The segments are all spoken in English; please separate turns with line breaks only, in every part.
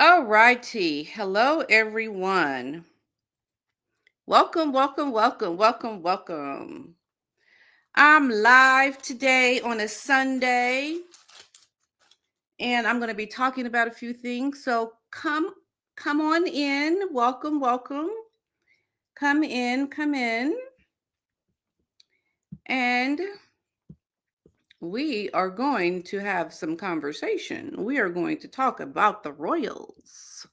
All righty. Hello, everyone. Welcome, welcome, welcome, welcome, welcome. I'm live today on a Sunday, and I'm going to be talking about a few things. So come on in. Welcome, welcome. Come in, come in. And we are going to have some conversation. We are going to talk about the royals.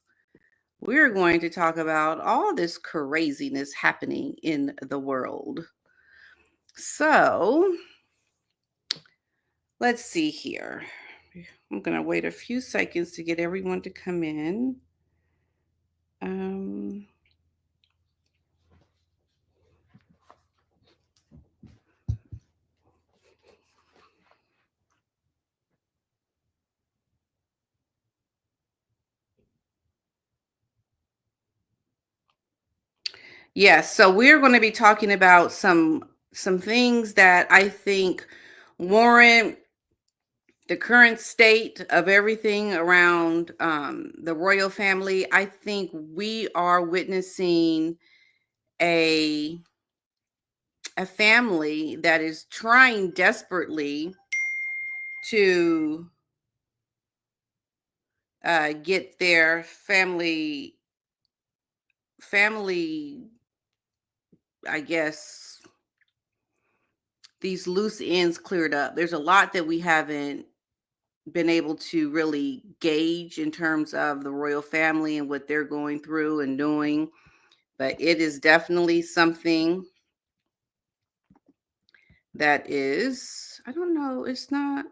We're going to talk about all this craziness happening in the world. So let's see here. I'm going to wait a few seconds to get everyone to come in. Um, yes, so we're going to be talking about some things that I think warrant the current state of everything around the royal family. I think we are witnessing a a family that is trying desperately to get their family, I guess, these loose ends cleared up. There's a lot that we haven't been able to really gauge in terms of the royal family and what they're going through and doing, but it is definitely something that is, I don't know, it's not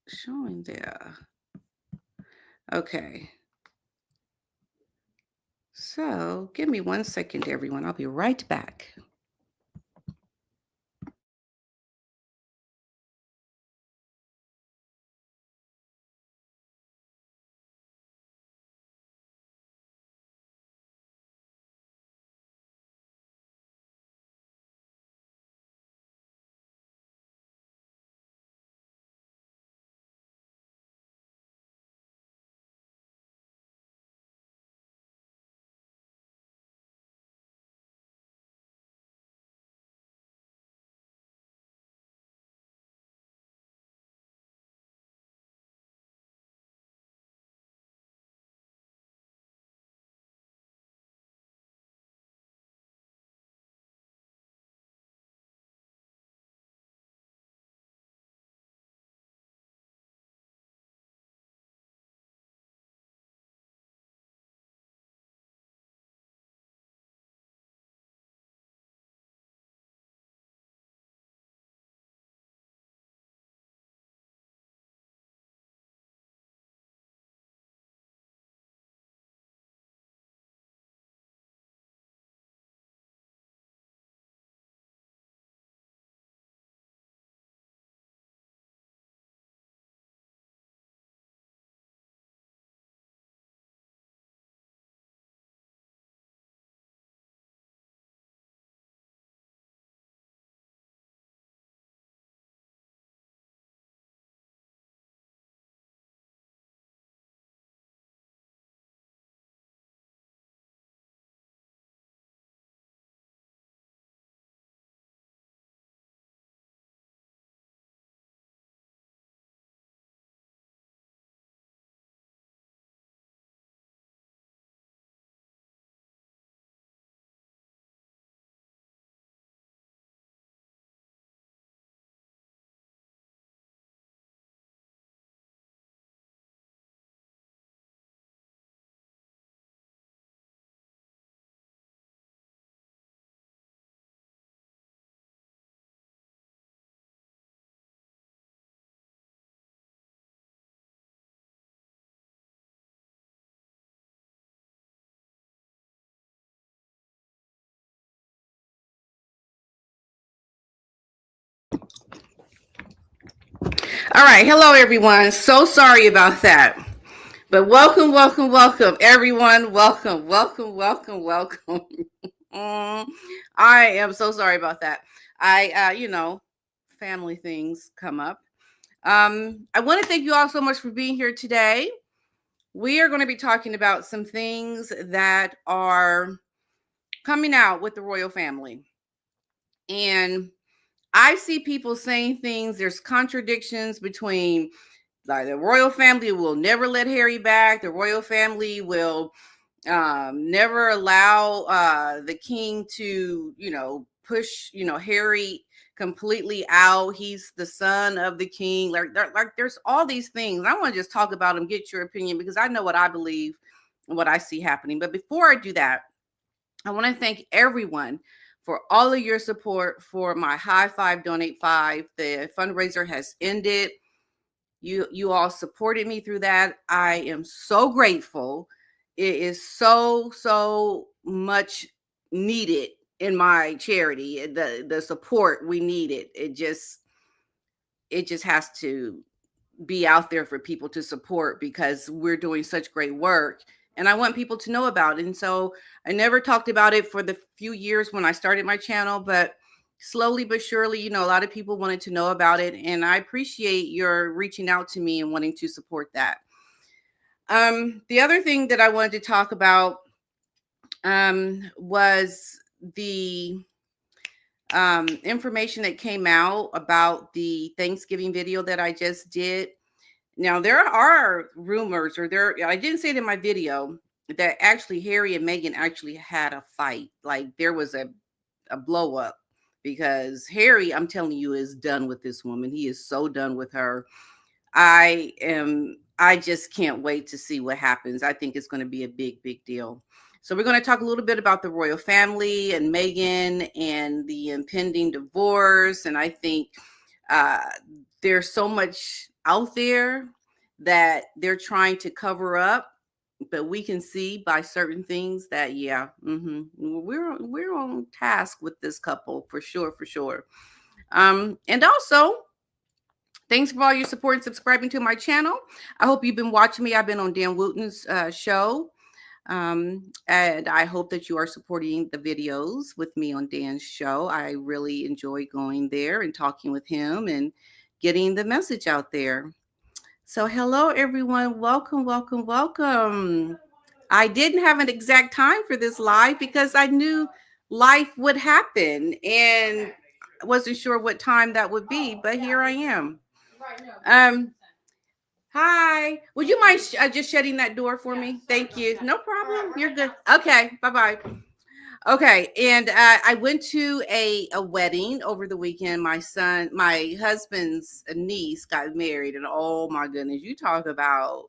showing there. Okay. So give me 1 second, everyone. I'll be right back. All right. Hello, everyone. So sorry about that. But welcome, welcome, welcome, everyone. Welcome, welcome, welcome, welcome. I am so sorry about that. Family things come up. I want to thank you all so much for being here today. We are going to be talking about some things that are coming out with the royal family. And I see people saying things, there's contradictions between like the royal family will never let Harry back, the royal family will never allow the king to, push, Harry completely out. He's the son of the king. Like there's all these things. I want to just talk about them, get your opinion, because I know what I believe and what I see happening. But before I do that, I want to thank everyone for all of your support for my High Five Donate Five. The fundraiser has ended. You all supported me through that. I am so grateful. It is so much needed in my charity. The support we needed. It just has to be out there for people to support because we're doing such great work and I want people to know about it. And so I never talked about it for the few years when I started my channel, but slowly but surely, a lot of people wanted to know about it, and I appreciate your reaching out to me and wanting to support that. The other thing that I wanted to talk about was the information that came out about the Thanksgiving video that I just did. Now, there are rumors, I didn't say it in my video, that actually Harry and Meghan actually had a fight. Like there was a blow up because Harry, I'm telling you, is done with this woman. He is so done with her. I just can't wait to see what happens. I think it's going to be a big deal. So we're going to talk a little bit about the royal family and Meghan and the impending divorce. And I think uh, there's so much out there that they're trying to cover up, but we can see by certain things that we're on task with this couple for sure. And also, thanks for all your support and subscribing to my channel. I hope you've been watching me. I've been on Dan Wooten's show. And I hope that you are supporting the videos with me on Dan's show. I really enjoy going there and talking with him and getting the message out there. So hello, everyone. Welcome. I didn't have an exact time for this live because I knew life would happen and I wasn't sure what time that would be, but here I am. Um, Hi. Would you mind just shutting that door for me? Thank you. No problem. You're good. Okay. Bye-bye. Okay. And I went to a wedding over the weekend. My husband's niece got married, and oh my goodness, you talk about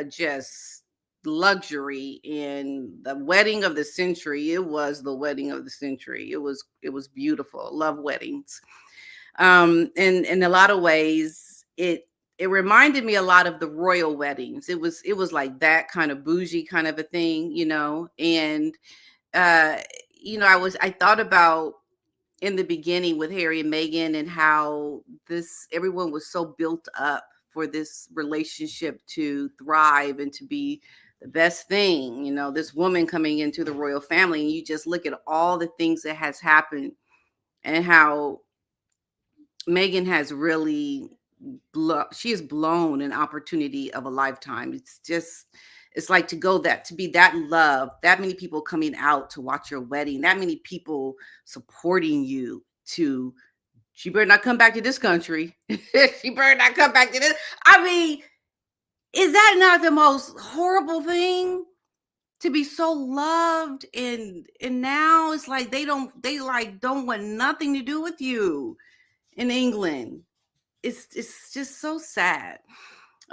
just luxury in the wedding of the century. It was the wedding of the century. It was beautiful. Love weddings. And in a lot of ways, it reminded me a lot of the royal weddings. It was like that kind of bougie kind of a thing, and uh I thought about in the beginning with Harry and Meghan and how this everyone was so built up for this relationship to thrive and to be the best thing, this woman coming into the royal family, and you just look at all the things that has happened and how Meghan has really she has blown an opportunity of a lifetime. It's like to be that love, that many people coming out to watch your wedding, that many people supporting you to she better not come back to this country. She better not come back to this. I mean, is that not the most horrible thing? To be so loved and now it's like they like don't want nothing to do with you in England. It's just so sad.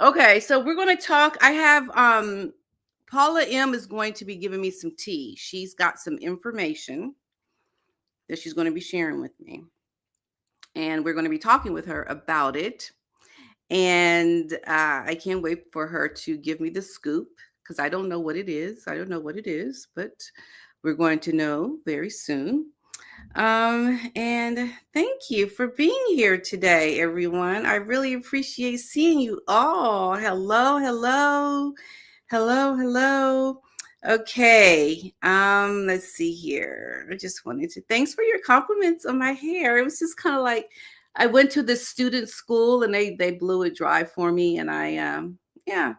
Okay, so we're going to talk. I have Paula M is going to be giving me some tea. She's got some information that she's going to be sharing with me. And we're going to be talking with her about it. And I can't wait for her to give me the scoop because I don't know what it is. I don't know what it is, but we're going to know very soon. And thank you for being here today, everyone. I really appreciate seeing you all. Hello. Okay. Let's see here. I just wanted to thanks for your compliments on my hair. It was just kind of like I went to the student school and they blew it dry for me, and I yeah,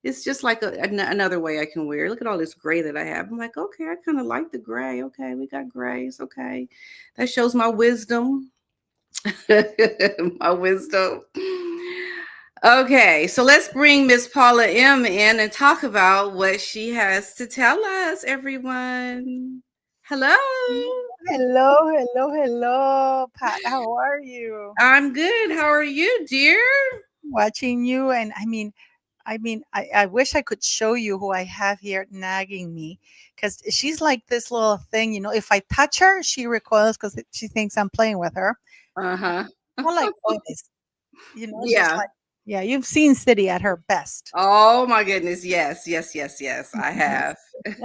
it's just like another way I can wear. Look at all this gray that I have. I'm like, okay, I kind of like the gray. Okay, we got grays. Okay, that shows my wisdom. My wisdom. Okay, so let's bring Miss Paula M in and talk about what she has to tell us, everyone. Hello.
Hello, hello, hello, Pat. How are you?
I'm good. How are you, dear?
Watching you, and I wish I could show you who I have here nagging me, because she's like this little thing. If I touch her, she recoils because she thinks I'm playing with her.
Uh-huh.
More like toys. She's
Yeah.
like, yeah, you've seen City at her best.
Oh my goodness. Yes, yes, yes, yes. I have. I've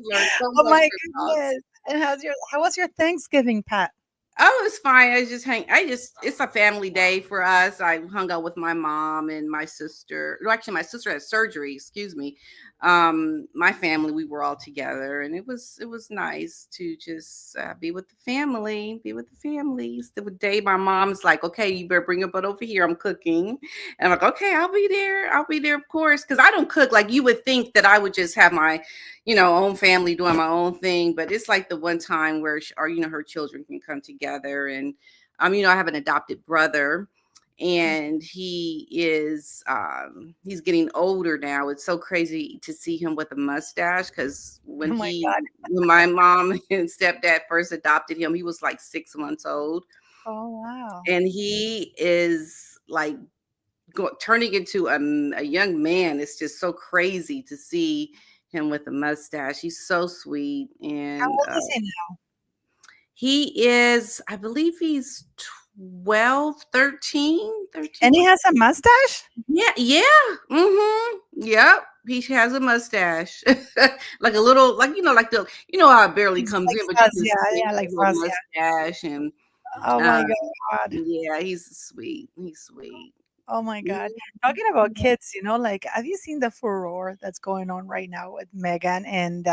learned so
Oh
much
my
from dogs.
goodness! And how was your Thanksgiving, Pat?
Oh, it's fine. It's a family day for us. I hung out with my mom and my sister. No, actually, my sister had surgery, excuse me. My family, we were all together, and it was nice to just be with the family, be with the families. The day my mom's like, okay, you better bring your butt over here. I'm cooking. And I'm like, okay, I'll be there. I'll be there, of course. Because I don't cook like you would think that I would just have my own family doing my own thing, but it's like the one time where her children can come together. And I have an adopted brother, and he's getting older now. It's so crazy to see him with a mustache, because
Oh my God!
when my mom and stepdad first adopted him, he was like 6 months old,
Oh wow!
and he is like turning into a young man. It's just so crazy to see him with a mustache. He's so sweet,
How
and
old is he now?
he is, I believe he's 12, 13,
And
13.
he has a mustache.
Yeah, yeah. Yep. He has a mustache. Like a little, like like how it barely
It's
comes
like
in, but you
fuzz,
can see
yeah,
his
yeah, like
little
fuzz, yeah.
mustache. And
Oh
uh
my god.
yeah, he's sweet. He's sweet.
Oh my god. Talking about
Mhm.
kids, like, have you seen the furore that's going on right now with Megan, and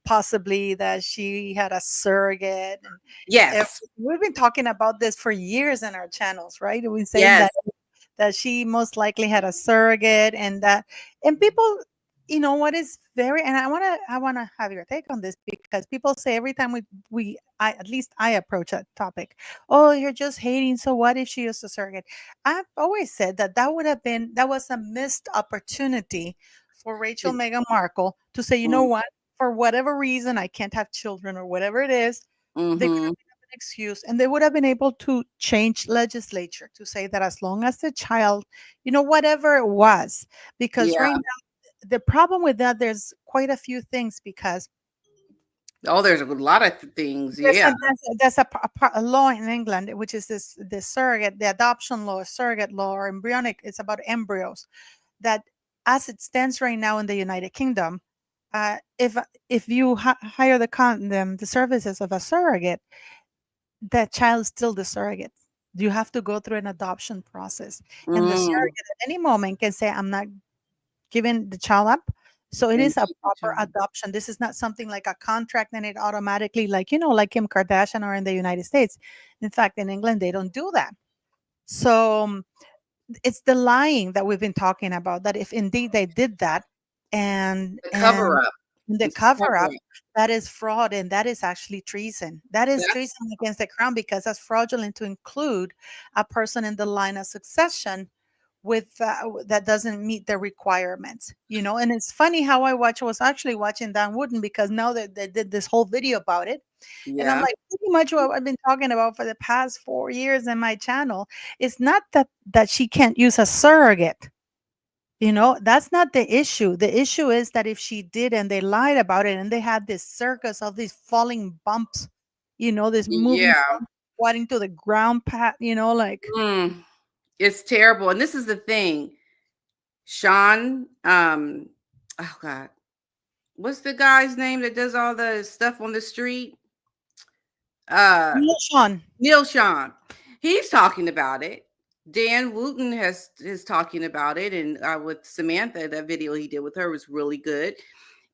possibly that she had a surrogate, and
Yes.
we've been talking about this for years in our channels, right? We've been saying
Yes.
that she most likely had a surrogate, and people, what is very, and I want to have your take on this, because people say every time I, at least I approach a topic, oh, you're just hating, so what if she used a surrogate? I've always said that was a missed opportunity for Rachel Meghan Markle to say, you know what, for whatever reason I can't have children, or whatever it is, they could
Mm-hmm.
have been an excuse, and they would have been able to change legislature to say that as long as the child, whatever it was. Because
Yeah.
right now, the problem with that, there's quite a few things, because
Oh, there's a lot of things.
there's
Yeah.
a, there's a law in England, which is this surrogate, the adoption law, surrogate law, or embryonic. It's about embryos, that, as it stands right now in the United Kingdom, if you hire the services of a surrogate, that child is still the surrogate. You have to go through an adoption process, and the
Mm.
surrogate at any moment can say, "I'm not giving the child up." So it
And
is a
keep the
proper
child.
adoption. This is not something like a contract, and it automatically, like Kim Kardashian or in the United States. In fact, in England, they don't do that. So it's the lying that we've been talking about. That if indeed they did that, and
The
and
cover up.
the
It's
cover
cover
up,
up.
that is fraud, and that is actually treason. That is
That's
treason against the crown, because that's fraudulent to include a person in the line of succession with that doesn't meet the requirements. And it's funny how I was actually watching Dan Wooden, because now that they did this whole video about it, and I'm
yeah.
like, pretty much what I've been talking about for the past 4 years in my channel. It's not that she can't use a surrogate. That's not the issue. The issue is that if she did, and they lied about it, and they had this circus of these falling bumps, this moving
Yeah.
bump, squatting to the ground, pat, like,
Mm. It's terrible. And this is the thing. Sean, oh God. What's the guy's name that does all the stuff on the street? Uh
"No, Sean."
Neil Sean. He's talking about it. Dan Wooten is talking about it, and with Samantha, that video he did with her was really good.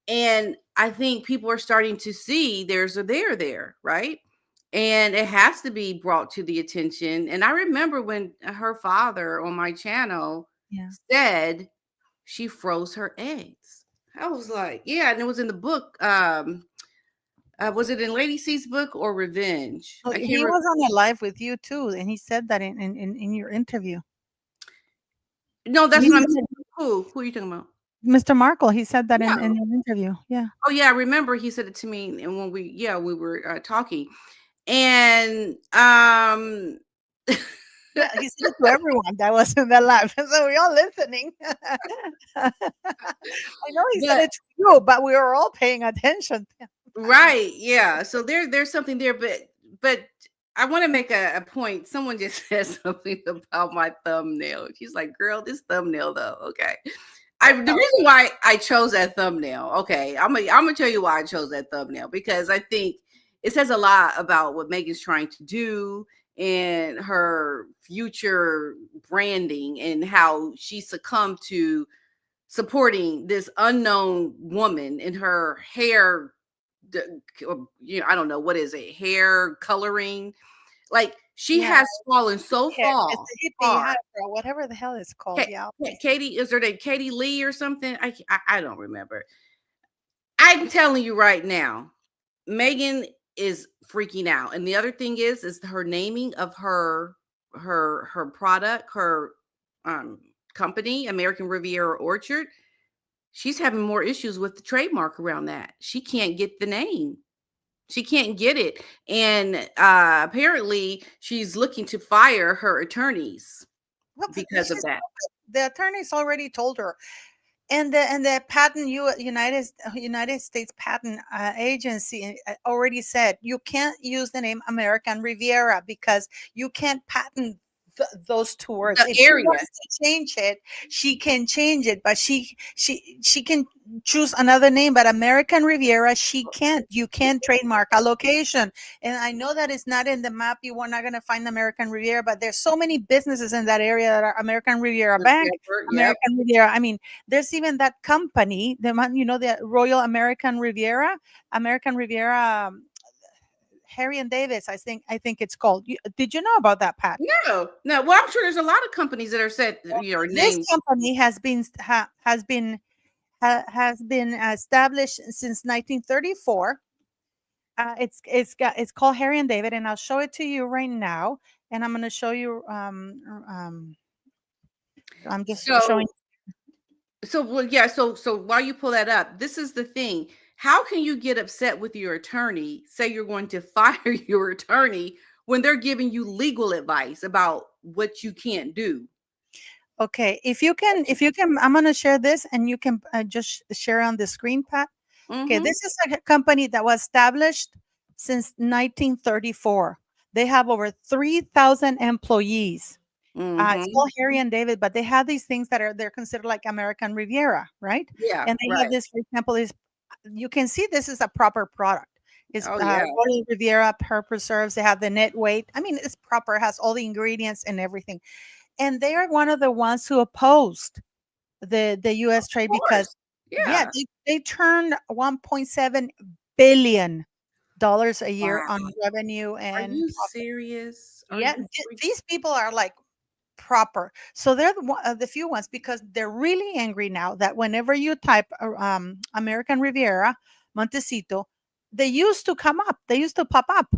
And I think people are starting to see there's a there, right? And it has to be brought to the attention. And I remember when her father on my channel
Yeah.
said she froze her eggs. I was like, yeah, and it was in the book. Was it in Lady C's book or Revenge?
Oh,
I can't
he
remember.
was on a live with you too, and he said that in your interview.
No, that's
He
what I'm
said
saying. Who are you talking about?
Mr. Markle, he said that
Yeah.
in your interview. Yeah.
Oh yeah, I remember he said it to me, and when we were talking, and
Yeah, he said it to everyone that was in that live. So we all listening. I know he said
but
it to you, but we were all paying attention.
right, yeah. So there's something there, but I want to make a point. Someone just said something about my thumbnail. She's like, "Girl, this thumbnail though." Okay, the reason why I chose that thumbnail. Okay, I'm gonna tell you why I chose that thumbnail, because I think it says a lot about what Megan's trying to do and her future branding, and how she succumbed to supporting this unknown woman in her hair, I don't know what is it, hair coloring. Like, she
Yeah,
has fallen so
it's
far,
a hippie
far.
hat, or whatever the hell it's called. Yeah.
Katie, is her name Katie Lee or something? I don't remember. I'm telling you right now, Megan is freaking out. And the other thing is her naming of her product, her um company, American Riviera Orchard. She's having more issues with the trademark around that. She can't get the name. She can't get it. And apparently she's looking to fire her attorneys
Well,
because of
she's
that.
the attorneys already told her. And the patent United States Patent Agency already said you can't use the name American Riviera because you can't patent those two words.
The
If she
area.
wants to change it, she can change it, but she can choose another name. But American Riviera, she can't. You can't trademark a location. And I know that it's not in the map. You are not going to find American Riviera, but there's so many businesses in that area that are American Riviera Bank,
Yep.
American Riviera. I mean, there's even that company, the one, the Royal American Riviera, Harry and Davis. I think it's called. Did you know about that, Pat?
No, no. Well, I'm sure there's a lot of companies that are set your
This
name.
company has been established since 1934. It's called Harry and David, and I'll show it to you right now. And I'm going to show you. I'm just showing.
So well, yeah, so while you pull that up, this is the thing. How can you get upset with your attorney, say you're going to fire your attorney, when they're giving you legal advice about what you can't do?
Okay, if you can, I'm going to share this, and you can just share on the screen, Pat. Okay,
Mhm.
this is a company that was established since 1934. They have over 3,000 employees. It's
Mhm.
called Harry and David, but they have these things that they're considered like American Riviera, right?
Yeah,
And they have
right.
this, for example, is you can see this is a proper product. It's
Oh yeah.
Royal Riviera Pearl Preserves. They have the net weight. I mean, it's proper, has all the ingredients and everything. And they are one of the ones who opposed the U.S.
Of
trade because,
course.
yeah,
Yeah.
they turned 1.7 billion dollars a year
Wow.
on revenue
Are
and
you
profit.
serious? Are
Yeah,
you freak
these people are like proper. So they're the few ones because they're really angry now that whenever you type American Riviera, Montecito, they used to come up. They used to pop up.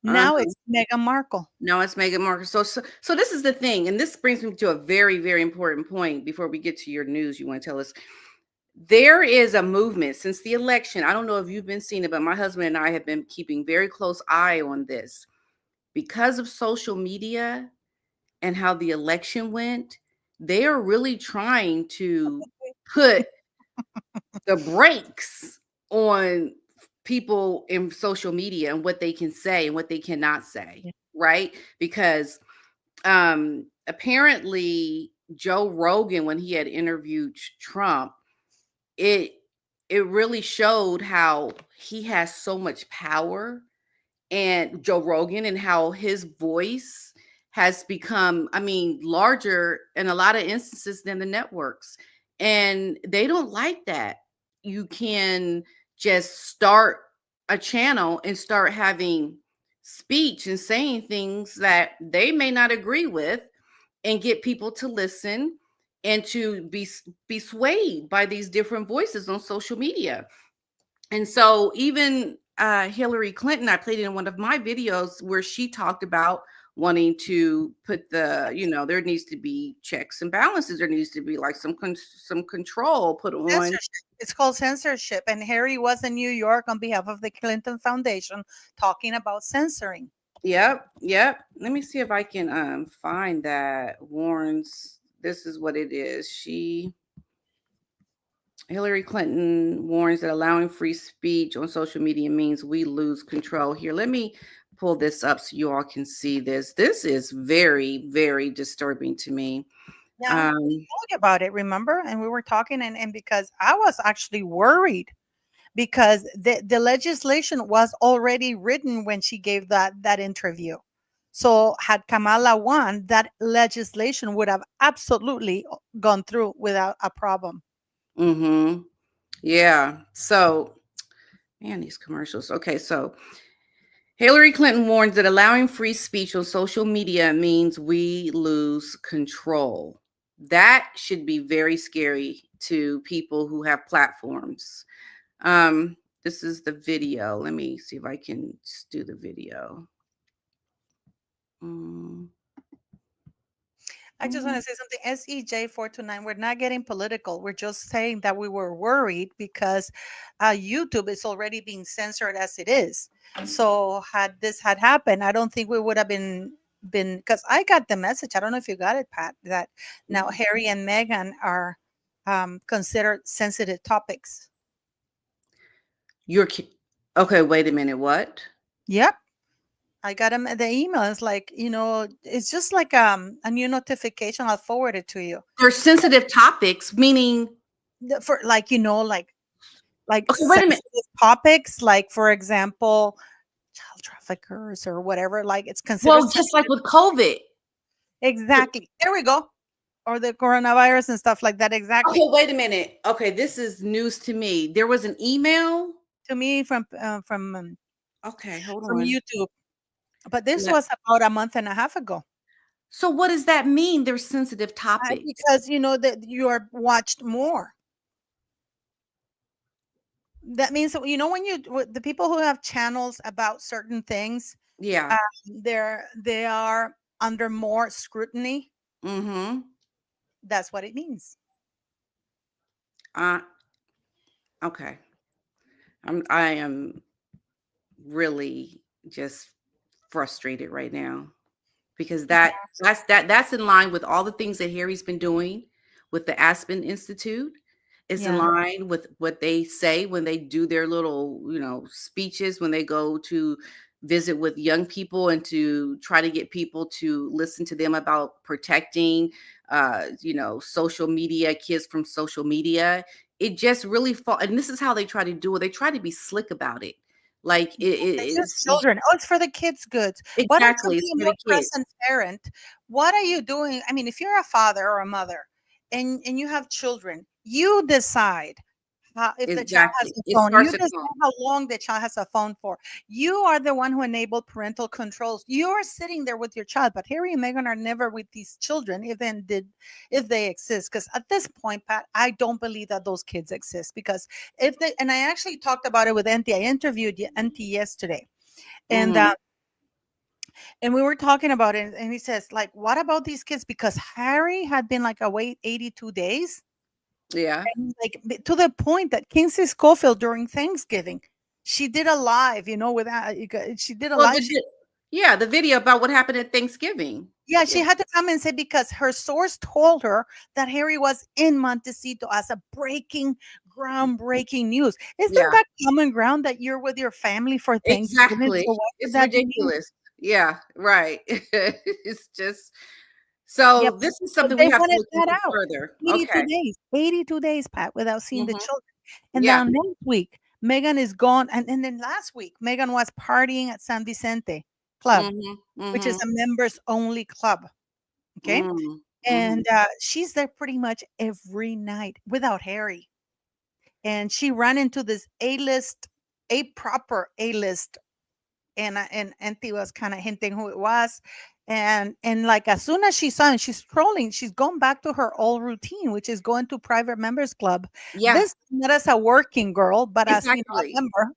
Now
uh-huh.
it's Meghan Markle.
No, it's Meghan Markle. So this is the thing, and this brings me to a very, very important point before we get to your news you want to tell us. There is a movement since the election. I don't know if you've been seeing it, but my husband and I have been keeping very close eye on this. Because of social media and how the election went, they are really trying to put the brakes on people in social media and what they can say and what they cannot say,
Yeah.
right? Because apparently Joe Rogan, when he had interviewed Trump, it it really showed how he has so much power, and Joe Rogan, and how his voice has become, I mean, larger in a lot of instances than the networks. And they don't like that. You can just start a channel and start having speech and saying things that they may not agree with, and get people to listen. and to be swayed by these different voices on social media. And so even Hillary Clinton, I played in one of my videos where she talked about wanting to put there needs to be checks and balances. There needs to be like some control put on.
Censorship. It's called censorship. And Harry was in New York on behalf of the Clinton Foundation talking about censoring.
Yep, yep. Let me see if I can find that. Warns. This is what it is. Hillary Clinton warns that allowing free speech on social media means we lose control. Here, let me pull this up so you all can see this. This is very, very disturbing to me.
Now,
Um,
we talked about it, remember? And we were talking, and because I was actually worried because the legislation was already written when she gave that interview. So had Kamala won, that legislation would have absolutely gone through without a problem.
mhm. Yeah. So, man, these commercials. Okay, so Hillary Clinton warns that allowing free speech on social media means we lose control. That should be very scary to people who have platforms. This is the video. Let me see if I can do the video. Mm,
I just want
mm.
to say something. SEJ429, we're not getting political. We're just saying that we were worried because YouTube is already being censored as it is. So had this had happened, I don't think we would have been because I got the message. I don't know if you got it, Pat, that now Harry and Meghan are considered sensitive topics.
You're okay. Wait a minute. What?
Yep. I got them the email. It's like, it's just like a new notification. I'll forward it to you.
They're sensitive topics, meaning.
For like, like
Okay, wait a minute.
sensitive topics, like for example, child traffickers or whatever, like it's considered
Well, just like
sensitive.
with COVID.
Exactly. There we go. Or the coronavirus and stuff like that.
Okay,
Exactly.
wait a minute. Okay, this is news to me. There was an email.
To me
Okay, hold
from
on.
YouTube. But this
Let-
was about a month and a half ago.
So, what does that mean? They're sensitive topics.
Because you know that you are watched more. That means that, when the people who have channels about certain things,
Yeah.
um, they are under more scrutiny.
Mm-hmm.
That's what it means.
Uh, okay. I am really just frustrated right now because that's in line with all the things that Harry's been doing with the Aspen Institute. It's in
Yeah.
line with what they say when they do their little, speeches when they go to visit with young people and to try to get people to listen to them about protecting social media, kids from social media. It just really fall, and this is how they try to do it. They try to be slick about it. Like
It's just
it's
children. Oh, it's for the kids' goods. Why don't you
exactly, it's
be a
for
more
the kids.
present parent? What are you doing? I mean, if you're a father or a mother and you have children, you decide if the child has
Exactly.
a
It
phone. You
starts at
decide
home.
how long the child has a phone for. You are the one who enabled parental controls. You are sitting there with your child, but Harry and Meghan are never with these children, if they exist. Because at this point, Pat, I don't believe that those kids exist. Because if they, and I actually talked about it with Auntie. I interviewed Auntie yesterday, and
Mhm.
and we were talking about it, and he says, like, what about these kids? Because Harry had been like away 82 days,
Yeah.
and like to the point that Kinsey Schofield during Thanksgiving, she did a live, with that. She did a
Well,
live.
yeah, the video about what happened at Thanksgiving.
Yeah,
Yeah,
she had to come and say because her source told her that Harry was in Montecito as a groundbreaking news. Isn't
yeah,
that common ground that you're with your family for Thanksgiving?
exactly.
So why would
It's
that be news?
ridiculous. Yeah, right. It's just
Yeah,
so this is
but
something
they
we have to
wanted
look
that
into
out.
further.
82
Okay.
days, 82 days, Pat, without seeing the
Mhm.
children. And
Yeah.
now next week, Megan is gone. And then last week, Megan was partying at San Vicente Club,
Mhm.
which is
Mhm.
a members only club. Okay.
Mm.
And
Mhm.
she's there pretty much every night without Harry. And she ran into this a proper A list. And Auntie was kind of hinting who it was. And like as soon as she saw him, she's scrolling, she's going back to her old routine, which is going to private members club.
Yeah,
This not as a working girl, but as a
exactly.
member.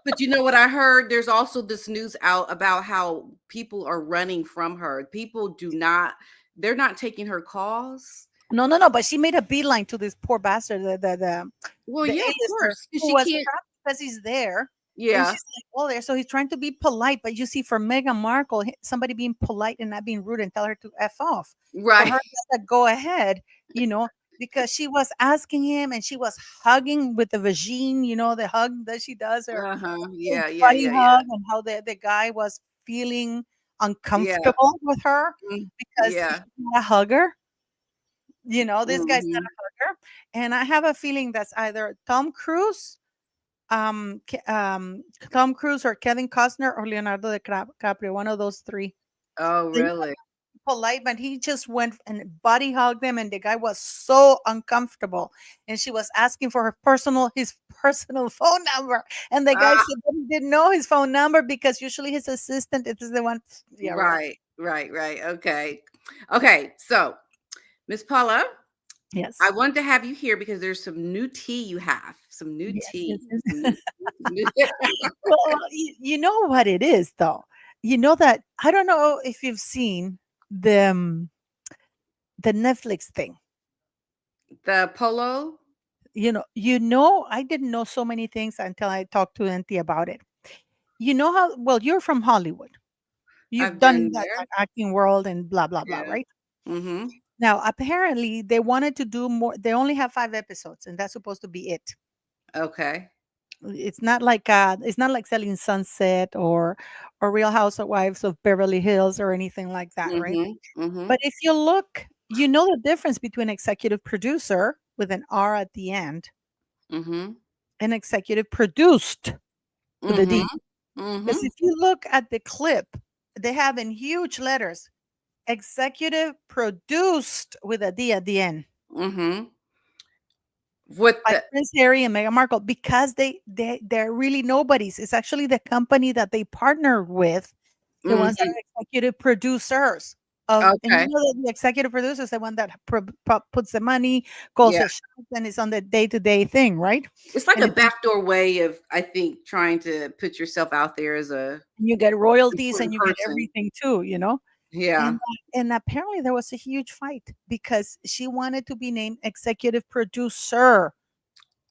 But you know what I heard? There's also this news out about how people are running from her. People do not, they're not taking her calls.
No, no, no. But she made a beeline to this poor bastard,
Well,
the
yeah, of
A-lister,
course, because
who
she
was
can't.
trapped because he's there. And
Yeah,
she's like, oh, there. So he's trying to be polite. But you see, for Meghan Markle, somebody being polite and not being rude and tell her to F off. For
right.
her, just to go ahead, you know, because she was asking him and she was hugging with the vagine, the hug that she does, or
Uh-huh.
little
Yeah, yeah,
buddy
yeah, yeah.
hug, and how the guy was feeling
Yeah.
uncomfortable with her because he's
Yeah.
not a hugger. This guy's not
Mhm.
a hugger. And I have a feeling that's either Tom Cruise or Kevin Costner or Leonardo DiCaprio, one of those three.
Oh,
They
really?
polite, but he just went and body hugged them, and the guy was so uncomfortable. And she was asking for his personal phone number, and the guy
Ah,
said that he didn't know his phone number because usually his assistant is the one. Yeah, right.
right, right, right. Okay. Okay. So, Miss Paula,
Yes.
I wanted to have you here because there's some new tea you have. Some new
Yes. Yes.
tea. Some
Yes.
new tea. Some new
Well, you know what it is, though. You know that I don't know if you've seen the Netflix thing.
the polo.
I didn't know so many things until I talked to Auntie about it. You know how well you're from Hollywood. You've
I've
done
been
that
there.
acting world and blah blah blah,
Yeah.
right?
Mm-hmm.
Now, apparently, they wanted to do more. They only have 5 episodes, and that's supposed to be it.
Okay.
It's not like Selling Sunset or Real Housewives of Beverly Hills or anything like that, right?
Mm-hmm. Mm-hmm.
But if you look, you know the difference between executive producer with an R at the end
Mm-hmm.
and executive produced with a
Mm-hmm.
D. Because
Mm-hmm.
if you look at the clip, they have in huge letters executive produced with a D at the end
Mm-hmm. What
by
the
Prince Harry and Meghan Markle, because they're really nobodies. It's actually the company that they partnered with, the ones that
mhm.
are executive producers of, and
Okay.
that the executive producer is the one that puts the money, calls
Yeah.
the shots, and is on the day to day thing, right?
It's like
And
a
if
backdoor way of, I think, trying to put yourself out there as a
you get royalties and
important
you get
person.
everything too.
Yeah.
And apparently there was a huge fight because she wanted to be named executive producer.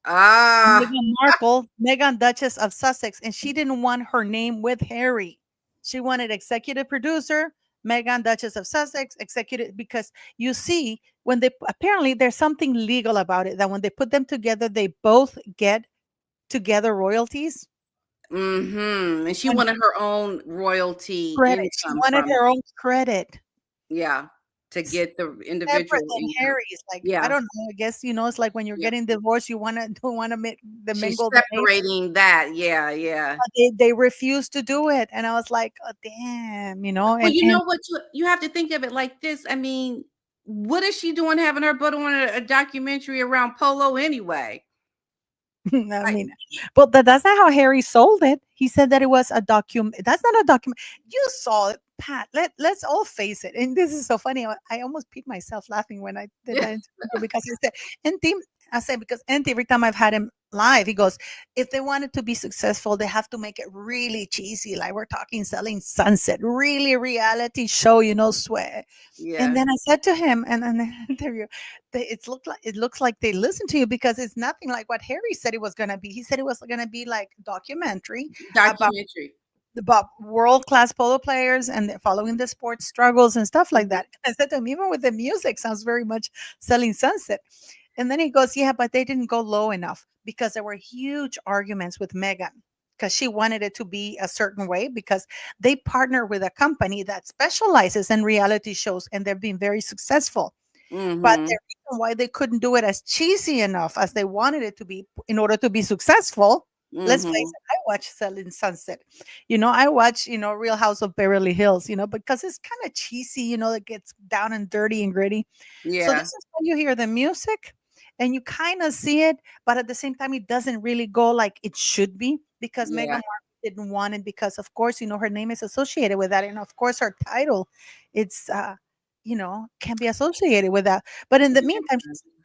Ah.
Meghan Markle, Meghan Duchess of Sussex, and she didn't want her name with Harry. She wanted executive producer, Meghan Duchess of Sussex, executive, because you see, when they apparently there's something legal about it that when they put them together, they both get together royalties.
Mhm. And she
When
wanted her own royalty
credit, she
income
wanted
from
her
it.
own credit.
Yeah. To get the
Separate
individual
than
income.
Harry's, like, I
Yeah.
don't know, I guess, it's like when you're
Yeah.
getting divorced, you wanna don't wanna make the
She's
mingle the name,
separating that. Yeah. Yeah.
but they refused to do it, and I was like, "Oh, damn,"
Well,
and
you know what? You have to think of it like this. I mean, what is she doing having her butt on a documentary around polo anyway?
I
Like,
mean, but that's not how Harry sold it. He said that it was a that's not a document. You saw it, Pat. Let's all face it. And this is so funny. I almost peed myself laughing when I did that interview because he said, and team, I said, because every time I've had him live, he goes, if they wanted to be successful, they have to make it really cheesy. Like we're talking Selling Sunset, really reality show, swear. And
yeah.
then I said to him, and in the interview, it looks like they listened to you because it's nothing like what Harry said it was going to be. He said it was going to be like documentary about
Documentary.
world class polo players and following the sports struggles and stuff like
Mhm.
that. I said to him, even with the music, sounds very much Selling Sunset. And then he goes, yeah, but they didn't go low enough because there were huge arguments with Megan because she wanted it to be a certain way because they partner with a company that specializes in reality shows and they've been very successful. But the
Mhm.
reason why they couldn't do it as cheesy enough as they wanted it to be in order to be successful, let's face
Mhm.
it, I watch Selling Sunset. I watch, Real House of Beverly Hills, because it's kind of cheesy, it gets down and dirty and gritty. So this
Yeah.
is when you hear the music and you kind of see it, but at the same time, it doesn't really go like it should be because Meghan
Yeah.
Markle didn't want it because, of course, her name is associated with that, and of course, her title, it's can be associated with that. But in the meantime,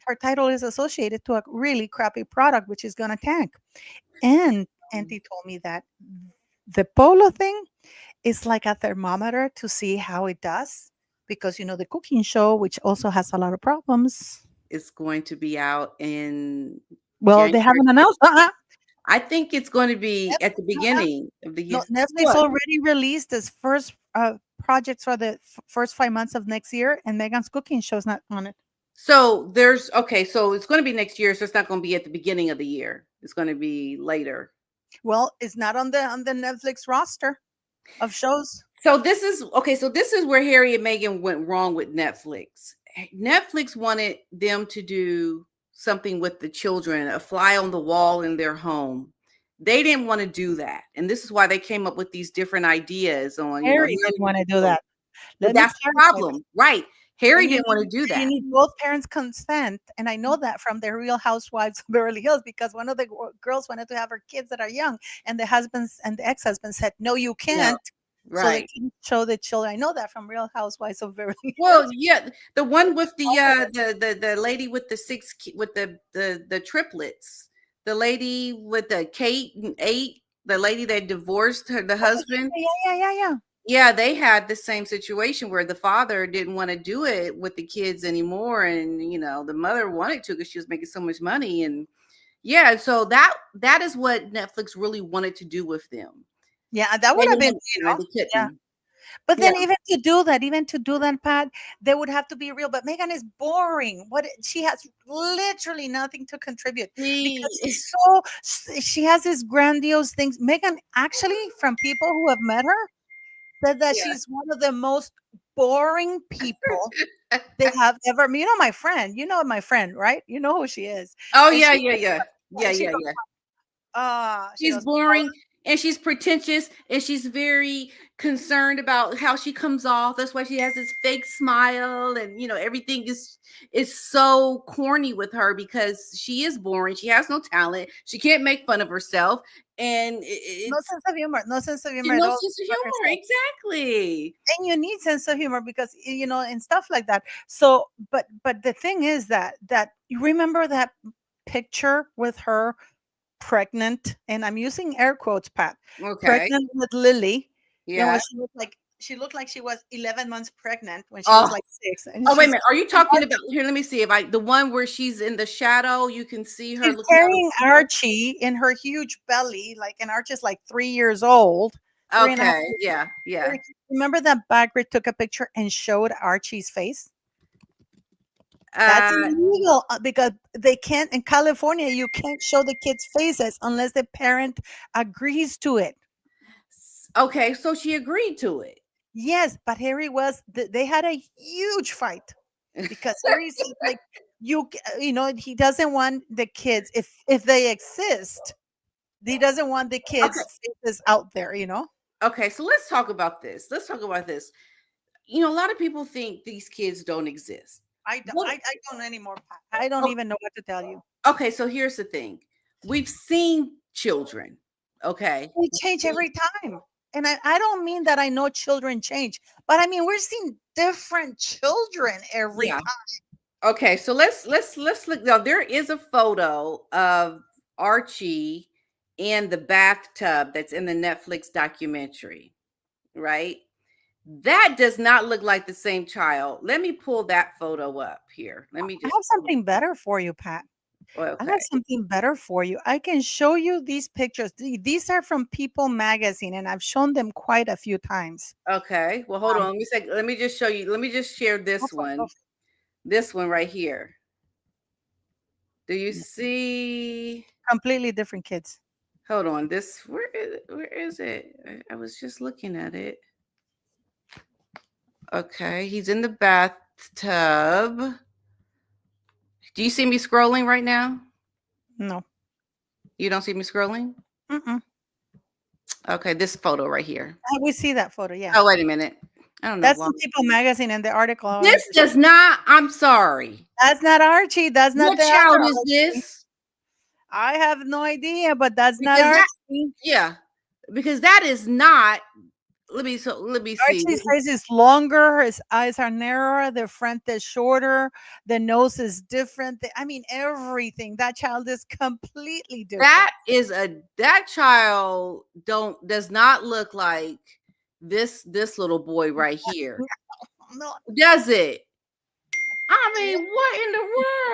her title is associated to a really crappy product, which is going to tank. And Auntie told me that the polo thing is like a thermometer to see how it does, because the cooking show, which also has a lot of problems.
It's going to be out in
Well, they
January.
haven't announced.
I think it's going to be at the beginning of the
No,
year.
Netflix
What?
already released its first projects for the first 5 months of next year, and Megan's cooking show's not on it.
So there's okay. So it's going to be next year. So it's not going to be at the beginning of the year. It's going to be later.
Well, it's not on the Netflix roster of shows.
So this is okay. So this is where Harry and Meghan went wrong with Netflix. Netflix wanted them to do something with the children, a fly on the wall in their home. They didn't want to do that, and this is why they came up with these different ideas on,
Harry
Harry
didn't
with
want
the
to do
children.
that.
But
Let me
that's the
clarify that.
problem, right? Harry
And
didn't want to do
you
that.
need both parents' consent, and I know that from the Real Housewives of Beverly Hills, because one of the girls wanted to have her kids that are young, and the husbands and the ex-husband said, "No, you
No,
can't." So they
right.
couldn't show the children. I know that from Real Housewives of Beverly
Well,
Hills.
yeah, the one with the lady with the with the triplets, the lady with the Kate and 8, the lady that divorced the
Oh,
husband.
yeah, yeah, yeah, yeah, yeah.
Yeah, they had the same situation where the father didn't want to do it with the kids anymore, and the mother wanted to because she was making so much money, and yeah, so that is what Netflix really wanted to do with them.
Yeah, that
They
would have
didn't
been,
want to do it, they
yeah.
couldn't.
But
Yeah.
then even to do that, Pat, they would have to be real. But Megan is boring. She has literally nothing to contribute, because
See,
she has these grandiose things. Megan, actually, from people who have met her, said that
yeah.
she's one of the most boring people they have ever. My friend. You know my friend, right? You know who she is.
Oh
And
yeah, yeah, yeah. Yeah,
she
yeah,
goes,
yeah.
she
She's
goes,
boring and she's pretentious and she's very concerned about how she comes off. That's why she has this fake smile and everything is so corny with her because she is boring. She has no talent. She can't make fun of herself and
no
it's
sense of humor, no sense of humor at
no
all
sense of
about
humor.
herself.
Exactly.
And you need sense of humor, because and stuff like that. So but the thing is that you remember that picture with her pregnant, and I'm using air quotes, Pat,
Okay.
pregnant with Lily. When
Yeah.
she looked like she was 11 months pregnant when she was
Oh,
like 6, and
oh, wait a minute. Are you talking about here? Let me see if the one where she's in the shadow, you can see her
she's
looking out of
carrying
the window.
Archie in her huge belly, and Archie's like 3 years old, three and a half
Okay.
years
Yeah. Yeah.
old. Remember that Bagrick took a picture and showed Archie's face? That's
Uh,
illegal, because they can't in California. You can't show the kids' faces unless the parent agrees to it.
okay, so she agreed to it.
Yes, but they had a huge fight, because Harry said, like, he doesn't want the kids, if they exist. He doesn't want the
Okay.
kids' faces out there.
Okay, so let's talk about this. Let's talk about this. A lot of people think these kids don't exist.
I don't,
What?
I don't anymore, Pat. I don't
o-
even know what to tell you.
Okay, so here's the thing. We've seen children. Okay.
They change every time. And I don't mean that I know children change, but I mean we're seeing different children every
Yeah.
time.
Okay, so let's look now. There is a photo of Archie in the bathtub that's in the Netflix documentary, right? That does not look like the same child. Let me pull that photo up here. Let me
I
just
have something better for you, Pat. I
okay.
have something better for you. I can show you these pictures. These are from People Magazine, and I've shown them quite a few times.
Okay. Well, hold on.
Um,
Let me just show you. Let me just share
go
this
for it, go
one.
for
This one right here. Do you
it.
see?
Completely different kids.
Hold on. Where is it? I was just looking at it. Okay, he's in the bathtub. Do you see me scrolling right now?
No.
You don't see me scrolling?
Mm-mm.
Okay, this photo right here.
We see that photo. Yeah,
Oh, wait a minute. I don't know
that's
why.
from People Magazine, and the article.
This does not, I'm sorry.
That's not Archie. That's not
What
the other
child is
Archie.
this?
I have no idea, but that's not
Because that,
Archie.
yeah. because that is not. Let me see.
Archie's face is longer, his eyes are narrower, the front is shorter, the nose is different. I mean, everything. That child is completely different.
That is a that child don't does not look like this little boy right here.
No,
Does it? I
yeah,
mean, what in the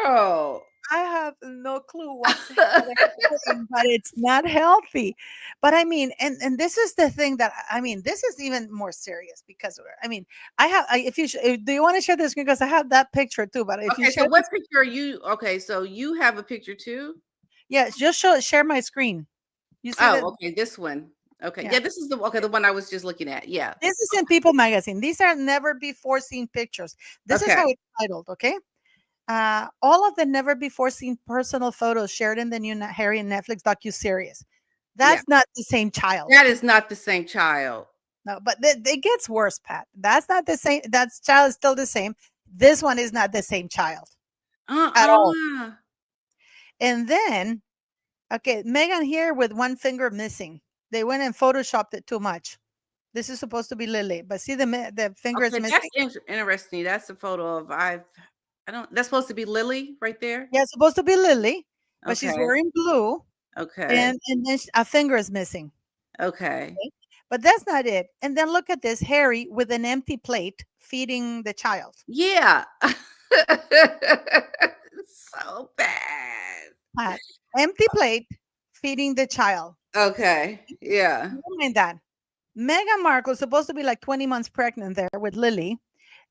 world?
I have no clue what they're doing, but it's not healthy. But I mean, and this is the thing that I mean, this is even more serious because I mean, if you do you want to share this screen because I have that picture too. But if you
Okay, so
share
what
this,
picture are you? Okay, so you have a picture too?
yes, just share my screen. You see that?
Oh, okay, this one. Okay,
Yeah.
yeah, this is the one I was just looking at. Yeah.
This is in People Magazine. These are never before seen pictures. This is
Okay.
how it's titled, okay? All of the never before seen personal photos shared in the new Harry and Netflix docu-series.
Yeah.
That's not the same child.
That is not the same child.
No, but it gets worse, Pat. That's not the same. That child is still the same. This one is not the same child at all.
Uh-uh.
And then, okay, Megan here with one finger missing. They went and photoshopped it too much. This is supposed to be Lily, but see the finger is
Okay, that's
missing.
interesting. That's a photo of I don't that's supposed to be Lily right there?
Yeah, it's supposed to be Lily, but she's
Okay.
wearing blue,
Okay.
and then a finger is missing.
Okay.
Okay? But that's not it. And then look at this Harry with an empty plate feeding the child.
Yeah. So bad.
Pat, empty plate feeding the child.
Okay. Yeah.
Never mind that. Meghan Markle is supposed to be like 20 months pregnant there with Lily.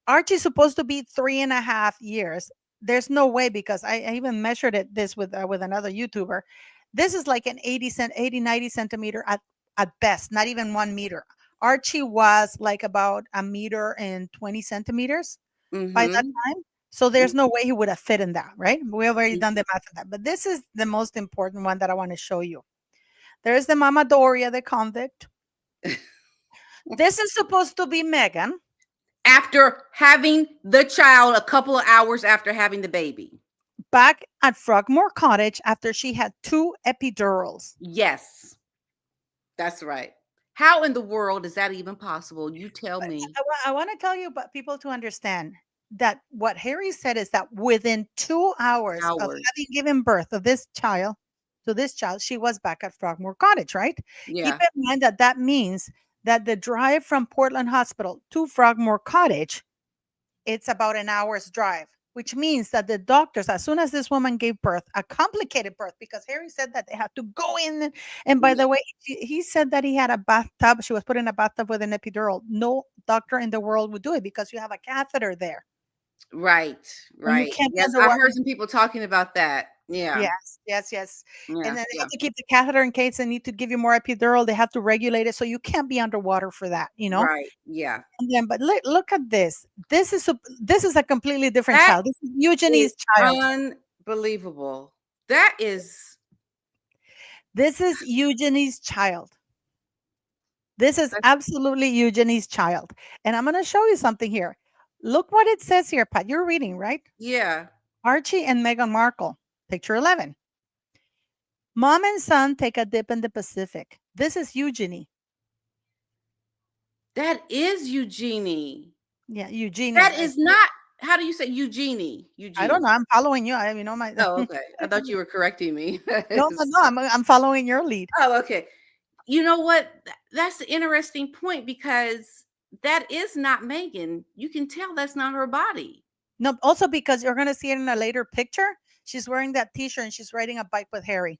Archie's supposed to be 3.5 years. There's no way because I even measured it this with another YouTuber. This is like an 80, 90 centimeter at best, not even 1 meter. Archie was like about a meter and 20 centimeters by that
Mhm.
time. So there's no way he would have fit in that, right? We have already done the math of that. But this is the most important one that I want to show you. There's the Mama Doria, the convict. This is supposed to be Megan
After having the child a couple of hours after having the baby.
back at Frogmore Cottage after she had 2 epidurals.
Yes. That's right. How in the world is that even possible? You tell
But
me.
I want to tell you, but people to understand that what Harry said is that within 2 hours of
Hours.
having given birth of this child to this child, she was back at Frogmore Cottage, right? Keep
Yeah.
in mind that that means that the drive from Portland Hospital to Frogmore Cottage, it's about an hour's drive, which means that the doctors, as soon as this woman gave birth, a complicated birth, because Harry said that they had to go in. And by
Yeah.
the way, he said that he had a bathtub. She was put in a bathtub with an epidural. No doctor in the world would do it because you have a catheter there
Right.
and you
Right.
can't be
Yes, I
underwater.
heard some people talking about that. Yeah.
Yes, yes, yes. And
Yeah.
then they
Yeah.
have to keep the catheter in case they need to give you more epidural. They have to regulate it. So you can't be underwater for that, you know?
Right. Yeah.
And then, but look at this. This is a completely different
That
child. This is
is
Eugenie's child.
unbelievable. That is
This is Eugenie's child. This is
that's
absolutely Eugenie's child. And I'm going to show you something here. Look what it says here, Pat. You're reading, right?
yeah.
Archie and Meghan Markle, picture 11. Mom and son take a dip in the Pacific. This is Eugenie.
That is Eugenie.
Yeah, Eugenie.
That is not how do you say Eugenie?
I don't
Eugenie.
know. I'm following you. I you know my
Oh, okay. I thought you were correcting me.
no, no, no. I'm following your lead.
Oh, okay. You know what? That's an interesting point because that is not Megan. You can tell that's not her body.
No, also because you're gonna see it in a later picture. She's wearing that T-shirt and she's riding a bike with Harry.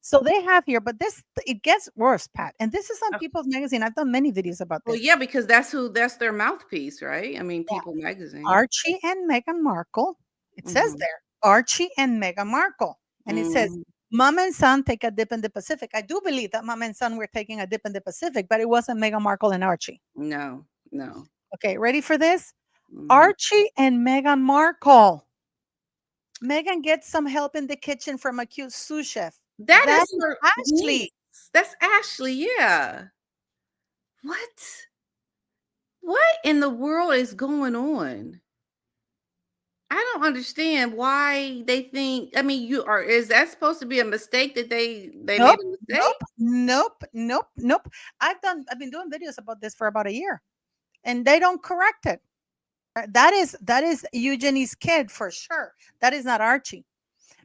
So they have here, but this it gets worse, Pat. And this is on
Oh,
People's Magazine. I've done many videos about
well,
this.
yeah, because that's their mouthpiece, right? I mean,
Yeah.
People Magazine.
Archie and Meghan Markle. It says
Mhm.
there, Archie and Meghan Markle. And it says,
Mhm.
Mom and son take a dip in the Pacific. I do believe that mom and son were taking a dip in the Pacific, but it wasn't Meghan Markle and Archie.
No, no.
Okay, ready for this?
Mhm.
Archie and Meghan Markle. Megan gets some help in the kitchen from a cute sous chef.
That
That
is
is
her niece.
Ashley.
That's Ashley, yeah. What? What in the world is going on? I don't understand why they think. I mean, you are. Is that supposed to be a mistake that they
Nope,
made a
nope,
mistake?
nope, nope, nope. I've been doing videos about this for about a year, and they don't correct it. That is Eugenie's kid for sure. That is not Archie.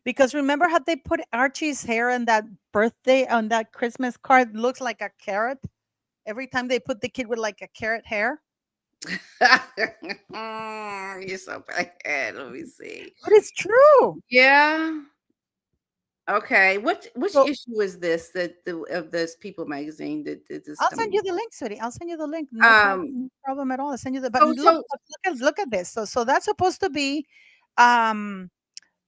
Because remember how they put Archie's hair in that birthday on that Christmas card looks like a carrot? Every time they put the kid with like a carrot hair.
You're so bad. Let me see.
But it's true.
Yeah. Okay. Which
So
issue is this that of this People magazine that this
I'll send
coming?
you the link, sweetie. I'll send you the link. No problem,
Um.
no problem at all. I'll send you the but
So
look,
so
look at this. So that's supposed to be um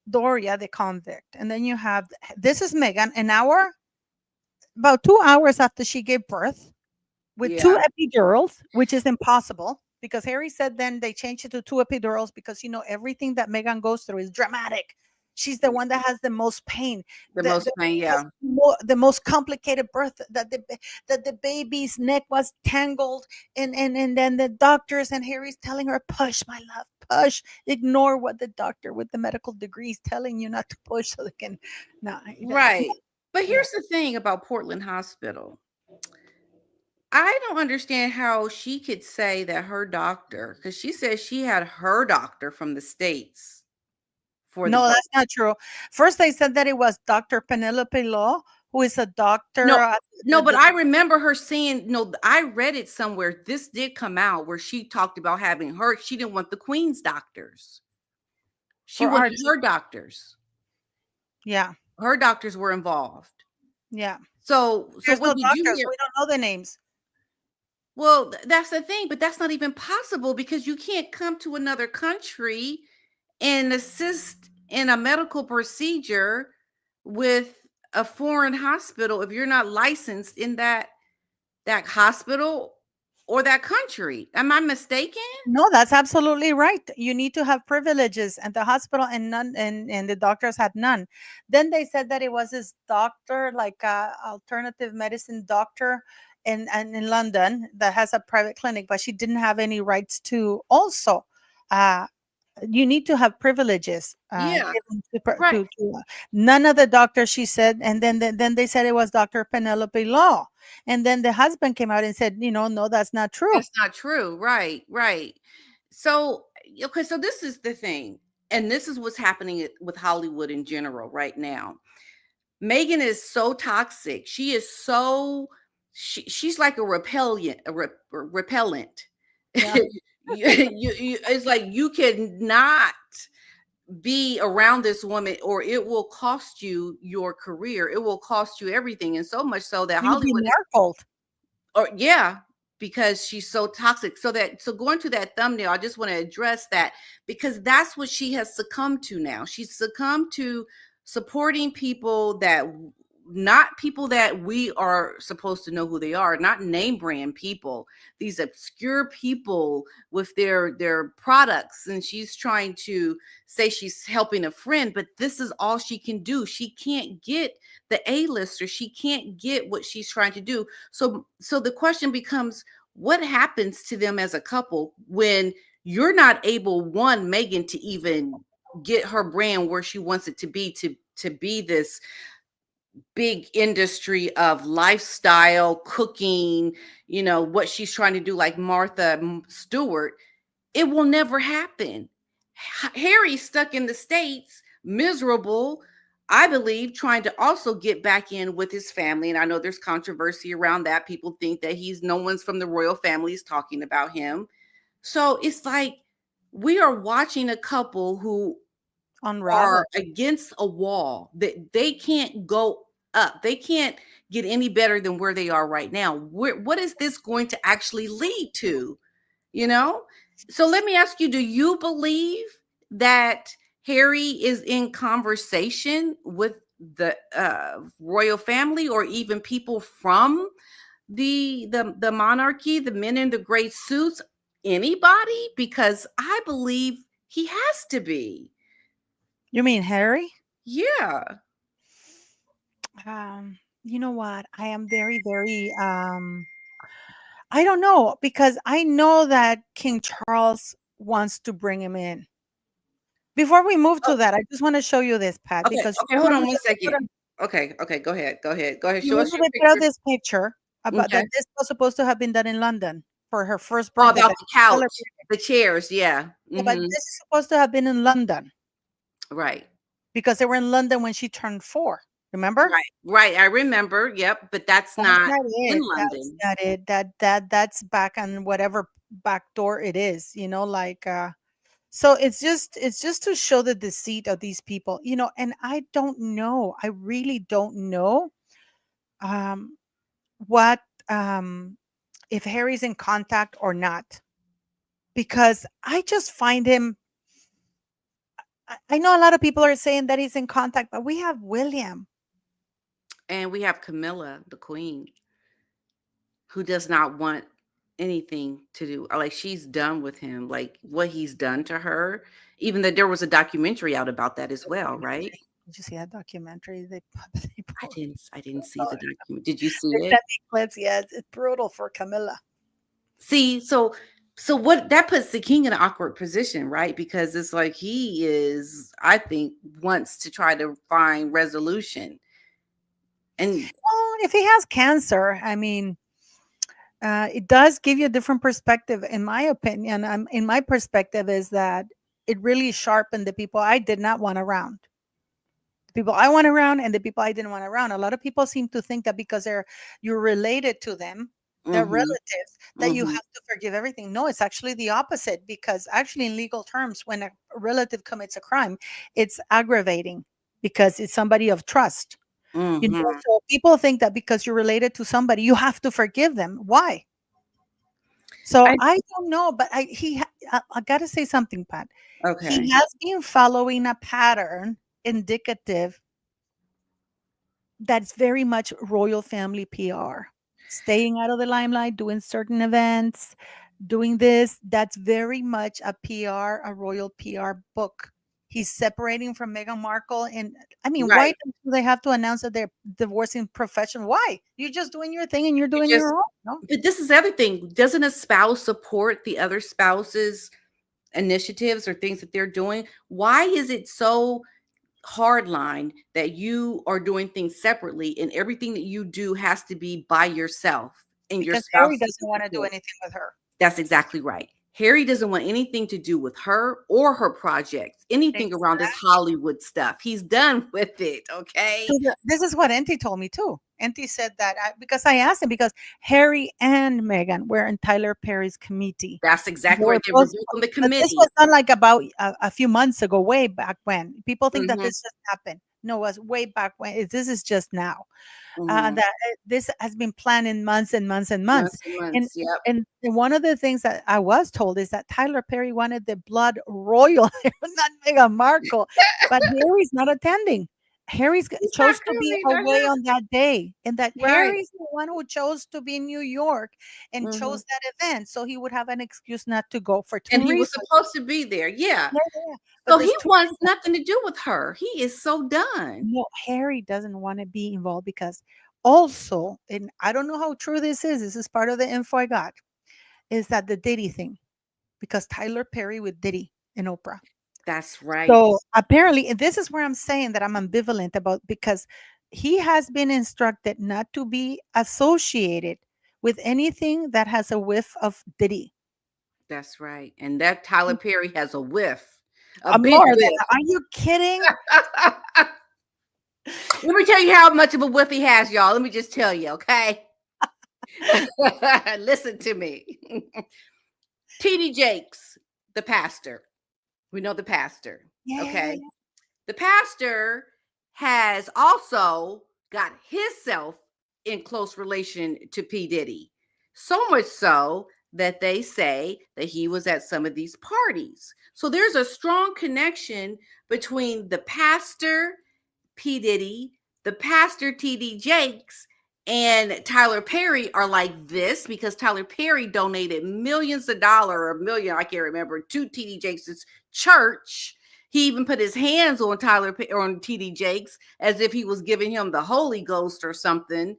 Doria the convict. And then you have this is Megan, an hour, about 2 hours after she gave birth, with two
yeah,
epidurals, which is impossible because Harry said then they changed it to two epidurals because everything that Megan goes through is dramatic. She's the one that has the most pain,
the
the,
most
the
pain. Yeah.
the most complicated birth, that the baby's neck was tangled, and then the doctors and Harry's telling her, push, my love, push, ignore what the doctor with the medical degree is telling you not to push so they can. No,
Right. But
yeah.
here's the thing about Portland Hospital. I don't understand how she could say that her doctor, because she says she had her doctor from the States for the
No,
birth.
that's not true. First, they said that it was Dr. Penelope Law, who is a doctor
No,
at
no, but I remember her saying, no, I read it somewhere. This did come out where she talked about having her, she didn't want the Queen's doctors. She
for
wanted
Archie.
her doctors.
Yeah,
Her doctors were involved.
yeah.
So
There's no
what did you
doctors.
hear?
We don't know the names.
Well, that's the thing, but that's not even possible because you can't come to another country and assist in a medical procedure with a foreign hospital if you're not licensed in that hospital or that country. Am I mistaken?
No, that's absolutely right. You need to have privileges, and the hospital and none, and the doctors had none. Then they said that it was this doctor, like a alternative medicine doctor, and in London that has a private clinic, but she didn't have any rights to also. Uh, you need to have privileges
Yeah,
given
right.
none of the doctors, she said, and then they said it was Dr. Penelope Law, and then the husband came out and said, no, that's not true.
That's not true. Right, right. So, okay, so this is the thing, and this is what's happening with Hollywood in general right now. Megan is so toxic. She is so she's like a repellent.
Yeah.
It's like you cannot be around this woman or it will cost you your career. It will cost you everything. And so much so that
You'll be
Hollywood is
markled.
or yeah, because she's so toxic. So going to that thumbnail, I just want to address that because that's what she has succumbed to now. She's succumbed to supporting people that not people that we are supposed to know who they are, not name brand people, these obscure people with their products, and she's trying to say she's helping a friend, but this is all she can do. She can't get the A-lister. She can't get what she's trying to do. So the question becomes, what happens to them as a couple when you're not able, one, Megan, to even get her brand where she wants it to be this big industry of lifestyle cooking, what she's trying to do, like Martha Stewart. It will never happen. Harry's stuck in the States, miserable, I believe, trying to also get back in with his family. And I know there's controversy around that. People think that no one's from the royal family is talking about him. So it's like we are watching a couple who are
Unravel.
against a wall that they can't go up. They can't get any better than where they are right now. What is this going to actually lead to? You know? So let me ask you, do you believe that Harry is in conversation with the royal family or even people from the monarchy, the men in the gray suits, anybody? Because I believe he has to be.
You mean Harry?
Yeah.
You know what? I am very, very I don't know because I know that King Charles wants to bring him in. Before we move
Oh,
to that, I just want to show you this, Pat,
okay,
because
okay,
you
hold on
remember
one
that they
second.
put
Okay, go ahead. Go ahead,
you
show us
remember
your
they put out
picture.
this picture about
Okay.
that this was supposed to have been done in London for her first
Oh,
birthday.
about
That
the
Taylor
couch,
Period.
the chairs, yeah.
Yeah, but
Mhm.
this is supposed to have been in London
Right.
because they were in London when she turned 4. Remember?
Right, right, I remember, yep, but that's
That's
not
not
in
it. That's
London.
not it. That's back on whatever back door it is, like so it's just to show the deceit of these people, and I don't know. I really don't know um what if Harry's in contact or not, because I just find him. I know a lot of people are saying that he's in contact, but we have William.
And we have Camilla, the queen, who does not want anything to do like, she's done with him, like, what he's done to her, even though there was a documentary out about that as well, right?
Did you see that documentary they they
I didn't see the document. Did you see
they
it?
sent me clips? Yes, it's brutal for Camilla.
See, so what that puts the king in an awkward position, right? Because it's like he is, I think, wants to try to find resolution. And
Well, if he has cancer, I mean, it does give you a different perspective, in my opinion. In my perspective, is that it really sharpened the people I did not want around. The people I want around and the people I didn't want around. A lot of people seem to think that because you're related to them, they're
mhm,
relatives, that you
mhm,
have to forgive everything. No, it's actually the opposite, because actually in legal terms, when a relative commits a crime, it's aggravating because it's somebody of trust.
mhm.
So people think that because you're related to somebody, you have to forgive them. Why? So
I
I don't know, but I got to say something, Pat. He
okay.
has been following a pattern indicative that's very much royal family PR. Staying out of the limelight, doing certain events, doing this, that's very much a PR, a royal PR book. He's separating from Meghan Markle. And I mean, why
Right.
do they have to announce that they're divorcing profession? Why? You're just doing your thing and you're
You
doing
just
your own. No,
but this is the other thing. Doesn't a spouse support the other spouse's initiatives or things that they're doing? Why is it so hard line that you are doing things separately and everything that you do has to be by yourself and your
because
spouse
Harry doesn't
doesn't
want to do
support?
anything with her.
That's exactly right. Harry doesn't want anything to do with her or her projects, anything around this
Exactly.
Hollywood stuff. He's done with it,
So
okay?
this is what Enti told me too. Enti said that because I asked him, because Harry and Meghan were in Tyler Perry's committee.
That's
They
exactly
were
right. They were
both,
both on the
but this was
committee.
not like about a few months ago, way back when. People think that
Mhm,
this just happened. No, it was way back when. This is just now.
mhm.
That this has been planned in months and months and months.
Months and
And
months, yep.
and one of the things that I was told is that Tyler Perry wanted the blood royal, not Meghan Markle, but Harry's not attending.
He's not
Chose to be
coming,
away on that day, and that
right.
Harry's the one who chose to be in New York and
Mhm.
chose that event, so he would have an excuse not to go for
And
two
he was
reasons.
supposed to be there, yeah.
Yeah, yeah, yeah. But
So he
there's two
wants
reasons.
nothing to do with her. He is so done.
No, Harry doesn't want to be involved because also, and I don't know how true this is. This is part of the info I got. Is that the Diddy thing? Because Tyler Perry with Diddy and Oprah.
That's right.
So apparently, and this is where I'm saying that I'm ambivalent about, because he has been instructed not to be associated with anything that has a whiff of Diddy.
That's right. And that Tyler Perry has a whiff, a big
More than
whiff.
that. Are you kidding?
Let me tell you how much of a whiff he has, y'all. Let me just tell you, okay? Listen to me. TD Jakes, the pastor. We know the pastor,
Yeah, yeah, yeah,
okay?
yeah.
The pastor has also got himself in close relation to P. Diddy. So much so that they say that he was at some of these parties. So there's a strong connection between the pastor, P. Diddy, the pastor, TD Jakes, and Tyler Perry are like this because Tyler Perry donated millions of dollars or a million, I can't remember, to TD Jakes' church. He even put his hands on on TD Jakes as if he was giving him the Holy Ghost or something.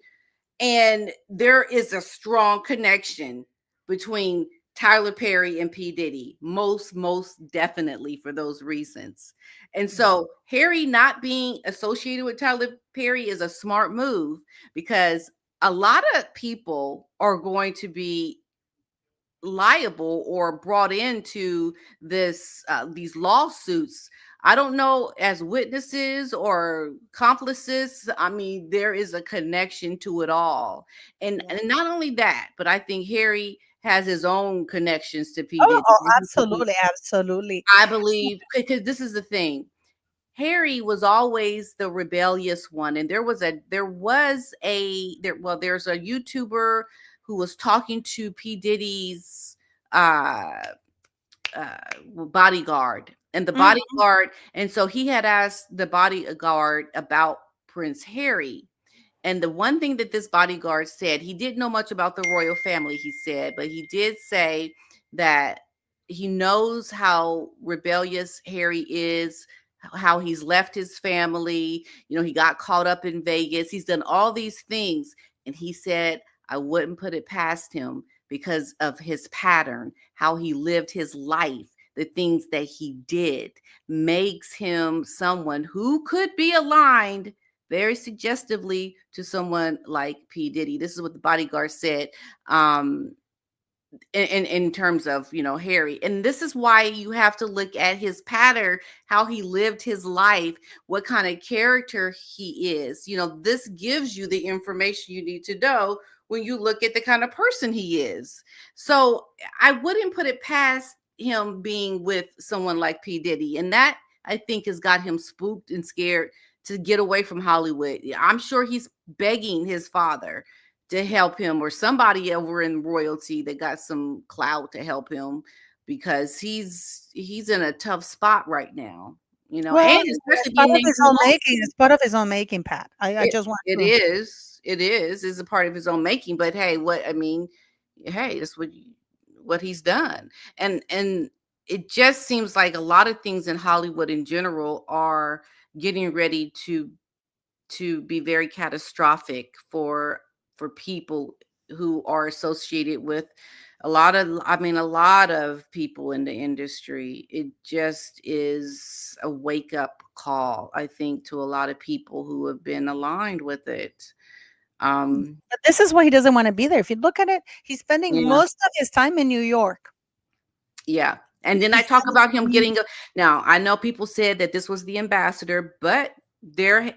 And there is a strong connection between Tyler Perry and P. Diddy, most definitely for those reasons. And
Yeah.
so Harry not being associated with Tyler Perry is a smart move because a lot of people are going to be liable or brought into this these lawsuits. I don't know, as witnesses or accomplices. I mean, there is a connection to it all. And
Yeah.
not only that, but I think Harry has his own connections to P.
Oh,
Diddy.
oh, absolutely, absolutely.
I
So
believe, because this is the thing. Harry was always the rebellious one, and there's a YouTuber who was talking to P. Diddy's uh uh bodyguard, and the
mhm,
bodyguard, and so he had asked the bodyguard about Prince Harry. And the one thing that this bodyguard said, he didn't know much about the royal family, he said, but he did say that he knows how rebellious Harry is, how he's left his family. He got caught up in Vegas. He's done all these things. And he said, I wouldn't put it past him because of his pattern, how he lived his life, the things that he did makes him someone who could be aligned very suggestively to someone like P. Diddy. This is what the bodyguard said. In terms of Harry, and this is why you have to look at his pattern, how he lived his life, what kind of character he is. This gives you the information you need to know when you look at the kind of person he is. So I wouldn't put it past him being with someone like P. Diddy, and that, I think, has got him spooked and scared to get away from Hollywood. I'm sure he's begging his father to help him, or somebody over in royalty that got some clout to help him, because he's in a tough spot right now,
well,
and
it's
especially
part
being
of
named
his
in
own
the
making.
lawsuit.
It's part of his own making, Pat. I
It
just want
it
to.
is a part of his own making, but hey, hey, that's what he's done. And it just seems like a lot of things in Hollywood in general are getting ready to be very catastrophic for people who are associated with a lot of people in the industry. It just is a wake up call, I think, to a lot of people who have been aligned with it. um
But this is why he doesn't wanna be there. If you look at it, he's spending
yeah,
most of his time in New York.
yeah. And then I
He's
talk about him
spending
getting a now, I know people said that this was the ambassador, but there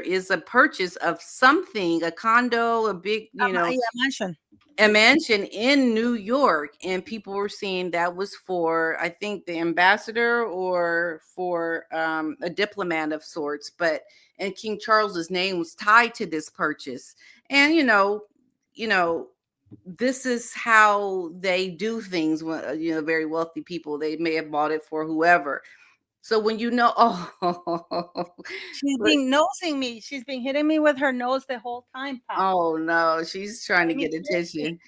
is a purchase of something, a condo, a big,
yeah, mansion.
a mansion in New York, and people were saying that was for, I think, the ambassador or for a diplomat of sorts. But and King Charles's name was tied to this purchase, and you know, this is how they do things. When very wealthy people, they may have bought it for whoever. So when oh,
She's
but
been nosing me. She's been hitting me with her nose the whole time, Pat.
oh no, she's trying to
Driving me
get
crazy.
attention.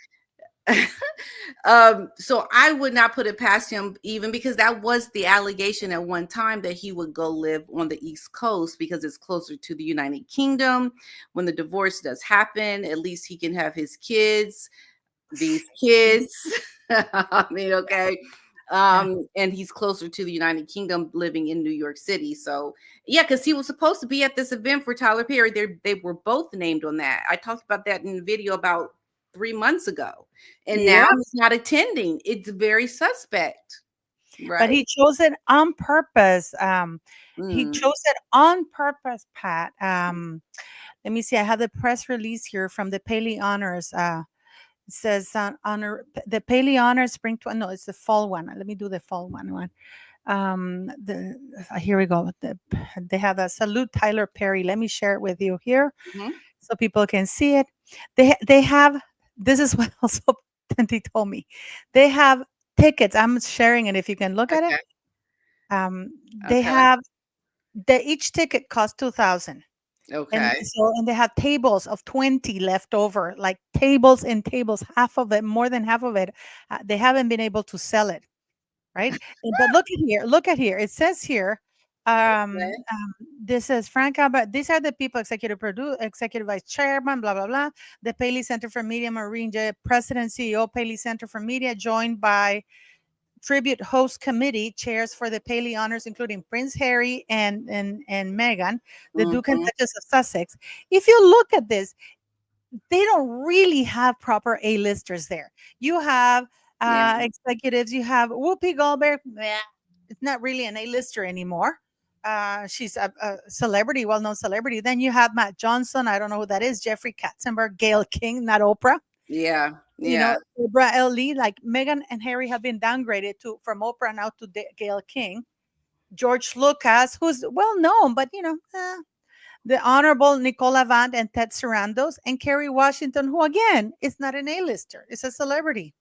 So I would not put it past him, even because that was the allegation at one time, that he would go live on the East Coast because it's closer to the United Kingdom. When the divorce does happen, at least he can have his kids, these kids. I mean, okay.
Yeah.
And he's closer to the United Kingdom, living in New York City. So yeah, because he was supposed to be at this event for Tyler Perry. They were both named on that. I talked about that in the video about 3 months ago, and now
Yeah,
he's not attending. It's very suspect,
but
right?
he chose it on purpose. He
Mm,
chose it on purpose, Pat. Let me see. I have the press release here from the Paley Honors. It says honor the Paley Honors Spring. No, it's the fall one. Let me do the fall one. The Here we go. They have a salute Tyler Perry. Let me share it with you here
mhm.
so people can see it. They have, this is what also they told me. They have tickets. I'm sharing it if you can look at it.
Okay,
They
okay,
have each ticket costs 2,000. And
okay.
so, and they have tables of 20 left over, like tables and tables, half of it, more than half of it. They haven't been able to sell it, right? But look at here. Look at here. It says here, Um, um, this is Frank Albert. These are the people: executive vice chairman, blah blah blah. The Paley Center for Media, Marine J, president, CEO, Paley Center for Media, joined by tribute host committee chairs for the Paley honors, including Prince Harry and Meghan, the Duke and
Hmm.
Duchess of Sussex. If you look at this, they don't really have proper A-listers there. You have
Yeah.
executives. You have Whoopi Goldberg. Meh, it's not really an A-lister anymore. She's a celebrity, well-known celebrity. Then you have Matt Johnson. I don't know who that is. Jeffrey Katzenberg, Gail King, not Oprah.
Yeah.
You
Yeah.
know, Oprah L. Lee, like Meghan and Harry have been downgraded to from Oprah now to Gail King. George Lucas, who's well known, but the Honorable Nicola Vant and Ted Sarandos, and Kerry Washington, who again is not an A-lister, is a celebrity.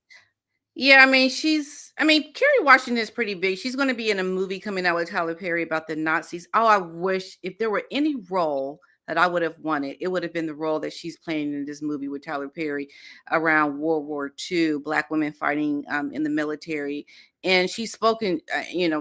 Yeah, I mean, Kerry Washington is pretty big. She's going to be in a movie coming out with Tyler Perry about the Nazis. Oh, I wish if there were any role that I would have wanted, it would have been the role that she's playing in this movie with Tyler Perry around World War II, Black women fighting in the military. And she's spoken,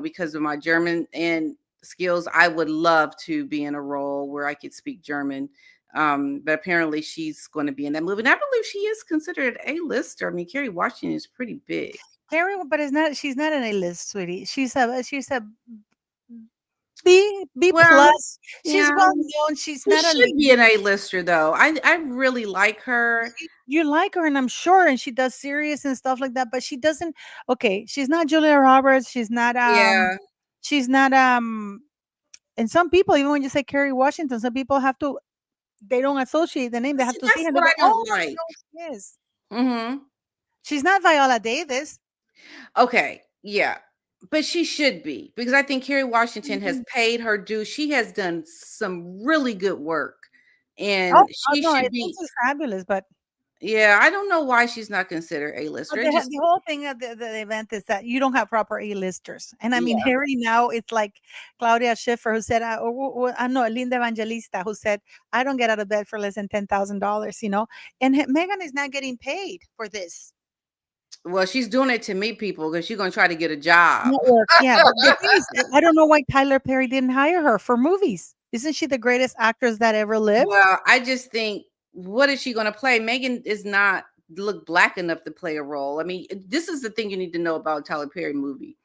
because of my German and skills, I would love to be in a role where I could speak German. But apparently she's going to be in that movie. And I believe she is considered A-lister. I mean, Kerry Washington is pretty big.
Harry, but it's not. She's not an A-list, sweetie. She's a B
Well,
plus. She's
yeah,
well known. She's
she
not a
should
lead.
be an A-lister though. I really like her.
You like her, and I'm sure, and she does serious and stuff like that. But she doesn't. Okay, she's not Julia Roberts. She's not.
Yeah.
She's not. And some people, even when you say Kerry Washington, some people have to. They don't associate the name. They have
See,
to see
that's
her and they
what
go,
I don't
"Oh, I
like.
know who she is."
Hmm.
She's not Viola Davis.
Okay, yeah. But she should be because I think Kerry Washington has
Mhm.
paid her due. She has done some really good work.
Oh,
And
oh,
she
no, I
should
think
be,
she's fabulous, but
yeah, I don't know why she's not considered A-lister. It just
the whole thing of the event is that you don't have proper A-listers. And I mean,
yeah.
Harry now, it's like Claudia Schiffer who said, no, Linda Evangelista who said, I don't get out of bed for less than $10,000, And Meghan is not getting paid for this
Well, she's doing it to meet people because she's gonna try to get a job.
network. Yeah, but the thing is, I don't know why Tyler Perry didn't hire her for movies. Isn't she the greatest actress that ever lived?
Well, I just think, what is she gonna play? Megan is not look black enough to play a role. I mean, this is the thing you need to know about Tyler Perry movie.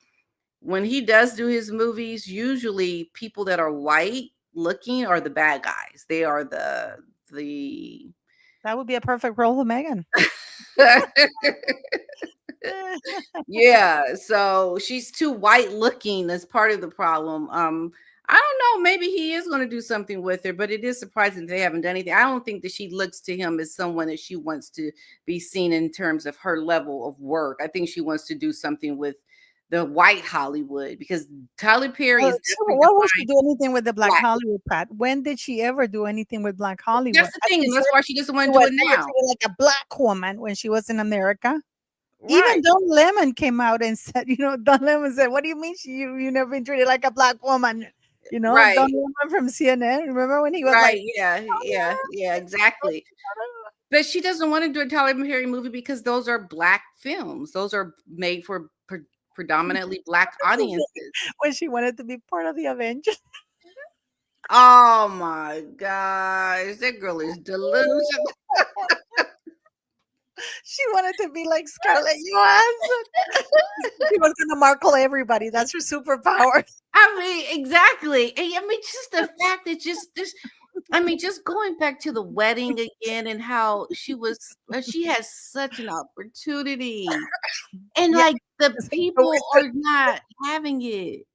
When he does do his movies, usually people that are white looking are the bad guys. They are the
That would be a perfect role for Meghan.
yeah, so she's too white looking. That's part of the problem. I don't know. Maybe he is going to do something with her, but it is surprising they haven't done anything. I don't think that she looks to him as someone that she wants to be seen in terms of her level of work. I think she wants to do something with the white Hollywood because Tyler Perry is definitely
Why would she
defined
do anything with the Black
black.
Hollywood, Pat? When did she ever do anything with Black Hollywood?
That's the
I
thing,
mean,
and that's
sure,
why she doesn't want to do
was
it
never
now.
treated like a black woman when she was in America. Even
Right,
Don Lemon came out and said, Don Lemon said, "What do you mean you never been treated like a black woman?" Don
right,
Lemon from CNN. Remember when he was like,
right. Yeah, yeah, yeah, exactly. But she doesn't want to do a Tyler Perry movie because those are black films. Those are made for predominantly black audiences.
when she wanted to be part of the Avengers.
Oh my gosh, that girl is delusional.
She wanted to be like Scarlett Johansson. She was gonna Markle everybody. That's her superpower.
I mean, exactly. And I mean, just the fact that I mean, just going back to the wedding again and how she has such an opportunity. And
Yeah,
like the
it's
people are not having it.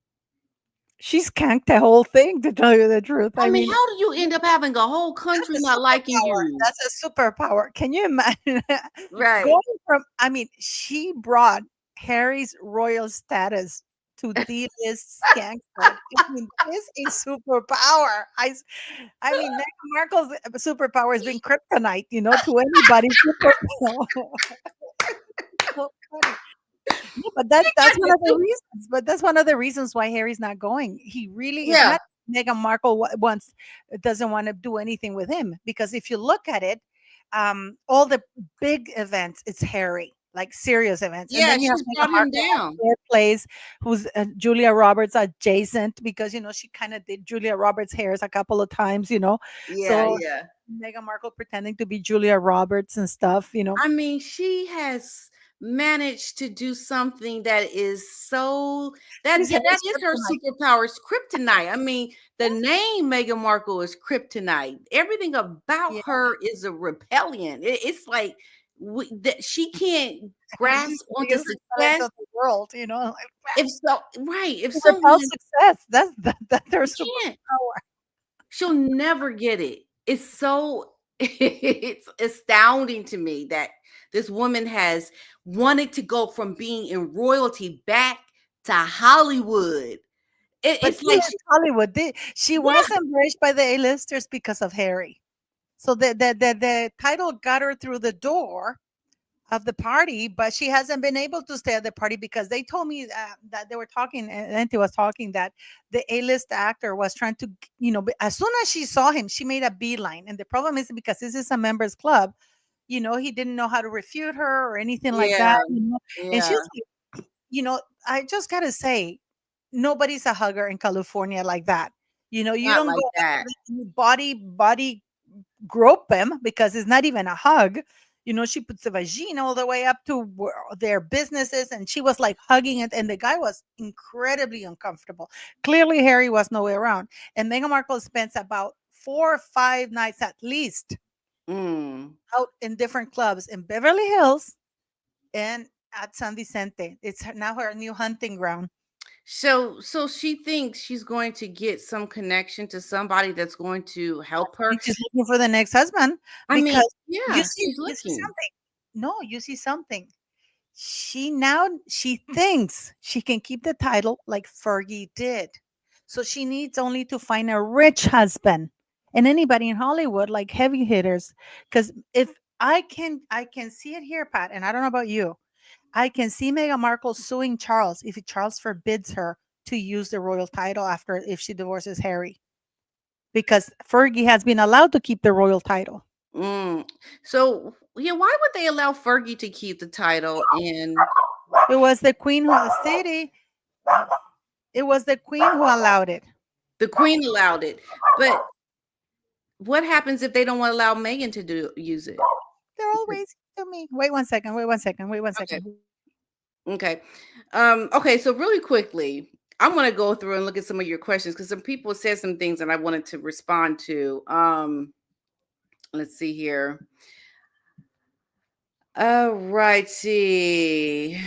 she skanked the whole thing, to tell you the truth.
I
I
mean,
mean,
how do you end up having a whole country
that's a
not liking
superpower.
you?
That's a superpower. Can you imagine
Right.
going from? I mean, she brought Harry's royal status to D-list skank stud. I mean, this is superpower. I mean, Meghan Markle's superpower has been kryptonite, to anybody's superpower. So funny. Yeah, but that's one of the reasons. But that's one of the reasons why Harry's not going. He really is
Yeah.
not. Meghan Markle wants doesn't want to do anything with him because if you look at it, all the big events, it's Harry. like serious events. And
Yeah,
then you have
she's
Meghan
brought him
Markle
down.
at their place, who's Julia Roberts adjacent, because she kind of did Julia Roberts' hairs a couple of times.
Yeah,
So
yeah.
Meghan Markle pretending to be Julia Roberts and stuff.
I mean, she has managed to do something that is so that
She's
yeah, that
Harry's
is her
kryptonite.
superpower is kryptonite. I mean, the name Meghan Markle is kryptonite. Everything about
Yeah,
her is a repellent. It's like that she can't
and she's
grasp
the
onto
biggest repellent
success.
of the world. Like,
If so, right, if
she repels
someone
success. That's their
she can't,
superpower.
she'll never get it. It's so it's astounding to me that this woman has wanted to go from being in royalty back to Hollywood.
But
It's
she
like
left Hollywood. She was
yeah,
embraced by the A-listers because of Harry. So the title got her through the door of the party, but she hasn't been able to stay at the party because they told me that they were talking, and Auntie was talking that the A-list actor was trying to, as soon as she saw him, she made a beeline. And the problem is because this is a members club, he didn't know how to refute her or anything like
yeah,
that. And she's
yeah,
like, I just gotta say, nobody's a hugger in California like that. You
not
don't go
like
up to
that.
them and you body grope them because it's not even a hug. She puts the vagina all the way up to their businesses, and she was like hugging it, and the guy was incredibly uncomfortable. Clearly, Harry was nowhere around, and Meghan Markle spends about 4 or 5 nights at least
Mm.
out in different clubs in Beverly Hills and at San Vicente. It's now her new hunting ground.
So she thinks she's going to get some connection to somebody that's going to help her.
Think she's looking for the next husband
I mean,
because
yeah, she's
you see
looking.
something. No, you see something. She thinks she can keep the title like Fergie did. So she needs only to find a rich husband and anybody in Hollywood, like heavy hitters. Because if I can see it here, Pat, and I don't know about you. I can see Meghan Markle suing Charles if Charles forbids her to use the royal title after if she divorces Harry. Because Fergie has been allowed to keep the royal title.
Mm. So yeah, why would they allow Fergie to keep the title and
It was the queen who city. It was the queen who allowed it.
the Queen allowed it? But what happens if they don't want to allow Megan to use it?
They're all racing to me. Wait 1 second. Wait 1 second. Wait one
Okay.
second.
Okay. Okay, so really quickly, I want to go through and look at some of your questions because some people said some things and I wanted to respond to. Let's see here. All righty.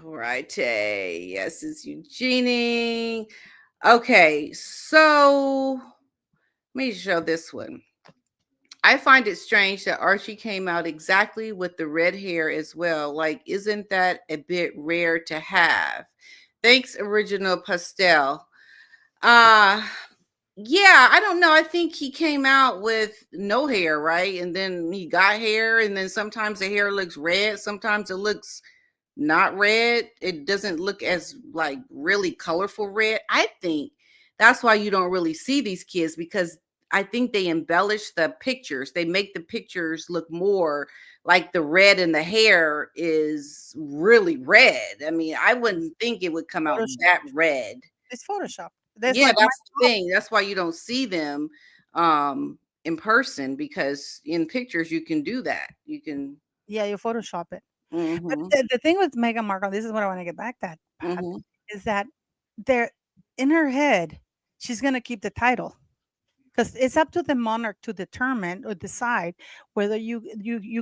Righty. Yes, it's Eugenie. Okay, so let me show this one. I find it strange that Archie came out exactly with the red hair as well. Like, isn't that a bit rare to have? Thanks, Original Pastel. Uh yeah, I don't know. I think he came out with no hair, right? And then he got hair, and then sometimes the hair looks red, sometimes it looks not red. It doesn't look as like really colorful red. I think that's why you don't really see these kids because I think they embellish the pictures. They make the pictures look more like the red in the hair is really red. I mean, I wouldn't think it would come out
Photoshop.
that red.
It's Photoshop. That's
Yeah,
like my
that's the thing. That's why you don't see them in person because in pictures you can do that. You can
yeah, you Photoshop it. But
mhm.
the thing with Meghan Markle, this is what I want to get back that Pat,
Mhm.
is that there in her head, she's gonna keep the title. Because it's up to the monarch to determine or decide whether you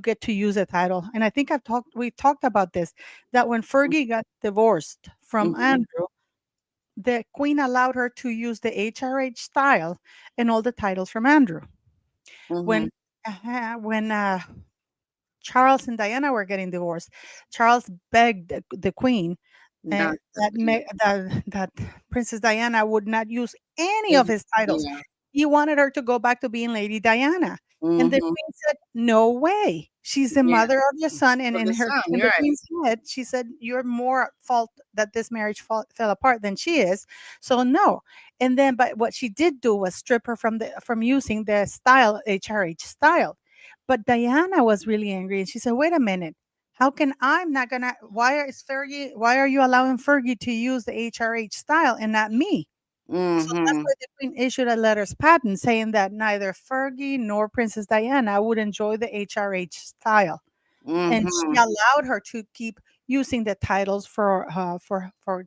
get to use a title. And I think we've talked about this, that when Fergie got divorced from
Mhm.
Andrew, the queen allowed her to use the HRH style and all the titles from Andrew. When
Mhm.
Charles and Diana were getting divorced, Charles begged the queen
Not the
that Princess Diana would not use any of
is
his titles.
yeah.
He wanted her to go back to being Lady Diana, and the
Mhm.
queen said, "No way. She's the
Yeah.
mother of your son." And
For the sun,
in
you're
the
right.
queen's head, she said, "You're more at fault that this marriage fell apart than she is. So no." And then, but what she did do was strip her from using the style HRH style. But Diana was really angry, and she said, "Wait a minute. How can I'm not gonna? Why are you allowing Fergie to use the HRH style and not me? So that's
Mm-hmm.
why the Queen issued a letters patent saying that neither Fergie nor Princess Diana would enjoy the HRH style, and she
Mm-hmm.
allowed her to keep using the titles for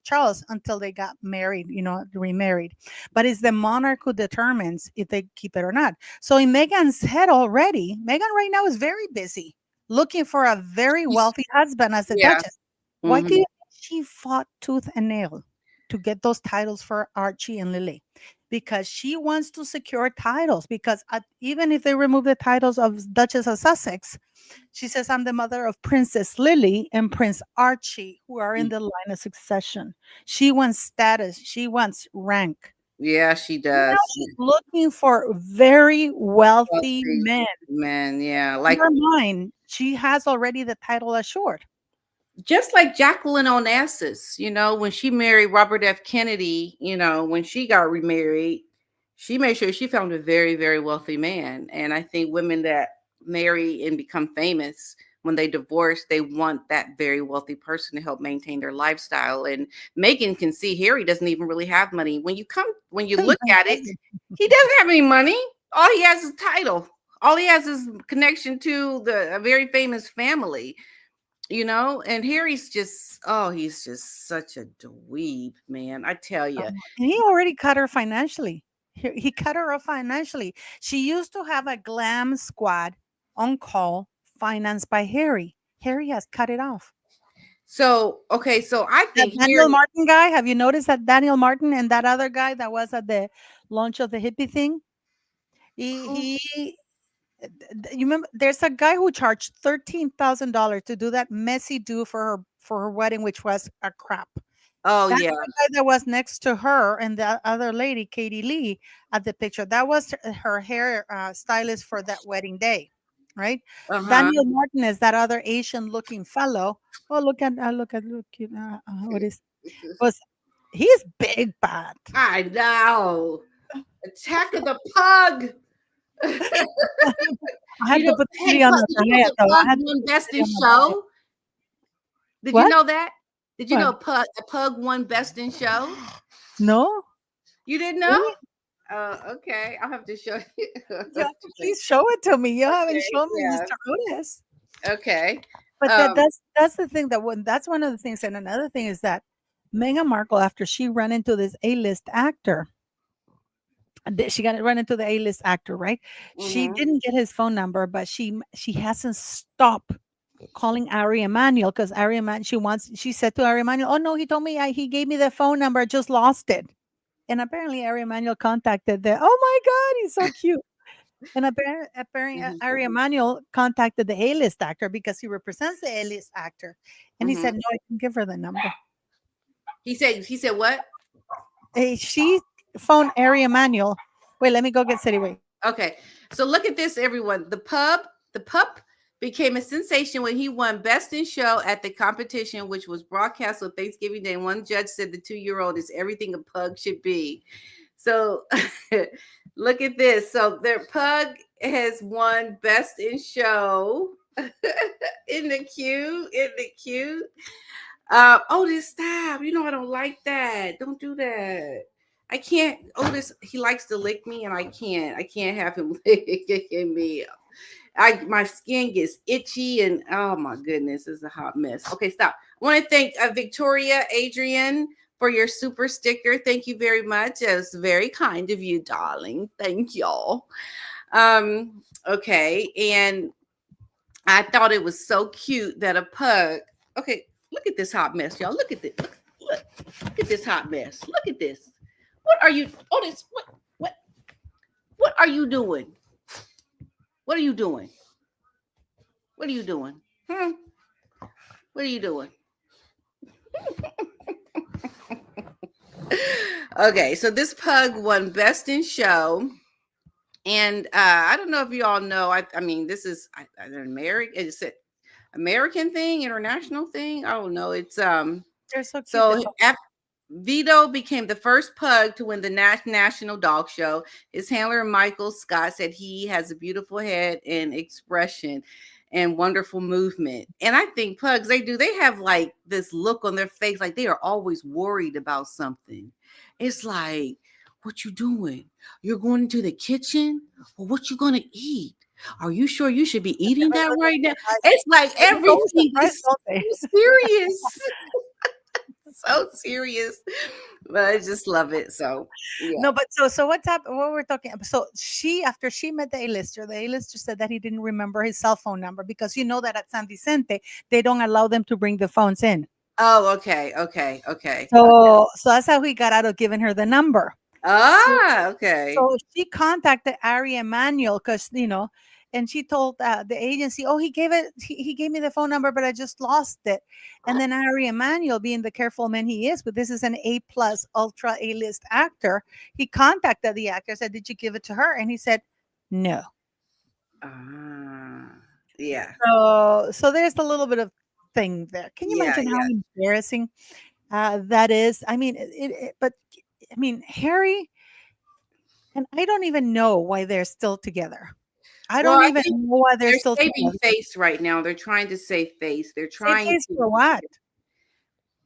Charles until they got married, remarried. But it's the monarch who determines if they keep it or not. So in Meghan's head already, Meghan right now is very busy looking for a very wealthy husband as a
Yeah.
duchess. Why do
Mm-hmm.
you think she fought tooth and nail to get those titles for Archie and Lily? Because she wants to secure titles. Because even if they remove the titles of Duchess of Sussex, she says, I'm the mother of Princess Lily and Prince Archie, who are in the line of succession. She wants status, she wants rank.
Yeah, she
Now
does.
she's looking for very wealthy
Wealthy
men.
men, yeah.
In
Like
her mind, she has already the title assured.
just like Jacqueline Onassis, when she married Robert F. Kennedy, when she got remarried, she made sure she found a very, very wealthy man. And I think women that marry and become famous, when they divorce, they want that very wealthy person to help maintain their lifestyle. And Megan can see Harry doesn't even really have money. When you look at it, he doesn't have any money. All he has is title. All he has is connection to a very famous family. And Harry's just, oh, he's just such a dweeb, man. I tell you.
And he already cut her financially. He cut her off financially. She used to have a glam squad on call financed by Harry. Harry has cut it off.
So, okay, so I
That
think
Daniel
Harry,
Martin guy, have you noticed that Daniel Martin and that other guy that was at the launch of the hippie thing?
who,
He you remember there's a guy who charged $13,000 to do that messy do for her wedding, which was a crap.
oh
That's
yeah,
the guy that was next to her and the other lady, Katie Lee, at the picture. That was her hair stylist for that wedding day, right?
uh-huh.
Daniel Martin is that other Asian-looking fellow. Oh, look cute. What is was he's big bad.
I know. Attack of the Pug.
I had to put the
Hey,
city on
Pug,
the
did you know
diet,
the
though. I
Pug
had to
won
put the
Best
city
in
on the diet.
Show? Did you
What?
know that? Did you
What?
know a pug won Best in Show?
No?
You didn't know?
Really?
Okay. I'll have to show you.
You have to please show it to me. You haven't
Okay,
shown me
yeah.
Mr. Otis.
Okay.
But
Um,
that's the thing that's one of the things. And another thing is that Meghan Markle, after she ran into this A-list actor, she got to run into the A-list actor, right? She
mhm,
didn't get his phone number, but she hasn't stopped calling Ari Emanuel because Ari Emanuel she said to Ari Emanuel, "Oh no, he told me he gave me the phone number, I just lost it." And apparently Ari Emanuel contacted the oh my god, he's so cute. And apparently
mhm,
Ari Emanuel contacted the A-list actor because he represents the A-list actor. And he
mhm.
said, no, I can give her the number.
He said what?
She phoned Ari Emanuel. Wait, let me go get City Wait.
Okay. So look at this, everyone. The pup became a sensation when he won Best in Show at the competition, which was broadcast on Thanksgiving Day. One judge said the 2-year-old is everything a pug should be. So look at this. So their pug has won Best in Show. In the queue, in the queue. Otis, stop. I don't like that. Don't do that. I can't. Otis, he likes to lick me, and I can't. I can't have him licking me. My skin gets itchy, and oh my goodness, it's a hot mess. Okay, stop. I want to thank Victoria Adrian for your super sticker. Thank you very much. It was very kind of you, darling. Thank y'all. Okay, and I thought it was so cute that a pug. Okay, look at this hot mess, y'all. Look at this. Look at this hot mess. Look at this. What are you? Oh, this. What are you doing? What are you doing? What are you doing? Hmm. What are you doing? Okay, so this pug won Best in Show, and I don't know if you all know. I mean, this is an American. It's an American thing, international thing. I don't know. It's
They're so cute. The
so Vito became the first pug to win the National Dog Show. His handler, Michael Scott, said he has a beautiful head and expression. and wonderful movement. And I think pugs, they have like this look on their face like they are always worried about something. It's like, what you doing? You're going into the kitchen? Well, what you gonna eat? Are you sure you should be eating that
Everyone is
right now?
surprised.
It's like
They look always
everything
surprised,
is
don't they?
so serious. So serious. But I just love it. So yeah.
No, but so what's up? What we're talking about? So she, after she met the A-lister said that he didn't remember his cell phone number because you know that at San Vicente they don't allow them to bring the phones in.
Oh, okay, okay, okay, okay.
So that's how he got out of giving her the number. So
Ah, okay.
so she contacted Ari Emanuel because and she told the agency, "Oh, he gave me the phone number, but I just lost it." And then Ari Emanuel, being the careful man he is, but this is an A+ ultra A-list actor, he contacted the actor, said, "Did you give it to her?" And he said, "No."
Ah, yeah,
So there's a little bit of thing there. Can you
yeah,
imagine how
yeah.
embarrassing that is? I mean, but I mean, Harry and I don't even know why they're still together. I
Well,
don't
I
even
think
know why they're
they're
still
saving
together.
face right now. They're trying to save face. They're
Same
trying
face
to
for what?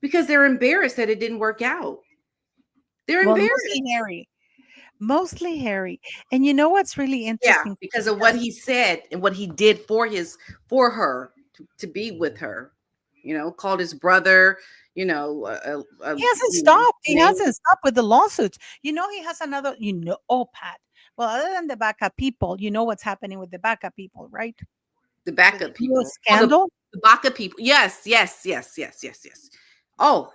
because they're embarrassed that it didn't work out. They're
Well, mostly
embarrassed.
Harry. Mostly Harry. And you know what's really
Yeah,
interesting?
because of what
Because
he said and what he did for her to be with her. Called his brother,
he hasn't stopped. He
name
hasn't stopped with the lawsuits. He has another, oh, Pat. Well, other than the backup people, you know what's happening with the backup people, right?
the
The
backup
Theo
people. Oh,
scandal
the backup people. Yes, yes, yes, yes, yes, yes. Oh,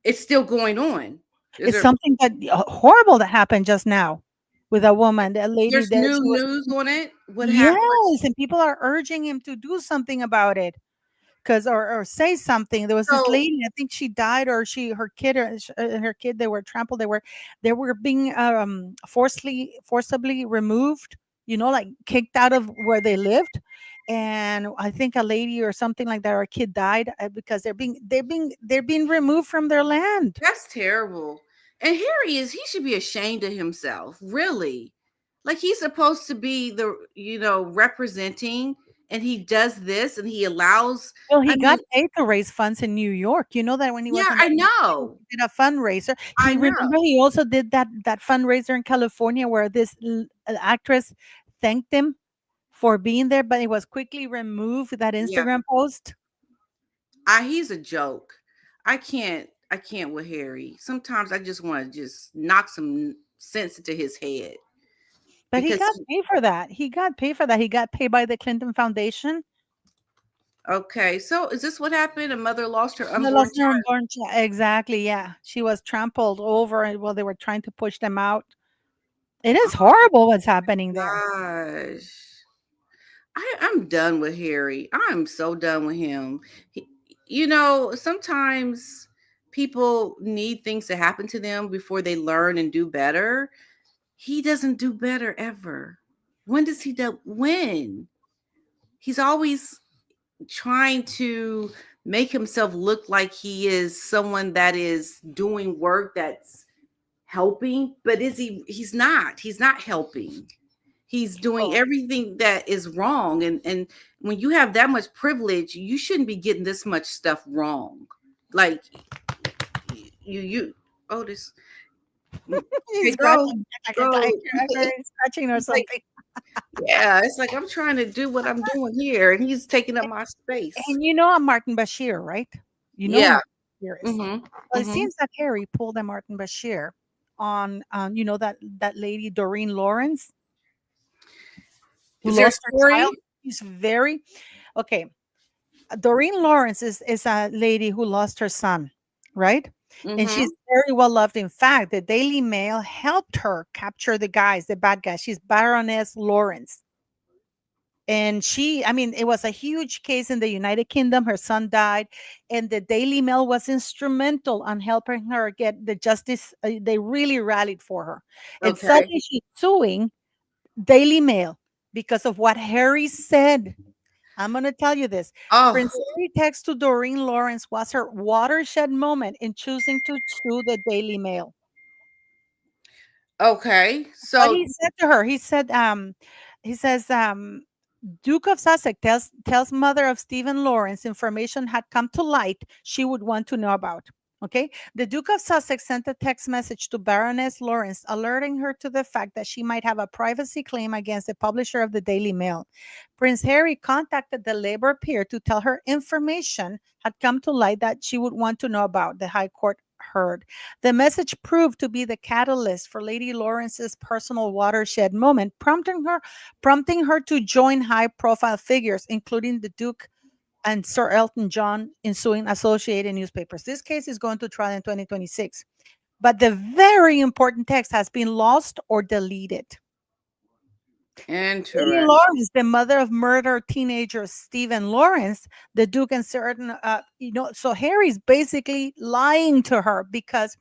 it's still going on. Is
is
there
something that horrible that happened just now with a woman, a lady
there's
that
new
she was,
news on it? What happened?
yes, and people are urging him to do something about it. 'Cause or say something. There was this
So
lady, I think she died or her kid her kid, they were trampled, they were being, forcibly removed, like kicked out of where they lived, and I think a lady or something like that or a kid died, because they're being removed from their land.
that's terrible. And he should be ashamed of himself, really. Like he's supposed to be representing, and he does this and he allows,
Well,
I
he got
mean,
paid to raise funds in New York. You know that when he
yeah,
was in
I
California,
know.
he did a fundraiser.
I
He
know.
remember he also did that fundraiser in California where this actress thanked him for being there, but it was quickly removed, that
Yeah.
Instagram post.
He's a joke. I can't with Harry. Sometimes I just want to just knock some sense into his head
But he
because
got paid for that. He got paid for that. He got paid by the Clinton Foundation.
okay, so is this what happened? A mother lost her
The
unborn
lost her
child.
unborn exactly. Yeah, she was trampled over, and while they were trying to push them out. It is horrible what's happening there.
Gosh. I'm done with Harry. I'm so done with him. He, sometimes people need things to happen to them before they learn and do better. He doesn't do better ever. When does he do? When? He's always trying to make himself look like he is someone that is doing work that's helping, but he's not helping. He's doing
Well,
everything that is wrong, and when you have that much privilege, you shouldn't be getting this much stuff wrong. Like you oh this
he's
okay, go
scratching.
go.
I heard him scratching or
It's like,
something.
yeah, it's like I'm trying to do what I'm doing here and he's taking up my space.
And you know I'm Martin Bashir, right? You know who
Yeah.
Martin Bashir is.
Mhm.
Well, it
Mhm.
seems that Harry pulled a Martin Bashir on that lady Doreen Lawrence who
Is there a
lost her child.
story?
She's very okay. Doreen Lawrence is a lady who lost her son, right? And she's
Mhm.
very well loved. In fact, the Daily Mail helped her capture the bad guys. She's Baroness Lawrence. And I mean, it was a huge case in the United Kingdom. Her son died, and the Daily Mail was instrumental on helping her get the justice. They really rallied for her. And
Okay.
suddenly she's suing Daily Mail because of what Harry said. I'm going to tell you this.
Oh,
Prince Harry text to Doreen Lawrence was her watershed moment in choosing to sue the Daily Mail.
okay.
What
So
he said to her, he says, Duke of Sussex tells mother of Stephen Lawrence information had come to light she would want to know about. Okay. The Duke of Sussex sent a text message to Baroness Lawrence alerting her to the fact that she might have a privacy claim against the publisher of the Daily Mail. Prince Harry contacted the Labour peer to tell her information had come to light that she would want to know about, the High Court heard. The message proved to be the catalyst for Lady Lawrence's personal watershed moment, prompting her to join high-profile figures, including the Duke and Sir Elton John, in suing Associated newspapers. This case is going to trial in 2026, but the very important text has been lost or deleted. Lady
Interesting.
Lawrence, the mother of murdered teenager Stephen Lawrence, the Duke and certain, so Harry's basically lying to her because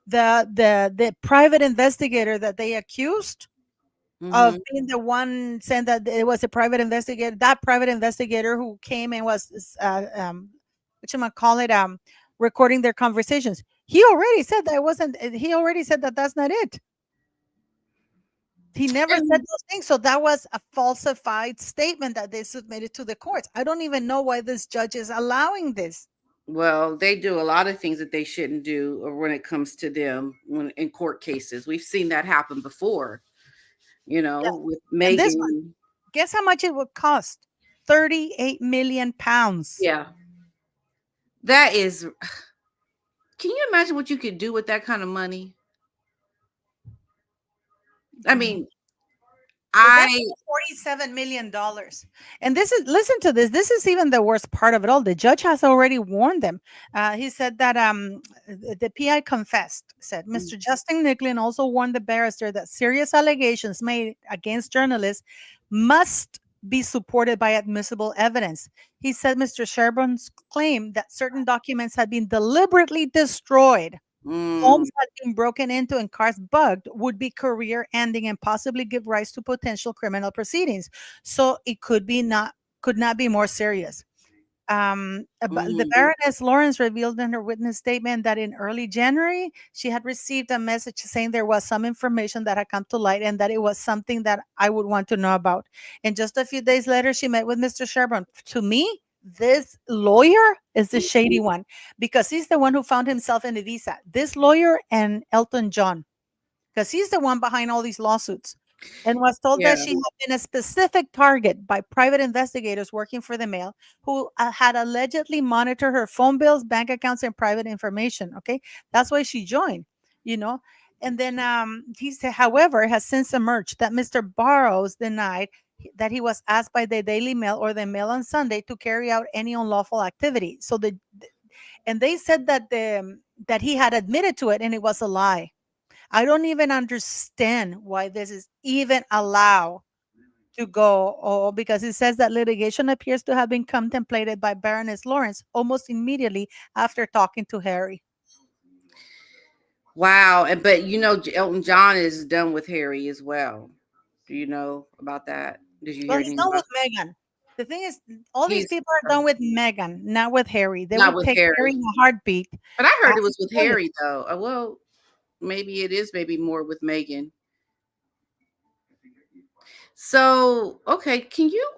the private investigator that they accused of
Hmm.
being the one saying that it was a private investigator, that private investigator who came and was, what you might call it, recording their conversations. He already said that it wasn't. He already said that that's not it. He never said
And
those things. So that was a falsified statement that they submitted to the courts. I don't even know why this judge is allowing this.
well, they do a lot of things that they shouldn't do or when it comes to them when in court cases. We've seen that happen before,
Yeah.
with
And this one,
Meghan.
guess how much it would cost? 38 million pounds.
Yeah. That is, can you imagine what you could do with that kind of money? I mean,
Well, that's
I,
$47 million. And this is, listen to this. This is even the worst part of it all. The judge has already warned them. He said that the PI confessed, said Mr. Justin Nicklin also warned the barrister that serious allegations made against journalists must be supported by admissible evidence. He said Mr. Sherburne's claim that certain documents had been deliberately destroyed,
mm,
homes had been broken into and cars bugged would be career ending and possibly give rise to potential criminal proceedings. So it could not be more serious. But the
mm,
Baroness Lawrence revealed in her witness statement that in early January, she had received a message saying there was some information that had come to light and that it was something that I would want to know about. And just a few days later, she met with Mr. Sherburne. To me, this lawyer is the shady
mhm.
one because he's the one who found himself in Ibiza. This lawyer and Elton John, because he's the one behind all these lawsuits, and was told
Yeah.
that she had been a specific target by private investigators working for the Mail who had allegedly monitored her phone bills, bank accounts, and private information. Okay. That's why she joined, you know. And then he said, however, has since emerged that Mr. Barrows denied that he was asked by the Daily Mail or the Mail on Sunday to carry out any unlawful activity. So and they said that that he had admitted to it and it was a lie. I don't even understand why this is even allowed to go, or because it says that litigation appears to have been contemplated by Baroness Lawrence almost immediately after talking to Harry.
Wow. And but Elton John is done with Harry as well. Do you know about that? Did you hear
Well, he's
anything
done with
about?
Meghan. The thing is, all these
He's
people are done with Meghan, not with Harry. They
not
would
with
take Harry
Harry.
in a heartbeat.
But I
I
heard it was
can
with
tell you.
Harry though. Well, maybe it is maybe more with Meghan. So, okay, can you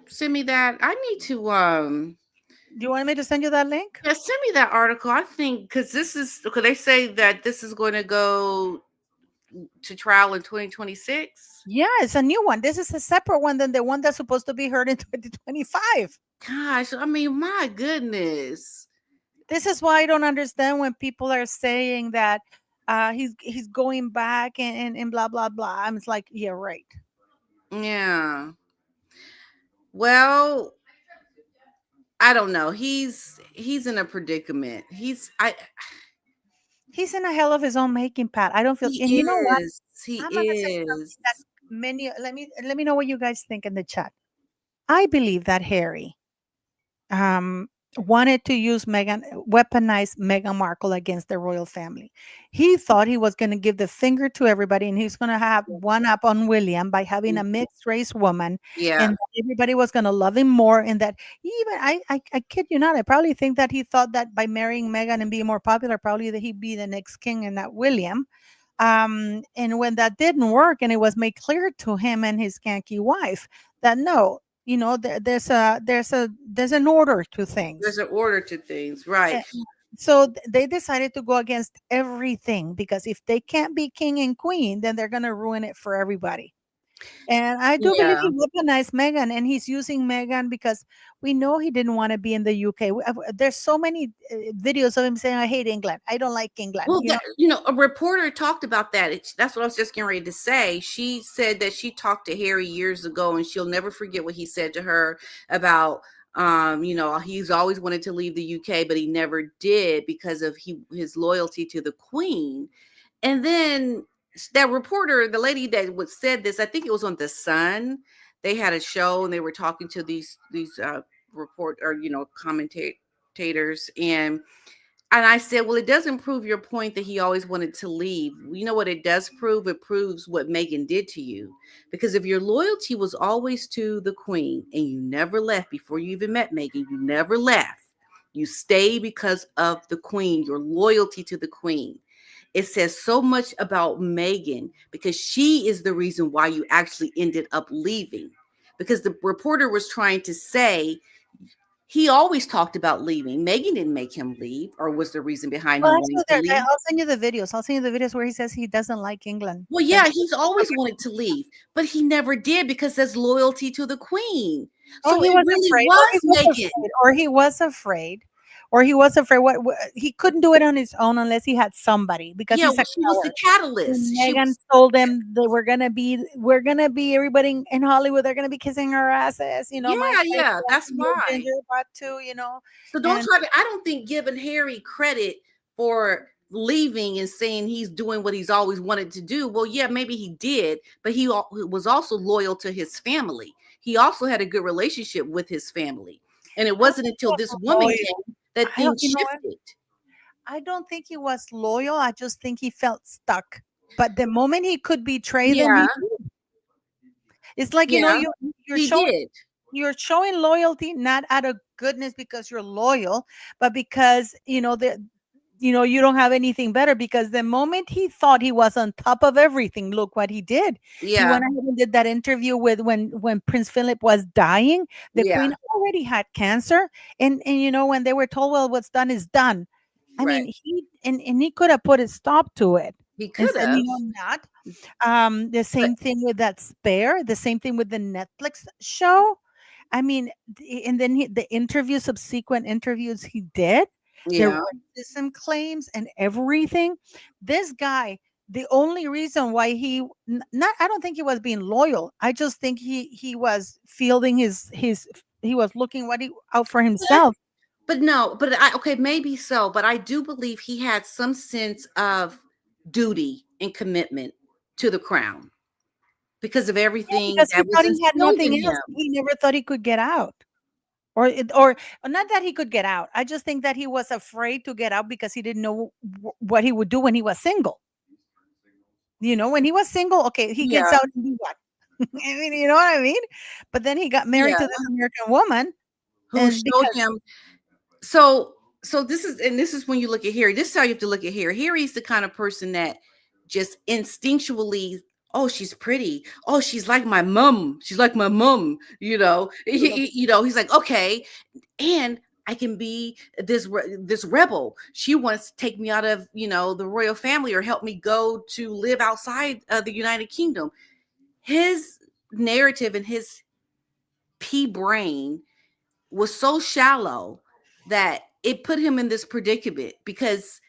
send me that? I need to
Do you want me to send you that link?
yeah, send me that article. I think because this is because they say that this is going to go to trial in 2026.
Yeah, it's a new one. This is a separate one than the one that's supposed to be heard in 2025.
Gosh, I mean, my goodness.
This is why I don't understand when people are saying that he's going back and blah blah blah. I'm just like, yeah, right.
Yeah. Well, I don't know. He's in a predicament.
He's in a hell of his own making, Pat. I don't feel, and
He
you know what?
is. He
I'm gonna say something
is.
that many. Let me know what you guys think in the chat. I believe that Harry um, wanted to use weaponize Meghan Markle against the royal family. He thought he was going to give the finger to everybody and he's going to have one up on William by having a mixed race woman,
Yeah.
and everybody was going to love him more. And that he even, I kid you not, I probably think that he thought that by marrying Meghan and being more popular, probably that he'd be the next king and not William. And when that didn't work, and it was made clear to him and his skanky wife that no, there's an order to
There's
things.
an order to things, right?
Eh, So they decided to go against everything because if they can't be king and queen, then they're going to ruin it for everybody. And I do believe
Yeah.
he weaponized Meghan, and he's using Meghan because we know he didn't want to be in the UK. There's so many videos of him saying, "I hate England. I don't like England."
Well, that, a reporter talked about that. That's what I was just getting ready to say. She said that she talked to Harry years ago, and she'll never forget what he said to her about, he's always wanted to leave the UK, but he never did because of his loyalty to the Queen. And then that reporter, the lady that would said this, I think it was on The Sun. They had a show, and they were talking to these report or commentators, and I said, well, it doesn't prove your point that he always wanted to leave. You know what it does prove? It proves what Meghan did to you. Because if your loyalty was always to the Queen and you never left before you even met Meghan, you never left. You stay because of the Queen, your loyalty to the Queen. It says so much about Meghan because she is the reason why you actually ended up leaving. Because the reporter was trying to say he always talked about leaving. Meghan didn't make him leave, or was the reason behind
Well,
him
actually,
wanting to leave.
I'll send you the videos. I'll send you the videos where he says he doesn't like England.
Well,
That
yeah, he's always wanted to leave, but he never did because that's loyalty to the Queen.
Oh,
So
he
it
was
really
afraid, or he
was
was
Meghan.
afraid, or he was afraid, or he was afraid. What he couldn't do it on his own unless he had somebody because
Yeah,
he's a
she was the
coward.
catalyst.
When
She
Megan
was,
told them they we're gonna be everybody in Hollywood. They're gonna be kissing our asses. Mike
yeah,
said
yeah,
he wants
that's
to be a
why.
ginger butt too.
So don't
And
try to. I don't think giving Harry credit for leaving and saying he's doing what he's always wanted to do. Well, yeah, maybe he did, but he was also loyal to his family. He also had a good relationship with his family, and it
I don't
wasn't
think he
until
was
this woman
loyal.
came that
I don't.
things
You know what?
shifted.
I don't think he was loyal. I just think he felt stuck. But the moment he could betray them,
Yeah,
it's like
yeah,
you're
he
showing
did.
loyalty not out of goodness because you're loyal, but because you don't have anything better. Because the moment he thought he was on top of everything, look what he did. He
Yeah,
went ahead and did that interview with when Prince Philip was dying. The
yeah,
Queen already had cancer, and when they were told, well, what's done is done. I
right.
mean, he could have put a stop to it
He
and
could
said,
have,
not. The
but
same thing with that Spare, the same thing with the Netflix show. I mean, and then the subsequent interviews he did, the
yeah.
racism claims and everything. This guy, the only reason why not, I don't think he was being loyal. I just think he was fielding he was looking out for himself.
But no, but I okay, maybe so, but I do believe he had some sense of duty and commitment to the crown because of
Yeah,
everything
because he
that was
thought he had
instilled in
nothing else.
him.
He never thought he could get out. Or not that he could get out. I just think that he was afraid to get out because he didn't know what he would do when he was single. When he was single, okay, he gets
Yeah,
out and do what? I mean, you know what I mean? But then he got married to
yeah,
this American woman,
who
and
showed
because
him so this is when you look at Harry. This is how you have to look at Harry. Harry's the kind of person that just instinctually, oh, she's pretty. Oh, she's like my mom. She's like my mom. He's like, okay, and I can be this rebel. She wants to take me out of the royal family or help me go to live outside of the United Kingdom. His narrative and his pea brain was so shallow that it put him in this predicament because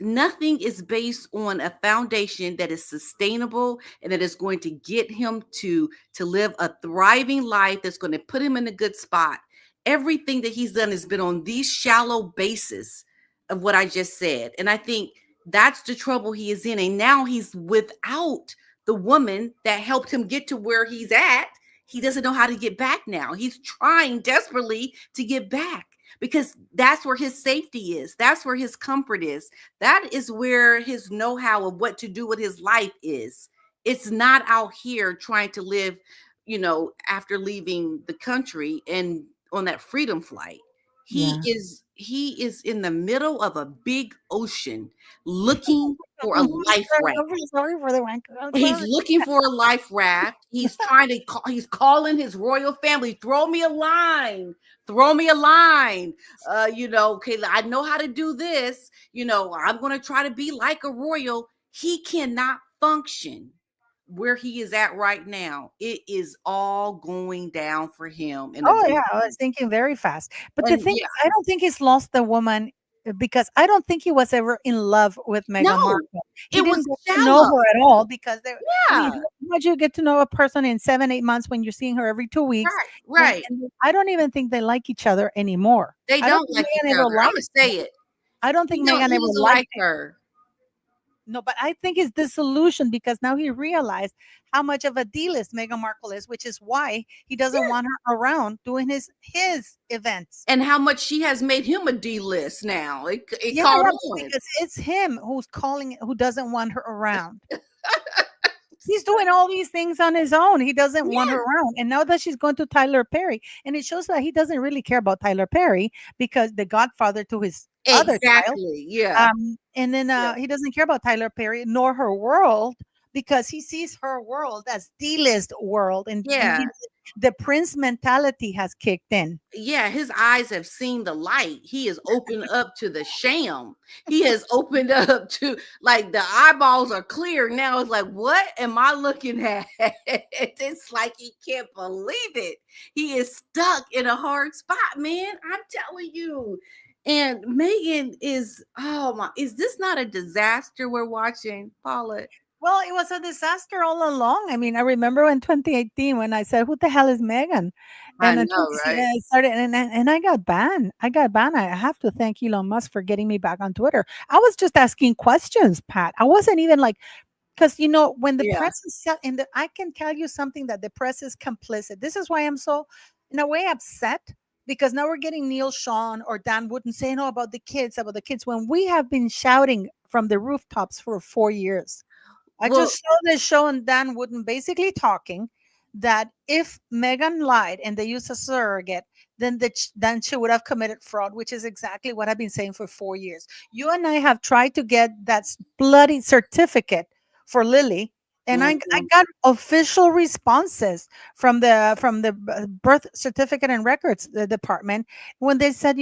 nothing is based on a foundation that is sustainable and that is going to get him to live a thriving life that's going to put him in a good spot. Everything that he's done has been on these shallow bases of what I just said, and I think that's the trouble he is in. And now he's without the woman that helped him get to where he's at. He doesn't know how to get back now. He's trying desperately to get back because that's where his safety is. That's where his comfort is. That is where his know-how of what to do with his life is. It's not out here trying to live, after leaving the country and on that freedom flight. He
yeah,
is he is in the middle of a big ocean looking for a
I'm
life
sorry.
raft.
I'm really sorry for the wanker. I'm
He's
sorry.
looking for a life raft. He's trying to call, he's calling his royal family, throw me a line, throw me a line. Okay, I know how to do this. I'm going to try to be like a royal. He cannot function where he is at right now. It is all going down for him in a
Oh,
big
yeah, I
way.
was thinking very fast. But the
And
thing
yeah,
is, I don't think he's lost the woman, because I don't think he was ever in love with Meghan
no,
Markle. He
it was
didn't get to know
shallow.
her at all because I mean,
Yeah,
how much you get to know a person in 7, 8 months when you're seeing her every 2 weeks,
right,
and
right.
I don't even think they like each other anymore.
They
I don't
don't
think
like each
Meghan ever
other. I'm
liked
gonna say it.
I don't think Meghan
He
ever
doesn't
liked
like her.
no, but I think it's disillusion because now he realized how much of a D-list Meghan Markle is, which is why he doesn't want her around doing his events.
And how much she has made him a D list now. It
Yeah,
caught
yeah,
on.
because it's him who's calling it, who doesn't want her around. He's doing all these things on his own. He doesn't want her
Yeah,
around. And now that she's going to Tyler Perry, and it shows that he doesn't really care about Tyler Perry because the godfather to his other child.
exactly. Yeah,
And then
yeah,
he doesn't care about Tyler Perry nor her world because he sees her world as D-list world, and
yeah.
the prince mentality has kicked in.
Yeah, his eyes have seen the light. He has opened up to the sham. He has opened up to, like, the eyeballs are clear now. It's like, what am I looking at? It's like he can't believe it. He is stuck in a hard spot, man. I'm telling you. And Megan is, oh my, is this not a disaster we're watching, Paula?
Well, it was a disaster all along. I mean, I remember in 2018 when I said, "Who the hell is Megan?"
I
And
know, right?
I started, and I got banned. I got banned. I have to thank Elon Musk for getting me back on Twitter. I was just asking questions, Pat. I wasn't even like, because when the
Yeah.
press is I can tell you something that the press is complicit. This is why I'm so, in a way, upset because now we're getting Neil Sean or Dan Wooden saying, "Oh, about the kids," when we have been shouting from the rooftops for 4 years. I
Well,
just saw this show and Dan Wooden basically talking that if Megan lied and they used a surrogate, then she would have committed fraud, which is exactly what I've been saying for 4 years. You and I have tried to get that bloody certificate for Lily, and I
mhm,
got official responses from the birth certificate and records the department when they said,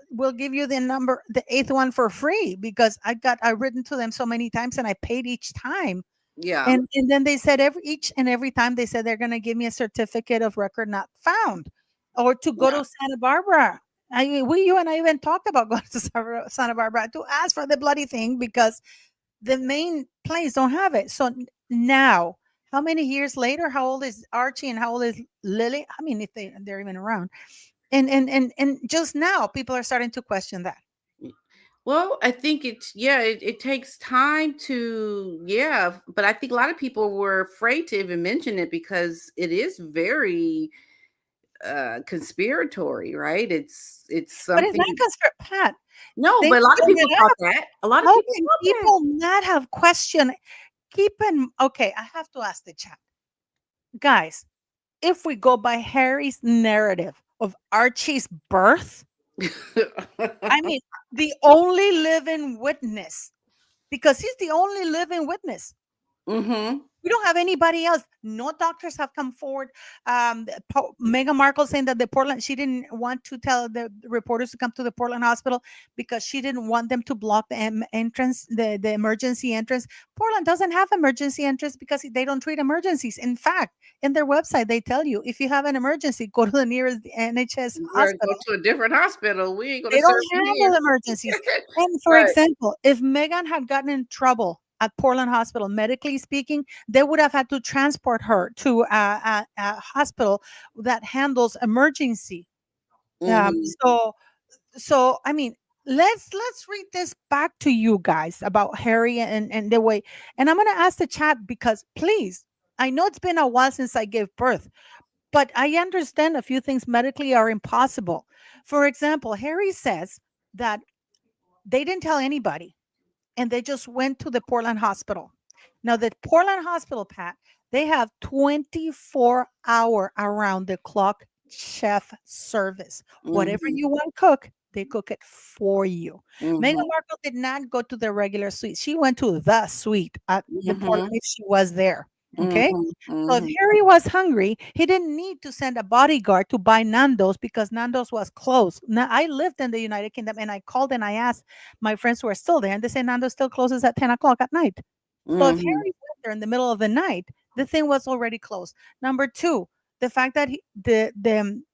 we'll give you the eighth one for free because I written to them so many times and I paid each time.
yeah,
And then they said each and every time they said they're going to give me a certificate of record not found or to go
yeah.
to Santa Barbara. You and I even talked about going to Santa Barbara to ask for the bloody thing because the main place don't have it. So now, how many years later? How old is Archie and how old is Lily? I mean, if they're even around. And just now, people are starting to question that.
Well, I think it takes time to, yeah, but I think a lot of people were afraid to even mention it because it is very conspiratory, right? It's
But it's not
something.
because for Pat.
No,
They
but a lot of
bring
people
it
thought
up.
that. A lot of
How
people
can
thought that.
people not have question? Okay, I have to ask the chat. Guys, if we go by Harry's narrative of Archie's birth, I mean, the only living witness, because he's the only living witness.
Mhm.
We don't have anybody else. No doctors have come forward. Meghan Markle saying that she didn't want to tell the reporters to come to the Portland hospital because she didn't want them to block the entrance, the emergency entrance. Portland doesn't have emergency entrance because they don't treat emergencies. In fact, in their website, they tell you if you have an emergency, go to the nearest NHS
We're gonna go
hospital.
to a different hospital. We ain't gonna
They
serve
don't
you
handle
here.
emergencies. And for
Right.
example, if Megan had gotten in trouble at Portland Hospital, medically speaking, they would have had to transport her to a hospital that handles emergency. Um,
Mhm.
so, so I mean, let's read this back to you guys about Harry and the way. And I'm going to ask the chat because please, I know it's been a while since I gave birth, but I understand a few things medically are impossible. For example, Harry says that they didn't tell anybody and they just went to the Portland hospital. Now, the Portland hospital, Pat, they have 24-hour around the clock chef service. Whatever
Mhm.
you want, cook. They cook it for you. Meghan
Mhm.
Markle did not go to the regular suite. She went to the suite at the Portland
Mhm.
if she was there. Okay.
Mhm.
So if
Mhm.
Harry was hungry, he didn't need to send a bodyguard to buy Nando's because Nando's was closed. Now, I lived in the United Kingdom and I called and I asked my friends who are still there, and they say Nando's still closes at 10 o'clock at night. So if
Mhm.
Harry went there in the middle of the night, the thing was already closed. Number two, the fact that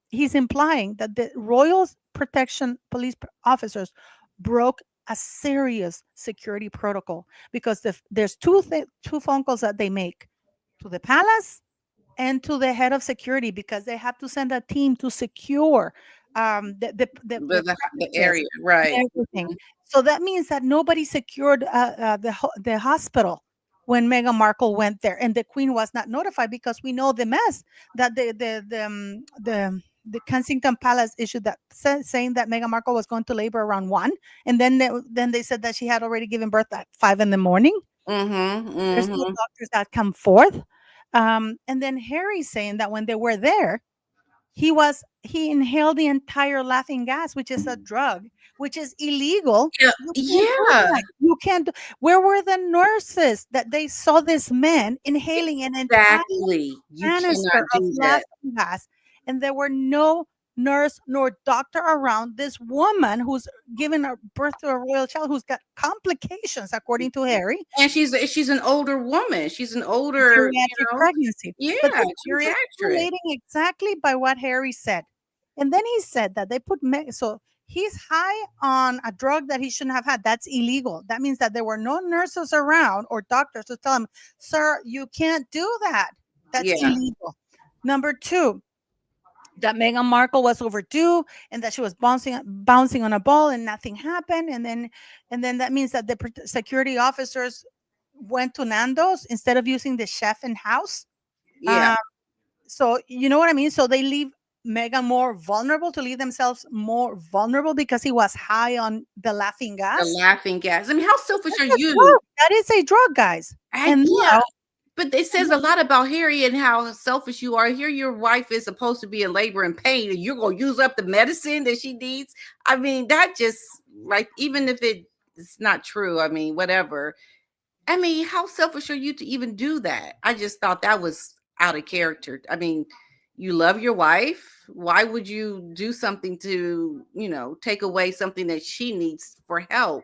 he's implying that the Royal Protection Police officers broke a serious security protocol because there's two phone calls that they make to the palace and to the head of security because they have to send a team to secure the
The
premises
area, right.
and everything. So that means that nobody secured the hospital when Meghan Markle went there, and the Queen was not notified because we know the mess that the Kensington Palace issued that saying that Meghan Markle was going to labor around 1, and then they said that she had already given birth at 5 in the morning.
Mhm.
There's no
Mhm.
doctors that come forth. And then Harry saying that when they were there, he inhaled the entire laughing gas, which is a drug, which is illegal.
Yeah.
You can't do
Yeah.
that. You can't do. Where were the nurses that they saw this man inhaling an entire
Exactly. You cannot
canister of
do that.
laughing gas, and there were no nurse nor doctor around this woman who's given a birth to a royal child who's got complications, according to Harry.
And she's an older woman. She's an older,
Geriatric pregnancy. But
yeah,
I'm just
geriatric.
relating exactly by what Harry said. And then he said that they put so he's high on a drug that he shouldn't have had. That's illegal. That means that there were no nurses around or doctors to tell him, sir, you can't do that. That's
Yeah.
illegal. Number two, that Meghan Markle was overdue and that she was bouncing on a ball and nothing happened. And then that means that the security officers went to Nando's instead of using the chef in house.
Yeah.
Uh, so you know what I mean? So they leave Meghan more vulnerable to leave themselves more vulnerable because he was high on the laughing
The
gas.
laughing gas. I mean, how selfish
That's
are
a
you?
drug. That is a drug, guys. And
Yeah,
now,
but it says a lot about Harry and how selfish you are. Here, your wife is supposed to be in labor and pain, and you're gonna use up the medicine that she needs. I mean, that just like even if it's not true. I mean, whatever. I mean, how selfish are you to even do that? I just thought that was out of character. I mean, you love your wife. Why would you do something to, take away something that she needs for help?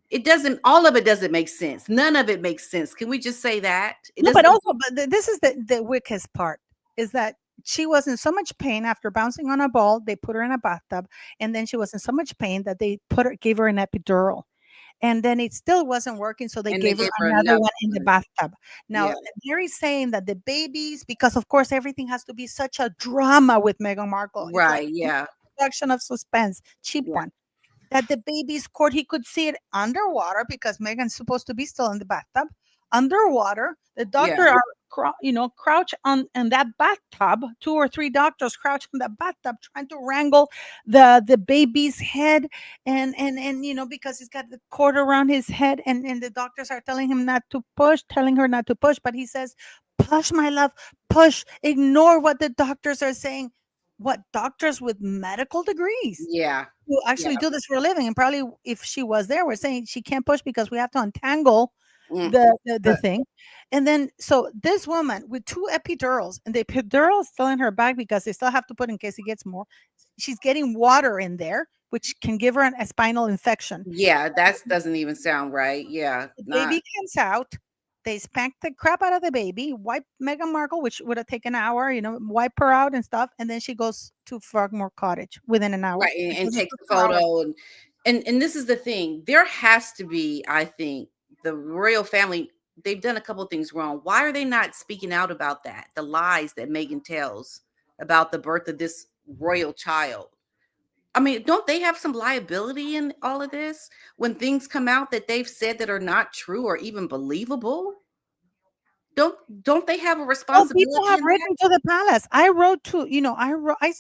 It doesn't, all of it doesn't make sense. None of it makes sense. Can we just say that? It
no, but
doesn't.
also, this is the wickedest part is that she was in so much pain after bouncing on a ball. They put her in a bathtub, and then she was in so much pain that they gave her an epidural. And then it still wasn't working, so they
And they
gave her
gave her
another
another
one in the
one.
bathtub.
Yeah.
Now, Mary's saying that the babies, because of course everything has to be such a drama with Meghan Markle. It's like
Right. Yeah.
production of suspense, cheap
Yeah.
one. That the baby's cord, he could see it underwater because Megan's supposed to be still in the bathtub. Underwater, the
Yeah.
doctor are crouch on in that bathtub. 2 or 3 doctors crouch in the bathtub trying to wrangle the baby's head, and because he's got the cord around his head, and the doctors are telling him not to push, telling her not to push, but he says, "Push, my love, push." Ignore what the doctors are saying. What doctors with medical degrees
Yeah.
who
Yeah.
actually do this for a living, and probably if she was there, we're saying she can't push because we have to untangle
Mm.
the
But
thing. And then so this woman with 2 epidurals, and the epidural is still in her bag because they still have to put in case he gets more. She's getting water in there, which can give her a spinal infection.
yeah, that doesn't even sound right. Yeah.
The
Not.
baby comes out. They spank the crap out of the baby, wipe Meghan Markle, which would have taken an hour, wipe her out and stuff, and then she goes to Frogmore Cottage within an hour
Right, and
because it
takes
took
the
4 hours.
photo, and this is the thing. There has to be, I think, the royal family, they've done a couple of things wrong. Why are they not speaking out about that? The lies that Meghan tells about the birth of this royal child. I mean, don't they have some liability in all of this when things come out that they've said that are not true or even believable? Don't they have a
Oh, people
responsibility
have
in that?
written to the palace. I wrote to,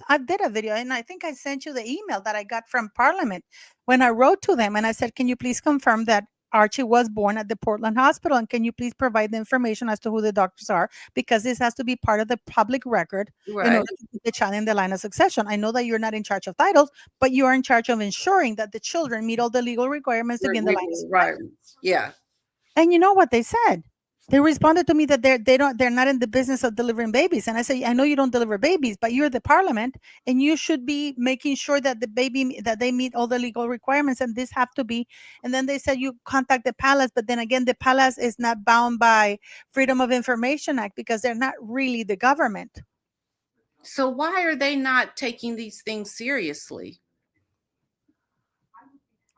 I did a video and I think I sent you the email that I got from Parliament when I wrote to them and I said, can you please confirm that Archie was born at the Portland hospital. And can you please provide the information as to who the doctors are? Because this has to be part of the public record in
Right.
order to put the child in the line of succession. I know that you're not in charge of titles, but you are in charge of ensuring that the children meet all the legal requirements to be in the line of
Right.
succession.
Yeah.
And you know what they said? They responded to me that they're not in the business of delivering babies. And I say, I know you don't deliver babies, but you're the parliament and you should be making sure that that they meet all the legal requirements and this have to be. And then they said you contact the palace, but then again, the palace is not bound by Freedom of Information Act because they're not really the government.
So why are they not taking these things seriously?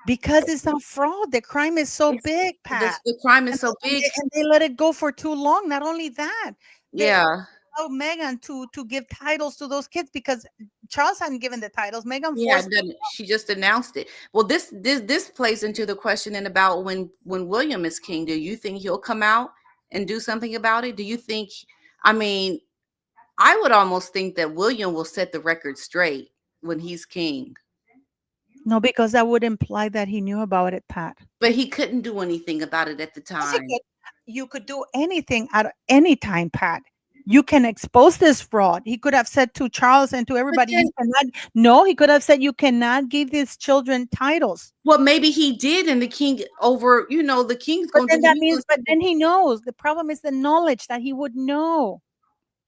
Because it's not fraud. The crime is so
It's
big, Pat.
the crime is
And
so big.
they let it go for too long. Not only that, they
Yeah.
allowed Meghan to give titles to those kids because Charles hadn't given the titles. Meghan
Yeah,
forced.
she just announced it. Well, this plays into the question and about when William is king. Do you think he'll come out and do something about it? Do you think? I mean, I would almost think that William will set the record straight when he's king,
No, because that would imply that he knew about it, Pat.
but he couldn't do anything about it at the
Yes, you
time.
could. You could do anything at any time, Pat. You can expose this fraud. He could have said to Charles and to
But
everybody, you
then,
cannot. No, he could have said, you cannot give these children titles.
well, maybe he did, and the king over. The king's
But
going to
then
do.
that means, but then he knows. The problem is the knowledge that he would know.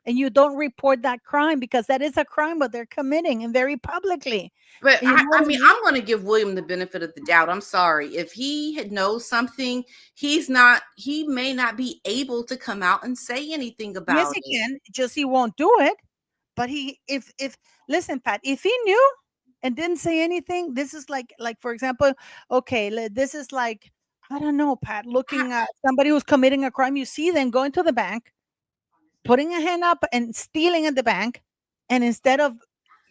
And you don't report that crime because that is a crime what they're committing and very publicly.
But
You know
I
what I
mean,
mean?
I'm going to give William the benefit of the doubt. I'm sorry. If he had knows something, he may not be able to come out and say anything
Yes,
about
he
it.
can. Just he won't do it. But he, if listen, Pat, if he knew and didn't say anything, this is like for example, okay, this is like I don't know, Pat,
I,
looking at somebody who's committing a crime. You see them going to the bank, putting a hand up, and stealing at the bank, and instead of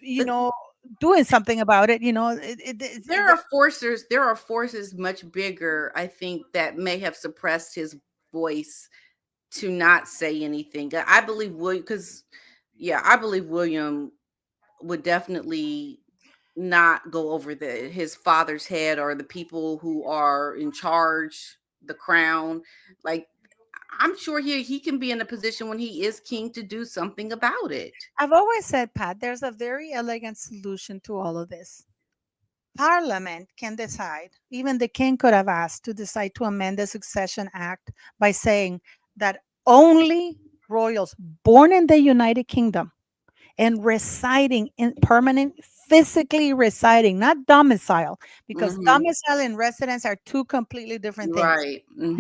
you
but
know doing something about it,
there are forces much bigger, I think, that may have suppressed his voice to not say anything. I believe William, because yeah, I believe William would definitely not go over his father's head or the people who are in charge, the crown. Like, I'm sure he can be in a position when he is king to do something about it.
I've always said, Pat, there's a very elegant solution to all of this. Parliament can decide, even the king could have asked to decide to amend the Succession Act by saying that only royals born in the United Kingdom and residing in permanent, physically residing, not domicile, because
Hmm.
domicile and residence are two completely different things.
Right. Hmm.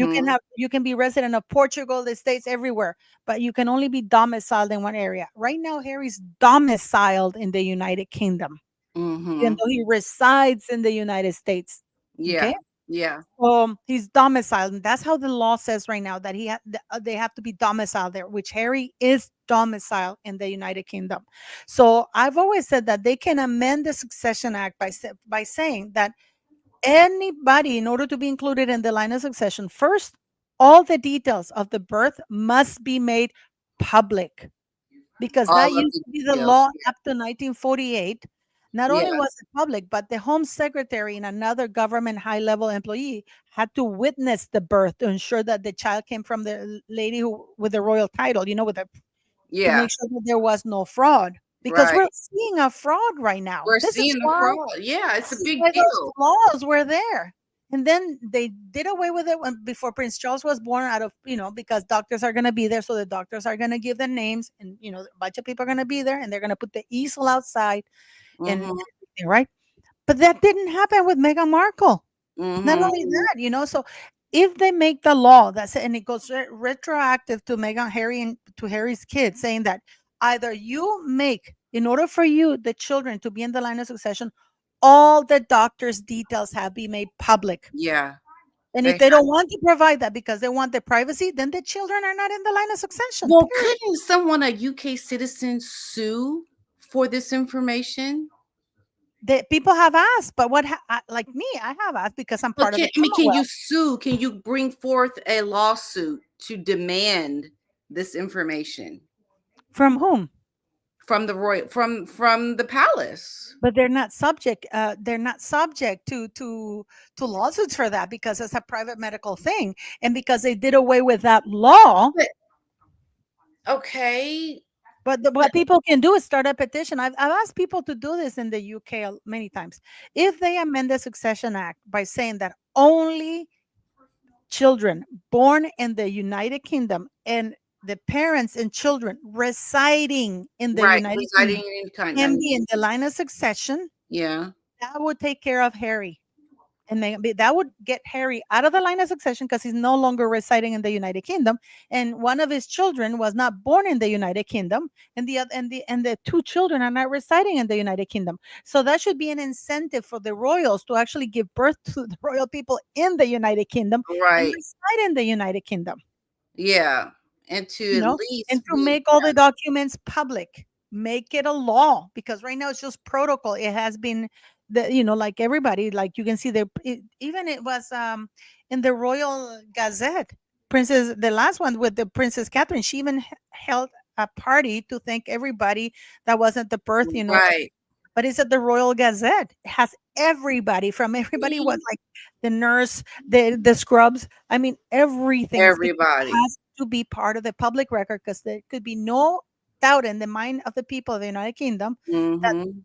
You can be resident of Portugal, the States, everywhere, but you can only be domiciled in one area. Right now, Harry's domiciled in the United Kingdom, even
Hmm.
though he resides in the United States. Okay,
Yeah. Yeah.
he's domiciled, and that's how the law says right now that they have to be domiciled there, which Harry is domiciled in the United Kingdom. So I've always said that they can amend the Succession Act by saying that anybody, in order to be included in the line of succession, first, all the details of the birth must be made public because that
All of
used
the
to be the
details.
law up to 1948. Not
Yeah.
only was it public, but the home secretary and another government high level employee had to witness the birth to ensure that the child came from the lady who with the royal title, to
Yeah.
make sure that there was no fraud. Because we're
Right.
seeing a fraud right now.
We're
This is
seeing the
why
fraud. Yeah, it's a
this is
big
why those
deal.
laws were there. And then they did away with it before Prince Charles was born, out of, because doctors are going to be there. So the doctors are going to give the names, and, a bunch of people are going to be there, and they're going to put the easel outside and
Hmm.
everything, right? But that didn't happen with Meghan Markle. Not only
Hmm.
that, so if they make the law that's and it goes retroactive to Meghan, Harry, and to Harry's kids, saying that either you make, in order for you, the children, to be in the line of succession, all the doctor's details have been made public.
Yeah.
And
They
if they don't want to provide that because they want their privacy, then the children are not in the line of succession.
Well,
Period.
couldn't someone, a UK citizen, sue for this information?
The people have asked, but like me, I have asked because I'm
But
part of the
can you
Commonwealth.
sue? Can you bring forth a lawsuit to demand this information
From whom?
from the royal from the palace.
but they're not subject to lawsuits for that because it's a private medical thing, and because they did away with that law.
But okay,
But
but
what people can do is start a petition. I've asked people to do this in the UK many times. If they amend the Succession Act by saying that only children born in the United Kingdom and the parents and children residing in the
right,
United
residing
Kingdom
in kind,
can be in the line of succession,
yeah.
that would take care of Harry. And that would get Harry out of the line of succession because he's no longer residing in the United Kingdom, and one of his children was not born in the United Kingdom, and the two children are not residing in the United Kingdom. So that should be an incentive for the royals to actually give birth to the royal people in the United Kingdom and
Right.
reside in the United Kingdom.
Yeah. And to
You
at
know, and
least
to
be
make all the documents public, make it a law, because right now it's just protocol. It has been like everybody, like you can see even it was in the Royal Gazette. Princess, the last one with the Princess Catherine, she even held a party to thank everybody that wasn't the birth,
right.
but it's at the Royal Gazette. It has everybody, from everybody was
See,
like the nurse, the scrubs. I mean, everything is because it
everybody.
has to be part of the public record, because there could be no doubt in the mind of the people of the United Kingdom that
Mhm.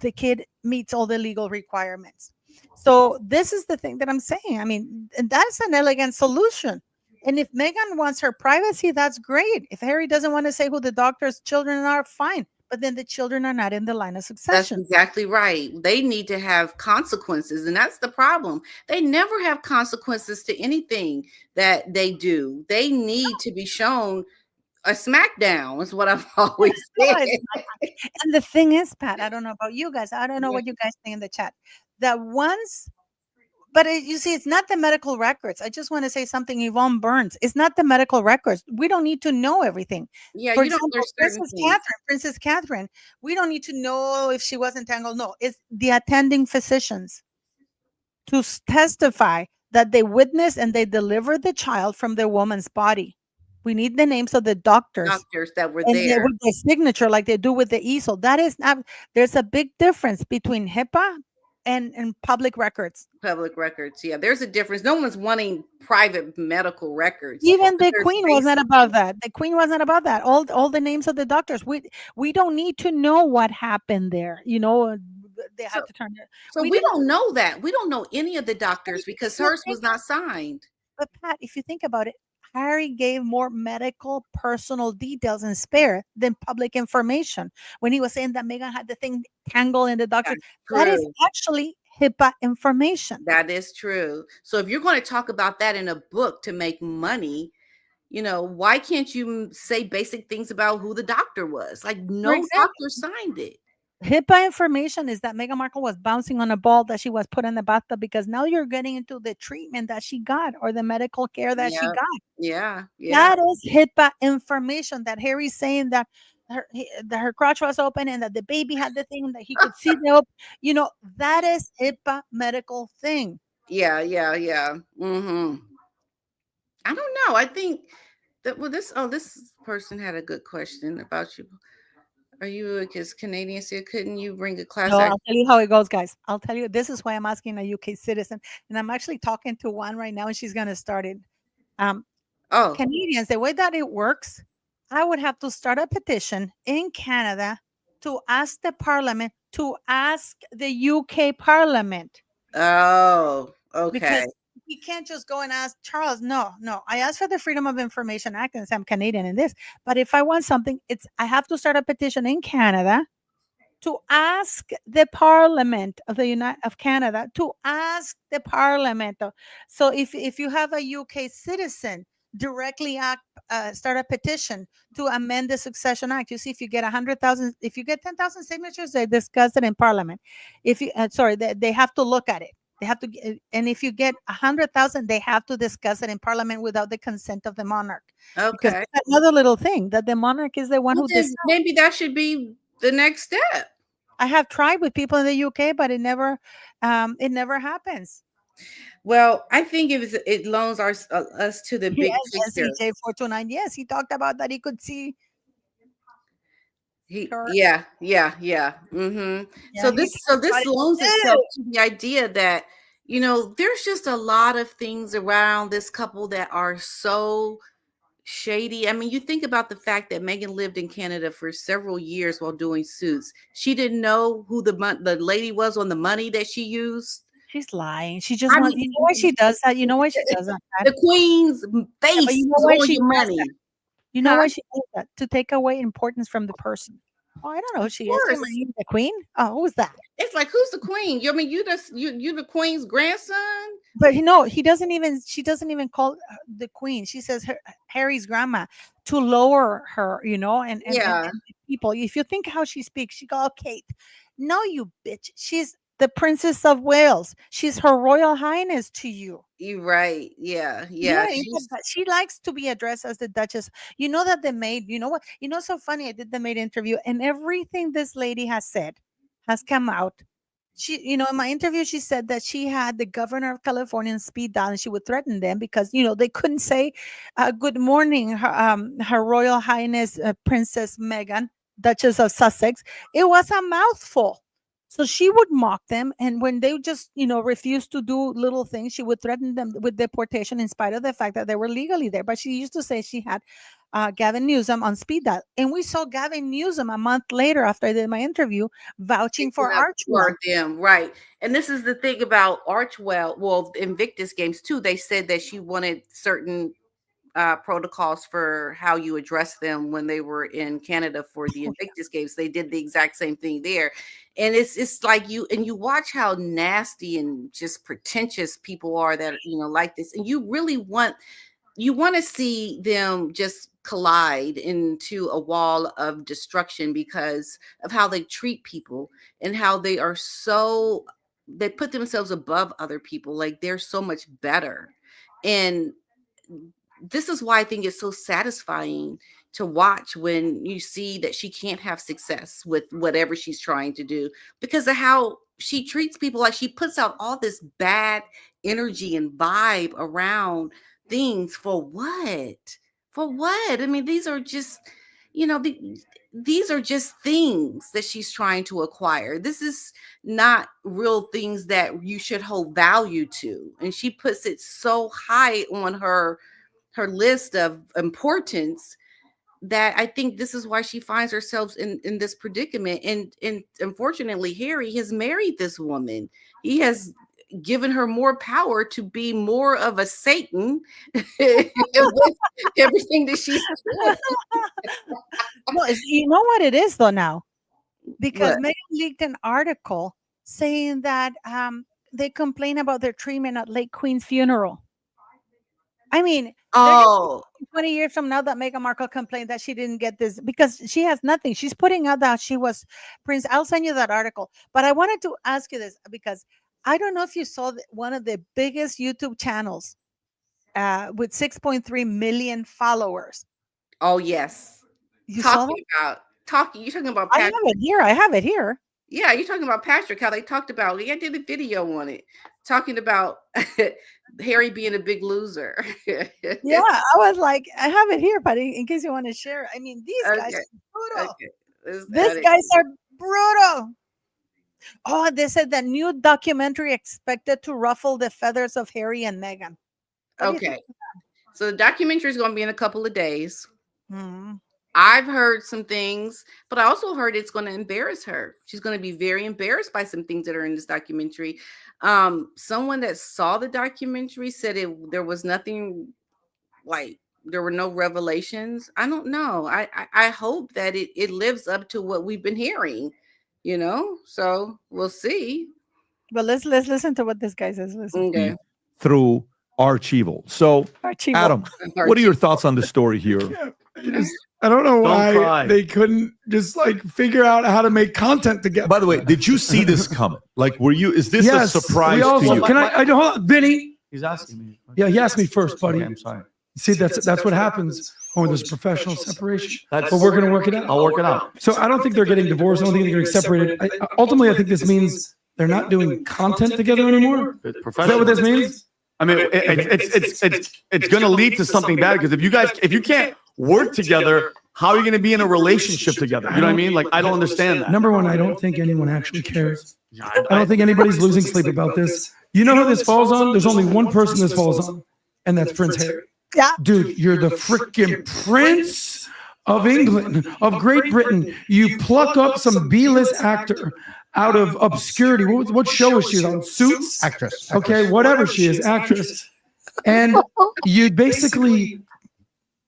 the kid meets all the legal requirements. So this is the thing that I'm saying. I mean, and that's an elegant solution. And if Meghan wants her privacy, that's great. If Harry doesn't want to say who the doctor's children are, fine. But then the children are not in the line of
That's
succession.
exactly right. They need to have consequences, and that's the problem. They never have consequences to anything that they do. They need to be shown a smackdown, is what I've always
No,
said.
it's not. And the thing is, Pat, I don't know about you guys. I don't know
Yeah.
what you guys think in the chat. That once, but you see, it's not the medical records. I just want to say something, Yvonne Burns. It's not the medical records. We don't need to know everything.
Yeah,
For
you don't
example,
there's certain things.
Princess Catherine, we don't need to know if she was entangled. No, it's the attending physicians to testify that they witnessed and they delivered the child from their woman's body. We need the names of the doctors
Doctors that were
and
there,
with their signature, like they do with the easel. That is not. There's a big difference between HIPAA and public records.
public records. Yeah, there's a difference. No one's wanting private medical records,
Even
but
the
there's
queen was not
basic.
about that. The queen was not about that. All the names of the doctors. We don't need to know what happened there. They
So
had to turn it.
so
We
we
didn't.
don't know that. We don't know any of the
But
doctors
if
because
you
hers
think
was not signed.
But Pat, if you think about it, Harry gave more medical personal details in Spare than public information when he was saying that Meghan had the thing tangled in the doctor.
That's
That is
true.
actually HIPAA information.
That is true. So if you're going to talk about that in a book to make money, why can't you say basic things about who the doctor was? Like
For
no
example,
doctor signed it.
HIPAA information is that Meghan Markle was bouncing on a ball that she was put in the bathtub, because now you're getting into the treatment that she got or the medical care that she
Yeah.
got.
Yeah. Yeah.
That is HIPAA information, that Harry's saying that that her crotch was open and that the baby had the thing that he could see that is HIPAA medical thing.
Yeah. Yeah. Yeah. I don't know. I think that this person had a good question about you. Are you a Canadian? So couldn't you bring a class
No,
act?
I'll tell you how it goes, guys. I'll tell you. This is why I'm asking a UK citizen, and I'm actually talking to one right now, and she's gonna start it. Um,
Oh,
Canadians, the way that it works, I would have to start a petition in Canada to ask the Parliament to ask the UK Parliament,
oh, okay.
because we can't just go and ask Charles. No, no. I asked for the Freedom of Information Act, and say I'm Canadian in this. But if I want something, I have to start a petition in Canada to ask the Parliament of the United of Canada to ask the Parliament. So if you have a UK citizen, directly start a petition to amend the Succession Act. You see, if you get 100,000, if you get 10,000 signatures, they discuss it in Parliament. If you sorry, they have to look at it. They have to, and if you get 100,000, they have to discuss it in Parliament without the consent of the monarch, because
Okay.
that's another little thing, that the monarch is the one
Well,
who
then
decides.
maybe that should be the next step.
I have tried with people in the UK, but it never happens.
Well, I think it loans us to the big
Yes,
picture.
SEJ 429. Yes, he talked about that. He could see. Sure.
Yeah. Mm-hmm.
Yeah, he
So
tried
this
it.
loans itself to the idea that, there's just a lot of things around this couple that are so shady. I mean, you think about the fact that Meghan lived in Canada for several years while doing Suits. She didn't know who the lady was on the money that she used.
She's lying. She just
I
wants. You know why
mean,
she does that? You know why she does that? Pat?
the queen's
Yeah, but
face
you know
was
why
on
she
your
does that?
money.
You know
Huh?
why she does that? To take away importance from the person. Oh, I don't know who
Of
she is. You're
course.
marrying the queen? Oh, who's that?
It's like, who's the queen? I mean, you the queen's grandson?
But no, he doesn't even. She doesn't even call the queen. She says Harry's grandma to lower her.
Yeah,
And people. If you think how she speaks, she go, "Oh, Kate, no, you bitch. She's the Princess of Wales. She's Her Royal Highness to you."
you're right. Yeah,
You know
yeah.
what I mean? But she likes to be addressed as the Duchess. You know that the maid, you know what? So funny. I did the maid interview, and everything this lady has said has come out. In my interview, she said that she had the governor of California on speed dial, and she would threaten them because they couldn't say "Good morning, Her Royal Highness Princess Meghan, Duchess of Sussex." It was a mouthful. So she would mock them, and when they just refused to do little things, she would threaten them with deportation, in spite of the fact that they were legally there. But she used to say she had Gavin Newsom on speed dial, and we saw Gavin Newsom a month later after I did my interview vouching for
Picking up
Archwell.
for them, right? And this is the thing about Archwell. Well, Invictus Games too. They said that she wanted certain protocols for how you address them when they were in Canada for the Invictus Games. They did the exact same thing there, and it's like you watch how nasty and just pretentious people are that like this, and you want to see them just collide into a wall of destruction because of how they treat people and how they put themselves above other people, like they're so much better. And this is why I think it's so satisfying to watch when you see that she can't have success with whatever she's trying to do because of how she treats people. Like, she puts out all this bad energy and vibe around things. For what? For what? I mean, these are just, you know, the, these are just things that she's trying to acquire. This is not real things that you should hold value to. And she puts it so high on her list of importance that I think this is why she finds herself in this predicament. And unfortunately, Harry has married this woman. He has given her more power to be more of a Satan with everything that she's doing.
No, you know what it is though now, because
What?
Megan leaked an article saying that they complain about their treatment at late Queen's funeral. I mean, they're going to
Oh,
20 years from now that Meghan Markle complained that she didn't get this because she has nothing. She's putting out that she was Prince. I'll send you that article. But I wanted to ask you this because I don't know if you saw one of the biggest YouTube channels with 6.3 million followers.
oh yes.
You saw that?
You're talking about
I have
Patrick.
it here. I have it here.
Yeah, you're talking about Patrick, how they talked about. I did a video on it talking about Harry being a big loser.
Yeah, I was like, I have it here, but in case you want to share, I mean, these guys
Okay,
are brutal.
okay. Let's
These
add it.
guys are brutal. Oh, they said that new documentary expected to ruffle the feathers of Harry and Meghan. What do you think?
Okay. So the documentary is going to be in a couple of days.
Hmm.
I've heard some things, but I also heard it's going to embarrass her. She's going to be very embarrassed by some things that are in this documentary. Someone that saw the documentary said there was nothing, like, there were no revelations. I don't know. I hope that it lives up to what we've been hearing. So we'll see.
But let's listen to what this guy says. Listen,
Okay.
Through Archival. So,
Archivo.
Adam, what are your thoughts on the story here?
I don't know
Don't
why
cry.
they couldn't just figure out how to make content together.
By the way, did you see this coming? Like, is this
Yes,
a surprise
we
to
also,
you?
Can I hold on, Vinny?
He's asking me.
Yeah, he asked me first, buddy.
Okay, I'm sorry.
See, that's what happens when there's professional separation.
That's-
But we're going to work it out.
I'll work it out.
So I don't think they're getting divorced. I don't think they're getting separated. Ultimately, I think this means they're not doing content together anymore. Is that what this means?
I mean, it's going to lead to something bad because if you can't work together
how are you going to be in a relationship together? You know what I mean? Like, I don't understand that.
Number one, I don't think anyone actually cares. I don't think anybody's losing sleep about this. You know who this falls on? There's only one person this falls on, and that's Prince Harry.
Yeah.
Dude, you're the freaking Prince of England, of Great Britain. You pluck up some B-list actor out of obscurity. What show is she on? Suits?
Actress.
Okay, whatever she is, actress. And you basically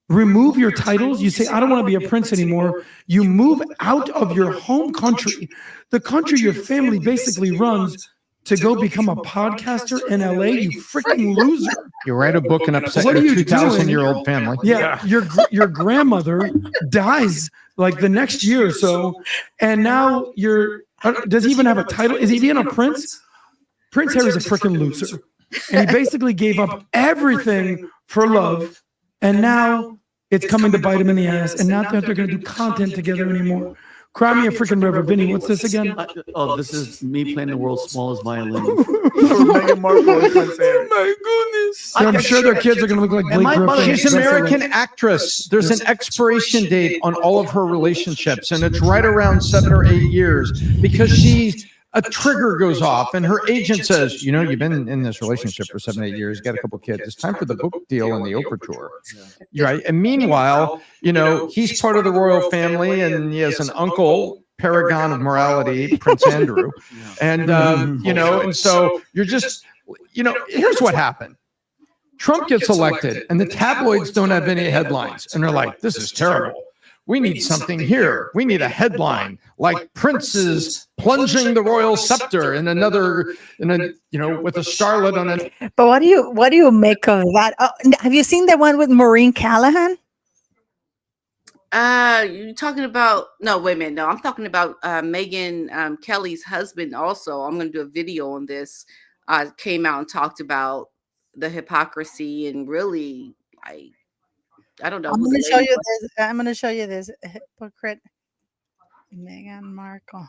remove your titles. You say, I don't want to be a prince anymore. You move out of your home country, the country your family basically runs, to go become a podcaster in LA, you freaking loser.
You write a book and upset
What
your
are you
2,000-year-old family.
Yeah, your grandmother dies like the next year or so, and now does he even have a title? Is he even a prince? Prince Harry's a freaking loser. And he basically gave up everything for love, and now it's coming to bite him in the ass, and not that they're going to do content together anymore. Cry me a freaking river. Vinny, what's this again?
This is me playing the world's smallest violin for Meghan Markle and Prince Harry.
My goodness. I'm sure their kids are going to look like Blake Griffin.
She's an American actress. There's an expiration date on all of her relationships, and it's right around 7 or 8 years because a trigger goes off and her agent says, you know, you've been in this relationship for 7, 8 years, got a couple kids. It's time for the book deal and the Oprah tour. Right. And meanwhile, you know, he's part of the royal family and he has an uncle, paragon of morality, Prince Andrew. And, you know, and so you're just, you know, here's what happened. Trump gets elected and the tabloids don't have any headlines. And they're like, this is terrible. We need something here. We need a headline like princes plunging the royal scepter in you know, with a starlet on it.
But what do you make of that? Oh, have you seen the one with Maureen Callahan?
You're talking about no, wait a minute. No, I'm talking about Meghan Kelly's husband. Also, I'm going to do a video on this. Came out and talked about the hypocrisy and really, I don't know.
I'm going to show you this. I'm going to show you this hypocrite, Meghan Markle.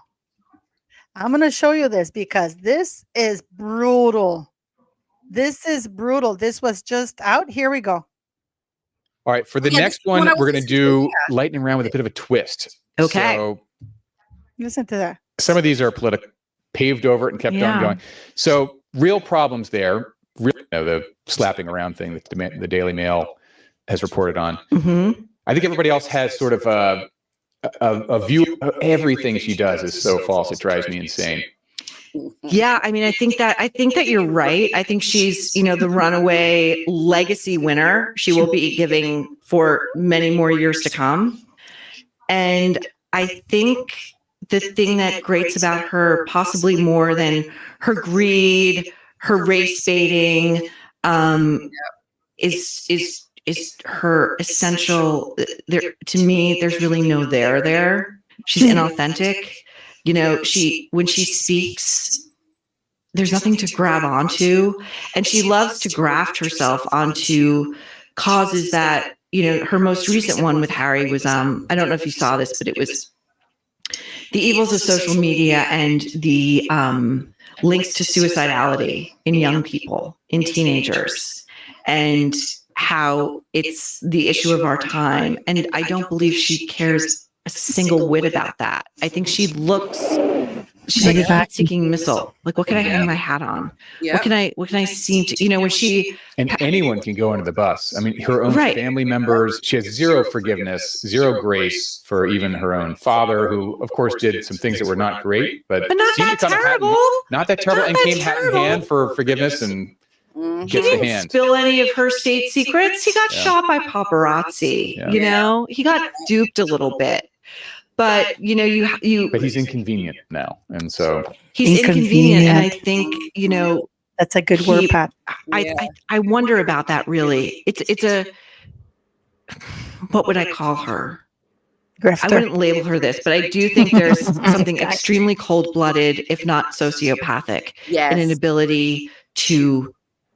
I'm going to show you this because this is brutal. This is brutal. This was just out. Here we go.
All right, for the next one, we're going to do lightning round with a bit of a twist.
Okay.
So
Listen to that.
some of these are paved over it and kept on going. So real problems there. The slapping around thing that the Daily Mail has reported on.
Mm-hmm.
I think everybody else has sort of a view of everything she does is so false. It drives me insane.
Yeah, I mean, I think that you're right. I think she's, the runaway legacy winner. She will be giving for many more years to come. And I think the thing that grates about her, possibly more than her greed, her race baiting, is her essential. To me, there's really no there. She's inauthentic. When she speaks, there's nothing to grab onto, and she loves to graft herself onto causes that, her most recent one with Harry was, I don't know if you saw this, but it was the evils of social media and the links to suicidality in young people, in teenagers, and how it's the issue of our time. And I don't believe she cares a single whit about that. I think she's like a heat-seeking missile. Like, what can I hang my hat on? What can I seem to, when she...
And anyone can go under the bus. I mean, her own family members, she has zero forgiveness, zero grace for even her own father, who, of course, did some things that were not great, but
not
seemed
that
to come
terrible.
Not that terrible, and came hat in hand for forgiveness and
He
gets the
didn't
hand.
spill any of her state secrets. He got shot by paparazzi. He got duped a little bit. But
But he's inconvenient now, and so
he's inconvenient. And I think
that's a good word, Pat.
I wonder about that. Really, it's a what would I call her?
Grifter.
I wouldn't label her this, but I do think there's something extremely cold-blooded, if not sociopathic, in an ability to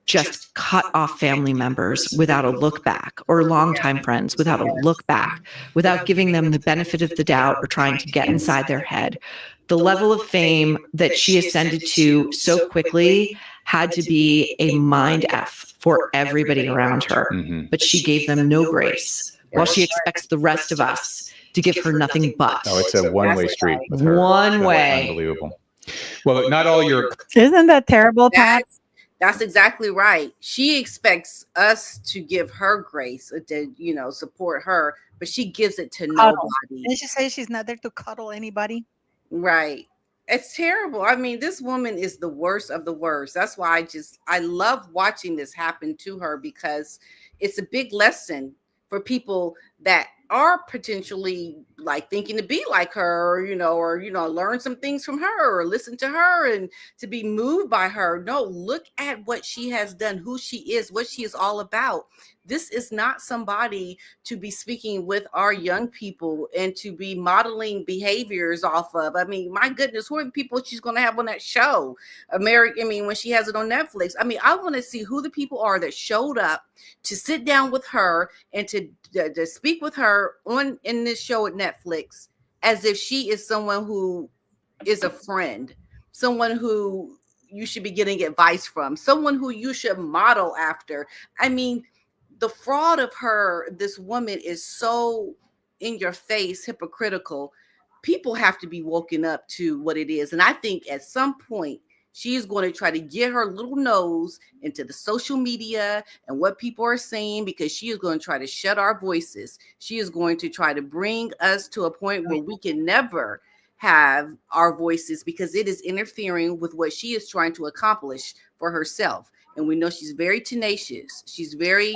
just cut off family members without a look back, or longtime friends without a look back, without giving them the benefit of the doubt or trying to get inside their head. The level of fame that she ascended to so quickly had to be a mind F for everybody around her, but she gave them no grace. while she expects the rest of us to give her nothing but.
Oh, it's a one-way street with her.
One
That's
way.
Unbelievable. Well, not all your
Isn't that terrible, Pat?
That's exactly right. She expects us to give her grace, to, you know, support her, but she gives it to
Cuddle.
nobody.
Didn't she say she's not there to cuddle anybody?
Right. It's terrible. I mean, this woman is the worst of the worst. That's why I love watching this happen to her, because it's a big lesson for people that are potentially like thinking to be like her, or learn some things from her or listen to her and to be moved by her. No, look at what she has done, who she is, what she is all about. This is not somebody to be speaking with our young people and to be modeling behaviors off of. I mean, my goodness, who are the people she's going to have on that show? When she has it on Netflix. I mean, I want to see who the people are that showed up to sit down with her and to speak with her in this show at Netflix, as if she is someone who is a friend, someone who you should be getting advice from, someone who you should model after. I mean, the fraud of this woman is so in your face, hypocritical. People have to be woken up to what it is. And I think at some point, she is going to try to get her little nose into the social media and what people are saying, because she is going to try to shut our voices. She is going to try to bring us to a point where we can never have our voices, because it is interfering with what she is trying to accomplish for herself. And we know she's very tenacious. She's very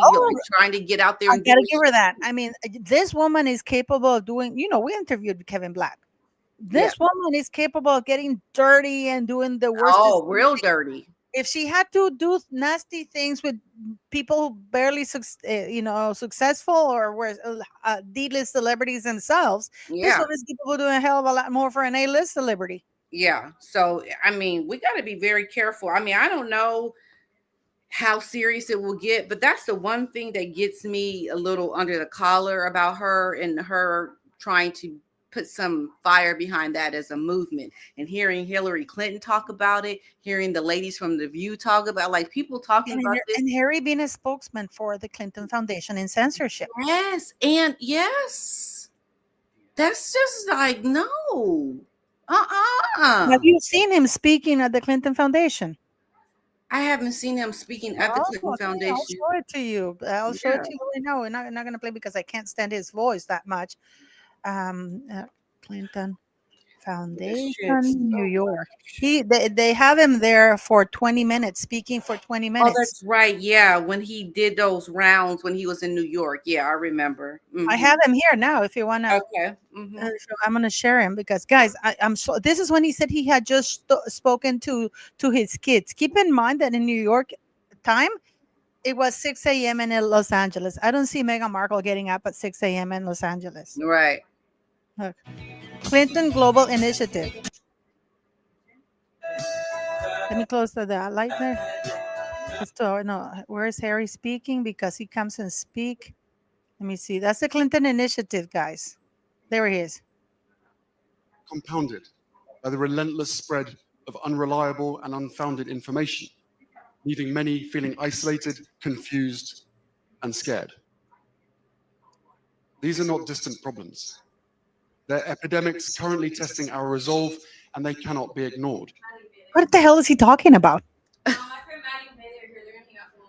trying to get out there.
I gotta give her that. I mean, this woman is capable of doing, we interviewed Kevin Black. This woman is capable of getting dirty and doing the worst.
Oh, real dirty.
If she had to do nasty things with people who barely, successful or were D-list celebrities themselves, this woman is capable of doing a hell of a lot more for an A-list celebrity.
Yeah. So, I mean, we got to be very careful. I mean, I don't know how serious it will get, but that's the one thing that gets me a little under the collar about her, and her trying to put some fire behind that as a movement. And hearing Hillary Clinton talk about it, hearing the ladies from The View talk about, like, people talking about this.
And Harry being a spokesman for the Clinton Foundation in censorship.
Yes. And yes, that's just like, no.
Have you seen him speaking at the Clinton Foundation?
I haven't seen him speaking at the Clinton Foundation.
I'll show it to you. I'll show it to you. No, we're not going to play because I can't stand his voice that much. Clinton Foundation, New York. They have him there for 20 minutes, speaking for 20 minutes.
Oh, that's right. Yeah, when he did those rounds when he was in New York. Yeah, I remember. Mm-hmm.
I have him here now. If you want to,
okay. Mm-hmm.
I'm going to share him because, guys, I'm so. This is when he said he had just spoken to his kids. Keep in mind that in New York time, it was 6 a.m. in Los Angeles. I don't see Meghan Markle getting up at 6 a.m. in Los Angeles.
Right.
Look. Clinton Global Initiative. Let me close the light there. Where is Harry speaking? Because he comes and speak. Let me see. That's the Clinton Initiative, guys. There he is.
Compounded by the relentless spread of unreliable and unfounded information, leaving many feeling isolated, confused, and scared. These are not distant problems. They're epidemics currently testing our resolve, and they cannot be ignored.
What the hell is he talking about?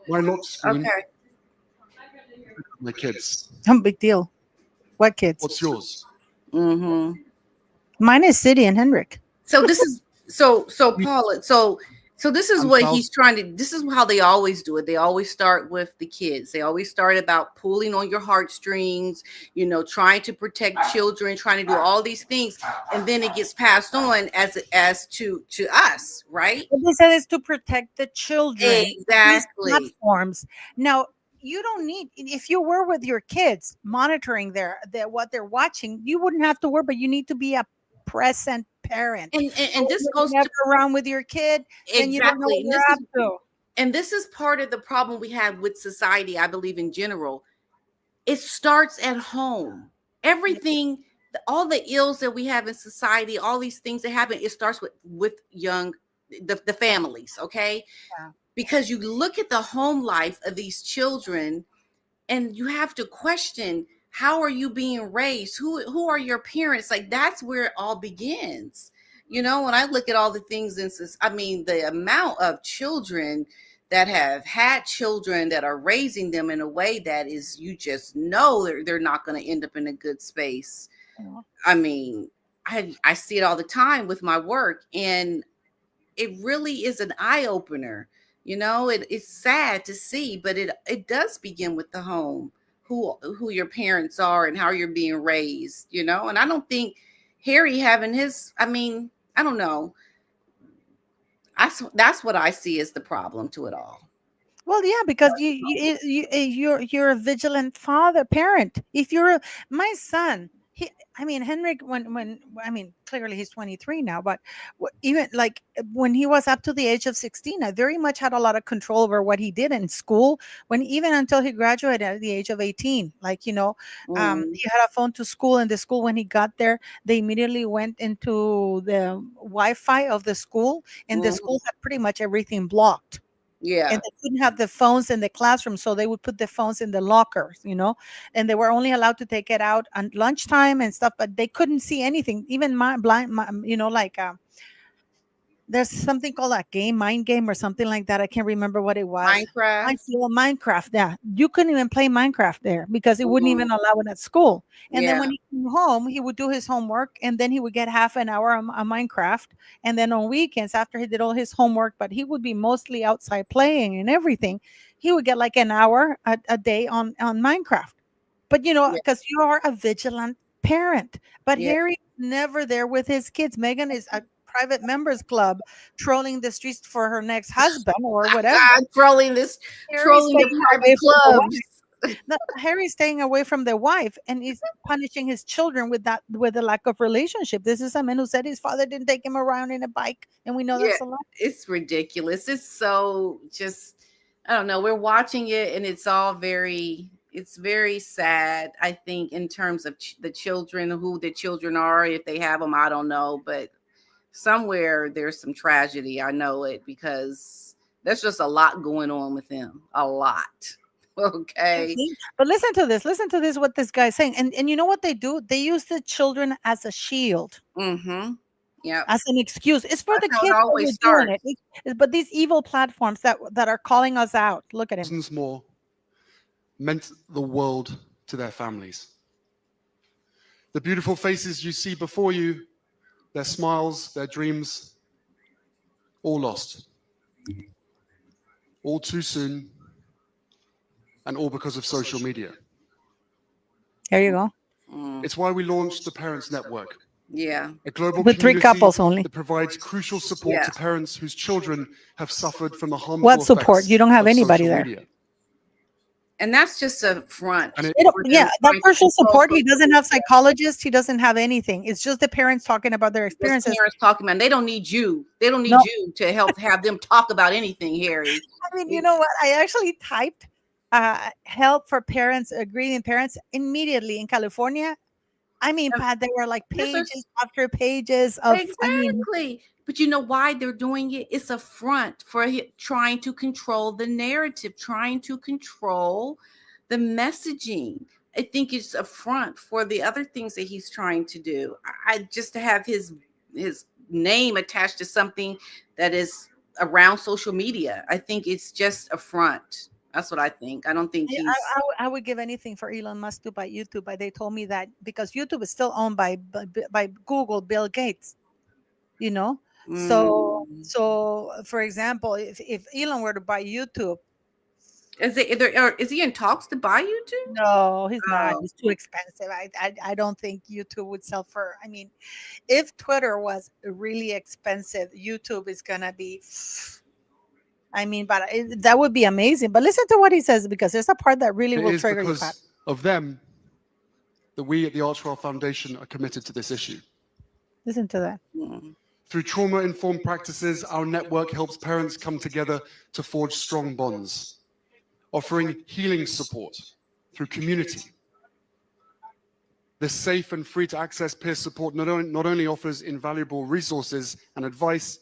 My lock screen.
Okay.
My kids.
No big deal. What kids?
What's yours?
Mm-hmm.
Mine is Sidney and Henrik.
So this is Paula. So this is what he's trying to. This is how they always do it. They always start with the kids. They always start about pulling on your heartstrings, trying to protect children, trying to do all these things, and then it gets passed on as to us, right?
They said it's to protect the children.
Exactly.
These platforms. Now, you don't need, if you were with your kids monitoring what they're watching, you wouldn't have to worry, but you need to be a present parent.
And this goes
around with your kid.
Exactly.
You don't know what you're up to.
And this is part of the problem we have with society, I believe, in general. It starts at home. Everything, all the ills that we have in society, all these things that happen, it starts with the families, okay?
Yeah.
Because you look at the home life of these children and you have to question, how are you being raised? Who are your parents? Like, that's where it all begins. You know, when I look at all the things in this, I mean, the amount of children that have had children that are raising them in a way that is, you just know they're not going to end up in a good space.
Yeah.
I mean, I see it all the time with my work, and it really is an eye opener. You know, it's sad to see, but it does begin with the home, who your parents are and how you're being raised, you know. And I don't think Harry having his, I mean, I don't know. That's what I see as the problem to it all.
Well, yeah, because you're a vigilant parent. If you're my son, I mean, Henrik, when I mean, clearly he's 23 now, but even like when he was up to the age of 16, I very much had a lot of control over what he did in school. When even until he graduated at the age of 18, like he had a phone to school, and the school when he got there, they immediately went into the Wi-Fi of the school, and the school had pretty much everything blocked.
Yeah.
And they couldn't have the phones in the classroom, so they would put the phones in the lockers, and they were only allowed to take it out at lunchtime and stuff, but they couldn't see anything. Even there's something called a mind game or something like that. I can't remember what it was.
Minecraft.
Minecraft, yeah. You couldn't even play Minecraft there because it wouldn't even allow it at school. And then when he came home, he would do his homework, and then he would get half an hour on Minecraft. And then on weekends, after he did all his homework, but he would be mostly outside playing and everything, he would get like an hour a day on Minecraft. But because you are a vigilant parent. But Harry's never there with his kids. Meghan is a private members club, trolling the streets for her next husband or whatever.
trolling the private clubs.
Harry's staying away from the wife, and he's punishing his children with the lack of relationship. This is a man who said his father didn't take him around in a bike, and we know that's a lie.
It's ridiculous. It's so just, I don't know. We're watching it, and it's all it's very sad. I think in terms of the children, who the children are, if they have them, I don't know, but somewhere there's some tragedy. I know it, because there's just a lot going on with them. A lot. Okay.
But listen to this, what this guy's saying. And you know what they do? They use the children as a shield.
Yeah.
As an excuse. It's for the kids that are doing it. But these evil platforms that are calling us out. Look at him.
Thousands more meant the world to their families. The beautiful faces you see before you, their smiles, their dreams, all lost. All too soon, and all because of social media.
There you go.
It's why we launched the Parents Network.
Yeah.
A global
with 3 couples only.
that provides crucial support to parents whose children have suffered from the harmful
What support?
effects
You don't have
of
anybody
social
there.
media.
And that's just a front.
That crucial support, he doesn't have psychologists, he doesn't have anything. It's just the parents talking about their experiences.
Parents talking about, they don't need you. They don't need you to help have them talk about anything, Harry.
I mean, you know what? I actually typed help for parents, grieving parents immediately in California. I mean, Pat, there were like pages after pages of
exactly. But you know why they're doing it? It's a front for trying to control the narrative, trying to control the messaging. I think it's a front for the other things that he's trying to do. I just to have his name attached to something that is around social media. I think it's just a front. That's what I think. I don't think
I would give anything for Elon Musk to buy YouTube, but they told me that because YouTube is still owned by Google, Bill Gates, So for example, if Elon were to buy YouTube,
is he in talks to buy YouTube?
No, he's not. It's too expensive. I don't think YouTube would sell for. I mean, if Twitter was really expensive, YouTube is gonna be. I mean, but that would be amazing. But listen to what he says, because there's a part that really will trigger you.
Because of them that we at the Archwell Foundation are committed to this issue.
Listen to that.
Through trauma-informed practices, our network helps parents come together to forge strong bonds, offering healing support through community. This safe and free-to-access peer support not only offers invaluable resources and advice,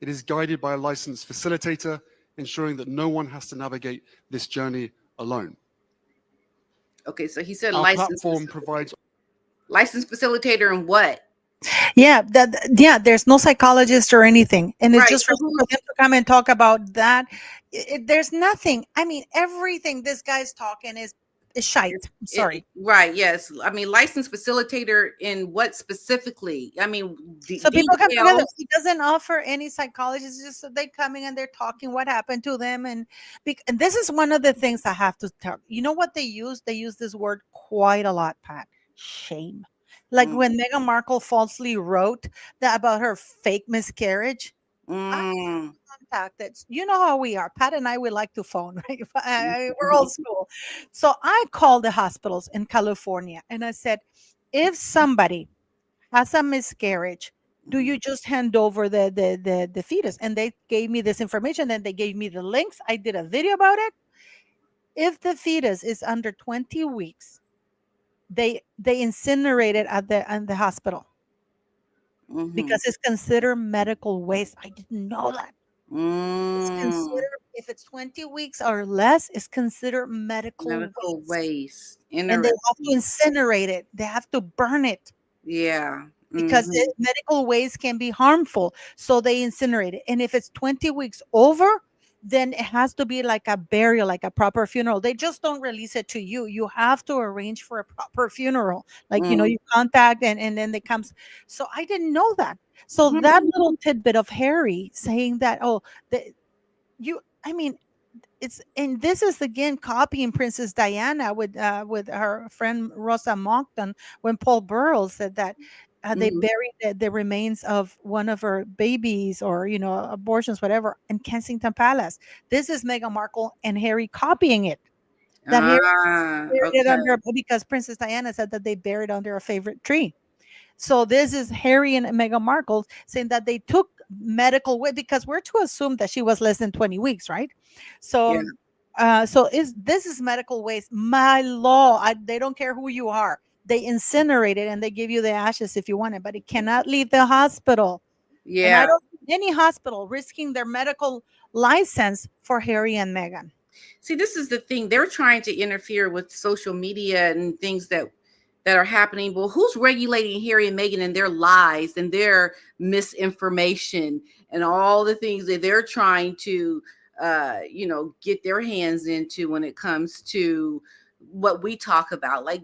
it is guided by a licensed facilitator, ensuring that no one has to navigate this journey alone.
Okay, so he said
Our
licensed
platform provides
licensed facilitator and what?
Yeah, there's no psychologist or anything, and it's
Right.
just for
So who?
them to come and talk about that. There's nothing. I mean, everything this guy's talking is shite. I'm sorry.
Right. Yes. I mean, licensed facilitator in what specifically? I mean,
So people come together.
details.
He doesn't offer any psychologists. Just so they come in and they're talking what happened to them, and this is one of the things I have to tell. You know what they use? They use this word quite a lot, Pat. Shame. Like
Mm,
when Meghan Markle falsely wrote that about her fake miscarriage. I
mm,
contacted. You know how we are. Pat and I, we like to phone, right? We're old school. So I called the hospitals in California and I said, if somebody has a miscarriage, do you just hand over the fetus? And they gave me this information and they gave me the links. I did a video about it. If the fetus is under 20 weeks, they incinerate it at the hospital
mhm,
because it's considered medical waste. I didn't know that. It's
mm.
considered, if it's 20 weeks or less, it's considered medical
Medical
waste.
waste.
And they have to
Interesting.
incinerate it. They have to burn it
Yeah.
because
Mhm,
medical waste can be harmful. So they incinerate it. And if it's 20 weeks over, then it has to be like a burial, like a proper funeral. They just don't release it to you. You have to arrange for a proper funeral. Like,
mm,
you contact and then they comes. So I didn't know that. So that
mhm,
little tidbit of Harry saying that, oh, the, I mean, it's, and this is again copying Princess Diana with her friend Rosa Monckton when Paul Burrell said that they
mhm.
buried the remains of one of her babies or abortions, whatever, in Kensington Palace. This is Meghan Markle and Harry copying it. That Harry buried it
Okay.
under, because Princess Diana said that they buried under a favorite tree. So this is Harry and Meghan Markle saying that they took medical way, because we're to assume that she was less than 20 weeks, right? So
Yeah.
so is this is medical waste. My law, they don't care who you are. They incinerate it and they give you the ashes if you want it, but it cannot leave the hospital. And I
Yeah.
don't see any hospital risking their medical license for Harry and Meghan.
See, this is the thing. They're trying to interfere with social media and things that are happening. Well, who's regulating Harry and Meghan and their lies and their misinformation and all the things that they're trying to get their hands into when it comes to what we talk about? Like,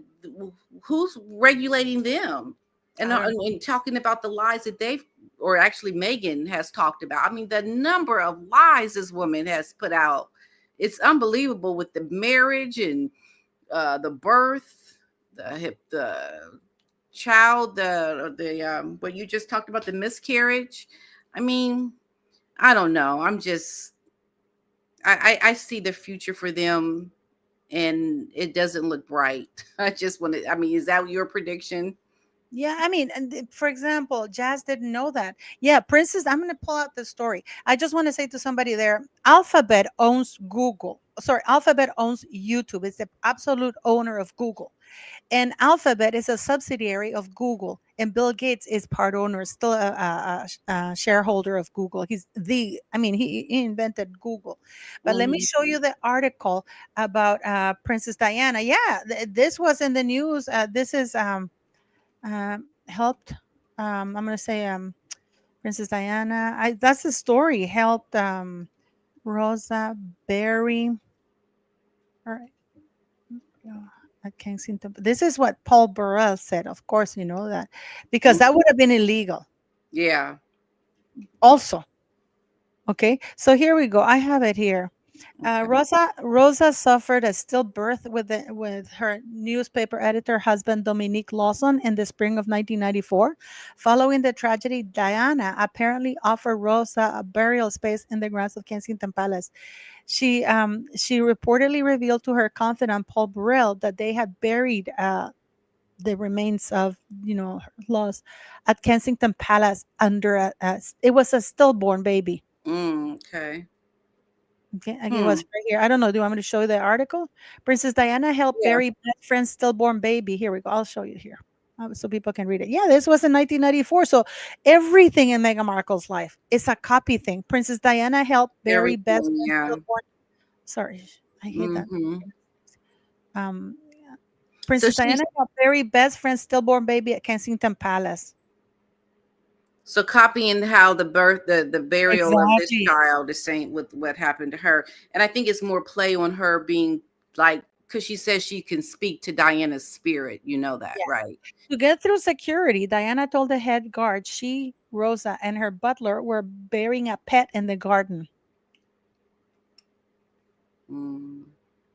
who's regulating them? And,
I don't know.
and talking about the lies that they've, or actually Meghan has talked about. I mean, the number of lies this woman has put out, it's unbelievable, with the marriage and the birth, the child, the what you just talked about, the miscarriage. I mean, I don't know. I see the future for them, and it doesn't look bright. I just want to. I mean, is that your prediction?
Yeah, I mean, and for example, Jazz didn't know that. Yeah, Princess, I'm going to pull out the story. I just want to say to somebody there, Alphabet owns Google. Sorry, Alphabet owns YouTube. It's the absolute owner of Google. And Alphabet is a subsidiary of Google. And Bill Gates is part owner, still a shareholder of Google. I mean, he invented Google. But let me
Mhm.
show you the article about Princess Diana. Yeah, this was in the news. This is helped. I'm gonna say Princess Diana. That's the story. Helped Rosa Berry. Or, at Kensington. This is what Paul Burrell said. Of course, you know that because that would have been illegal.
Yeah.
Also, okay. So here we go. I have it here.
Okay.
Rosa suffered a stillbirth with her newspaper editor husband Dominique Lawson in the spring of 1994. Following the tragedy, Diana apparently offered Rosa a burial space in the grounds of Kensington Palace. She reportedly revealed to her confidant Paul Burrell that they had buried the remains of her loss at Kensington Palace under it was a stillborn baby.
Okay.
Okay, it
Hmm.
was right here. I don't know. Do you want me to show you the article? Princess Diana helped
Yeah.
bury best friend's stillborn baby. Here we go. I'll show you here so people can read it. Yeah, this was in 1994. So everything in Meghan Markle's life is a copy thing. Princess Diana helped bury best
Everything.
friend's
Yeah.
stillborn. Sorry, I hate that.
Hmm.
Um, Princess
she's
Diana got very best friend stillborn baby at Kensington Palace.
so copying how the burial of this
Exactly.
child is same with what happened to her. And I think it's more play on her being like, because she says she can speak to Diana's spirit. You know that,
Yes.
right?
To get through security, Diana told the head guard she, Rosa, and her butler were burying a pet in the garden
Mm,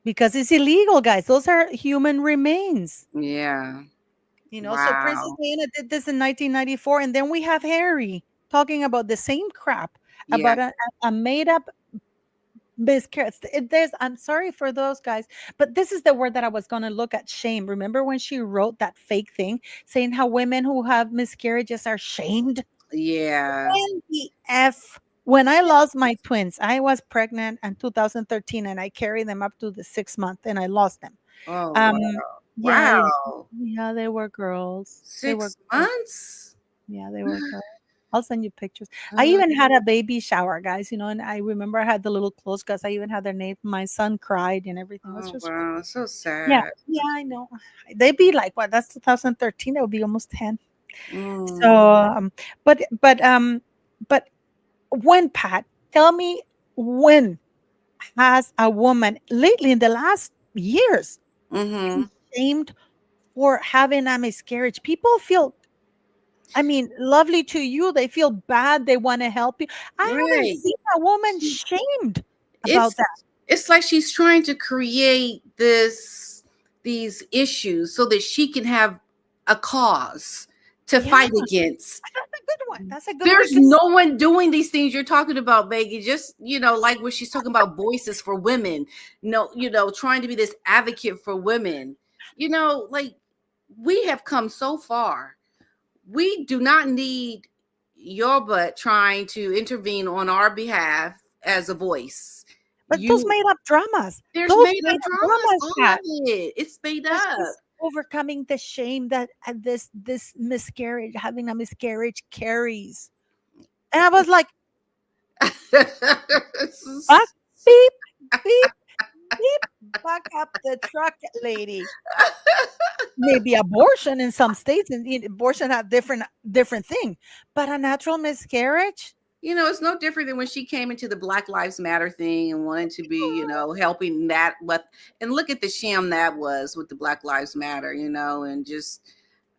because it's illegal, guys. Those are human remains.
yeah.
So Princess
Wow.
Diana did this in 1994, and then we have Harry talking about the same crap
Yeah.
about a made up miscarriage. I'm sorry for those guys, but this is the word that I was going to look at, shame. Remember when she wrote that fake thing saying how women who have miscarriages are shamed?
Yeah.
When the F. When I lost my twins, I was pregnant in 2013 and I carried them up to the 6 month and I lost them.
Oh,
Um,
wow.
yeah,
Wow.
yeah, they were girls. They were
Six
girls.
months?
Yeah, they were girls. I'll send you pictures. I
Uh,
even had a baby shower, guys, and I remember I had the little clothes because I even had their name. My son cried and everything. It was
oh,
just,
wow. So
yeah,
sad.
yeah, I know. They'd be like, what? That's 2013. That would be almost 10. So,
Mm.
but when, Pat, tell me, when has a woman lately in the last years
Mm-hmm.
been shamed for having a miscarriage? People feel, I mean, lovely to you. They feel bad. They want to help you. I haven't
Right.
seen a woman shamed about
It's
that.
it's like she's trying to create these issues so that she can have a cause to
Yeah,
fight against.
that's a good one. That's a good one
There's
because
no one doing these things you're talking about, Megan. Just, like when she's talking about voices for women, no, trying to be this advocate for women. Like, we have come so far. We do not need your butt trying to intervene on our behalf as a voice.
but those
You
made up dramas.
There's
Those
made up
made up
dramas,
dramas,
all of
Pat.
it. It's made
That
up.
she's overcoming the shame that this miscarriage, having a miscarriage carries. And I was like, back, beep, beep, beep, back up the truck, lady. Maybe abortion in some states, and abortion have different thing, but a natural miscarriage.
It's no different than when she came into the Black Lives Matter thing and wanted to be, helping that with, and look at the sham that was with the Black Lives Matter, and just,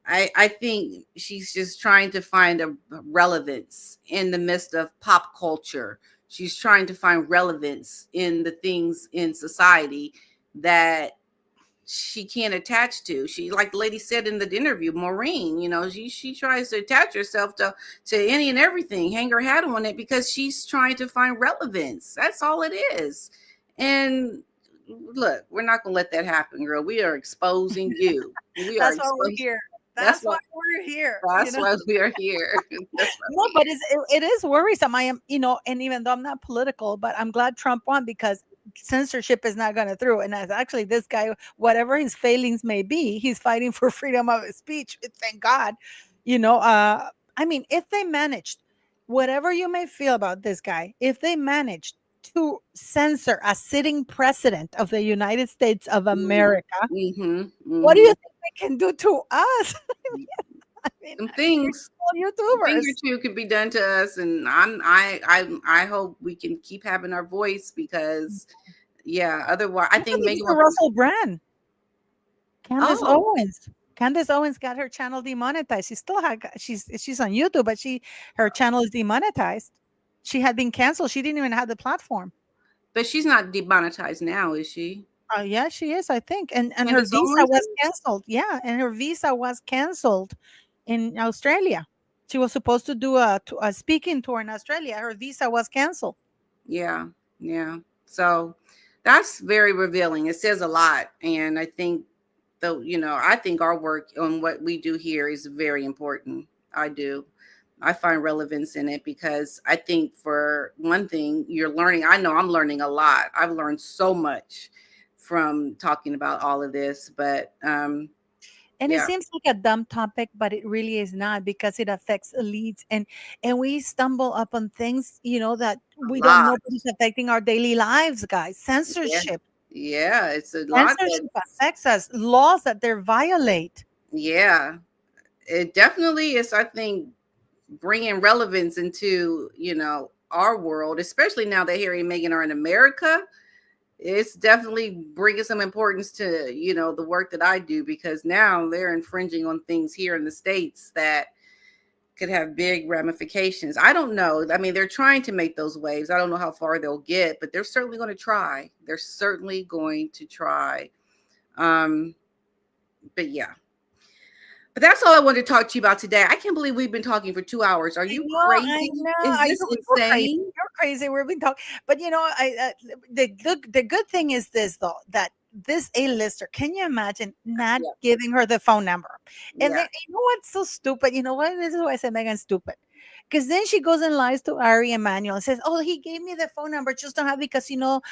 I think she's just trying to find a relevance in the midst of pop culture. She's trying to find relevance in the things in society that she can't attach to. She, like the lady said in the interview, Maureen, she tries to attach herself to any and everything, hang her hat on it, because she's trying to find relevance. That's all it is. And look, we're not gonna let that happen, girl. We are exposing you. We are
That's why we're
exposing.
here.
That's
That's
why.
why we're here.
That's why we are here. That's why
No, but it is worrisome. I am, and even though I'm not political, but I'm glad Trump won because censorship is not going to through. And as actually this guy, whatever his failings may be, he's fighting for freedom of speech. Thank God. I mean, if they managed, whatever you may feel about this guy, if they managed to censor a sitting president of the United States of America,
mm-hmm,
what do you
mm-hmm.
think they can do to us? I mean,
Some
we're
things,
all
a thing
YouTubers.
or two could be done to us, and I hope we can keep having our voice, because yeah, otherwise I
Look
think
at
Megan
Mr. Russell Brand. Candace
oh,
Owens. Candace Owens got her channel demonetized. She still had she's on YouTube, but her channel is demonetized. She had been canceled. She didn't even have the platform.
but she's not demonetized now, is she?
Yeah, she is, I think. And her
Candace
visa
Owens
was
is?
canceled. Yeah, and her visa was canceled in Australia. She was supposed to do a speaking tour in Australia. Her visa was canceled.
Yeah, yeah. So that's very revealing. It says a lot, and I think, though, I think our work on what we do here is very important. I do. I find relevance in it, because I think, for one thing, you're learning. I know I'm learning a lot. I've learned so much from talking about all of this, but
And it
yeah,
seems like a dumb topic, but it really is not because it affects elites and we stumble upon things, that
a
we don't
lot.
know, but it's affecting our daily lives, guys.
Yeah,
Censorship.
Yeah, it's a lot
Censorship
that,
affects us. Laws that they violate.
yeah, it definitely is, I think, bringing relevance into, our world, especially now that Harry and Meghan are in America. It's definitely bringing some importance to, the work that I do, because now they're infringing on things here in the States that could have big ramifications. I don't know. I mean, they're trying to make those waves. I don't know how far they'll get, but they're certainly going to try. They're certainly going to try. Um, but yeah. But that's all I wanted to talk to you about today. I can't believe we've been talking for 2 hours. Are you
I
crazy?
know.
Is
I
this
know we're crazy.
insane?
You're crazy. We've been talking, but the good thing is this though, that this A-lister, can you imagine not
Yeah.
giving her the phone number? And
Yeah.
then you know what's so stupid? You know what? This is why I said Megan's stupid. Because then she goes and lies to Ari Emanuel and says, "Oh, he gave me the phone number just to have because the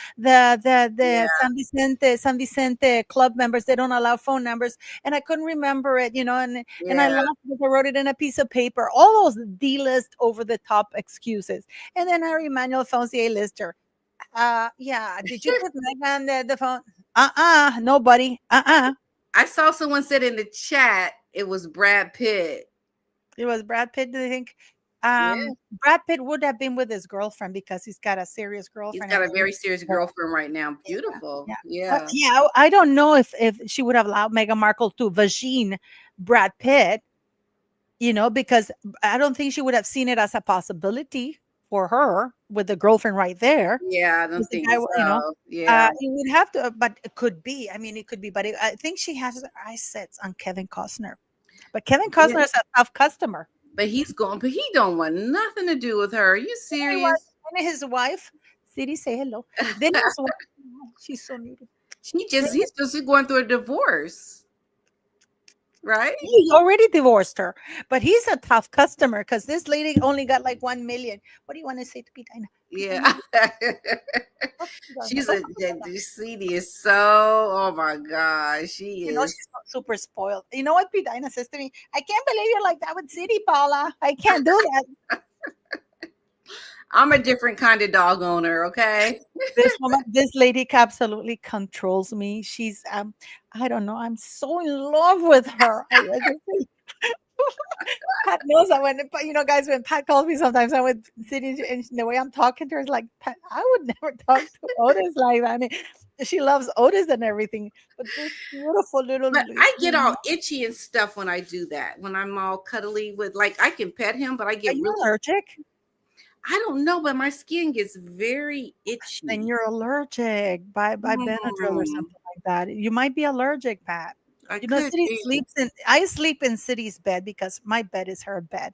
San Vicente club members, they don't allow phone numbers, and I couldn't remember it, and I
Yeah.
laughed because I wrote it in a piece of paper." All those D-list over the top excuses. And then Ari Emanuel phones the A-lister. Yeah, did you put Megan the phone? Nobody.
I saw someone said in the chat it was Brad Pitt.
It was Brad Pitt, do you think?
Yeah.
Brad Pitt would have been with his girlfriend because he's got a serious
He's
girlfriend.
got
And
a very serious girlfriend right now. Beautiful.
yeah,
Yeah.
yeah. I don't know if she would have allowed Meghan Markle to vagine Brad Pitt, because I don't think she would have seen it as a possibility for her with the girlfriend right there.
Yeah, I don't
Because the
think
guy,
so. Yeah.
it would have to, but it could be. I mean, it could be, but I think she has her eyes set on Kevin Costner. But Kevin
Yeah.
Costner is a tough customer.
But he don't want nothing to do with her. Are you serious?
And his wife, Siri, say hello. Then his wife, she's so muted.
He's just going through a divorce. Right?
He already divorced her, but he's a tough customer because this lady only got like 1 million. What do you want to say to Pete?
Yeah. The CD is so, oh my God. She is.
She's super spoiled. You know what Pete Dinah says to me? I can't believe you're like that with City, Paula. I can't do that.
I'm a different kind of dog owner, okay?
This lady absolutely controls me. She's I don't know. I'm so in love with her. Pat knows that guys, when Pat calls me sometimes, I would sit in and the way I'm talking to her is like, Pat, I would never talk to Otis like that. I mean, she loves Otis and everything, but this beautiful little.
But I get all itchy and stuff when I do that. When I'm all cuddly with, like, I can pet him, but I get
Are you
really
allergic?
I don't know, but my skin gets very itchy.
Then you're allergic by Benadryl or something like that. You might be allergic, Pat. I sleep in City's bed because my bed is her bed.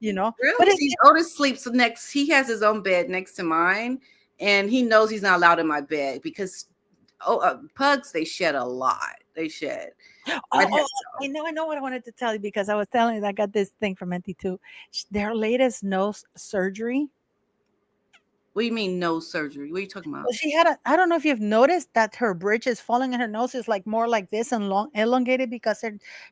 Really?
But
See, Otis sleeps next. He has his own bed next to mine, and he knows he's not allowed in my bed because pugs, they shed a lot. They shed.
I know what I wanted to tell you because I was telling you that I got this thing from NT2. Their latest nose surgery.
What do you mean no surgery? What are you talking about?
Well, she had I don't know if you've noticed that her bridge is falling and her nose is like more like this and long elongated because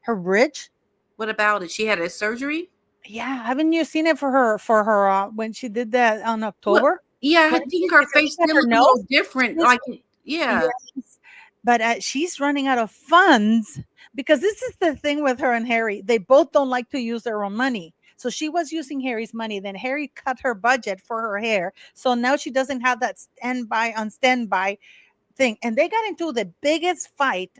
her bridge.
What about it? She had a surgery?
Yeah, haven't you seen it for her when she did that on October?
Well, yeah, I think her face did look a little different. Like, yeah.
Yes. But she's running out of funds because this is the thing with her and Harry. They both don't like to use their own money. So she was using Harry's money. Then Harry cut her budget for her hair. So now she doesn't have that standby thing. And they got into the biggest fight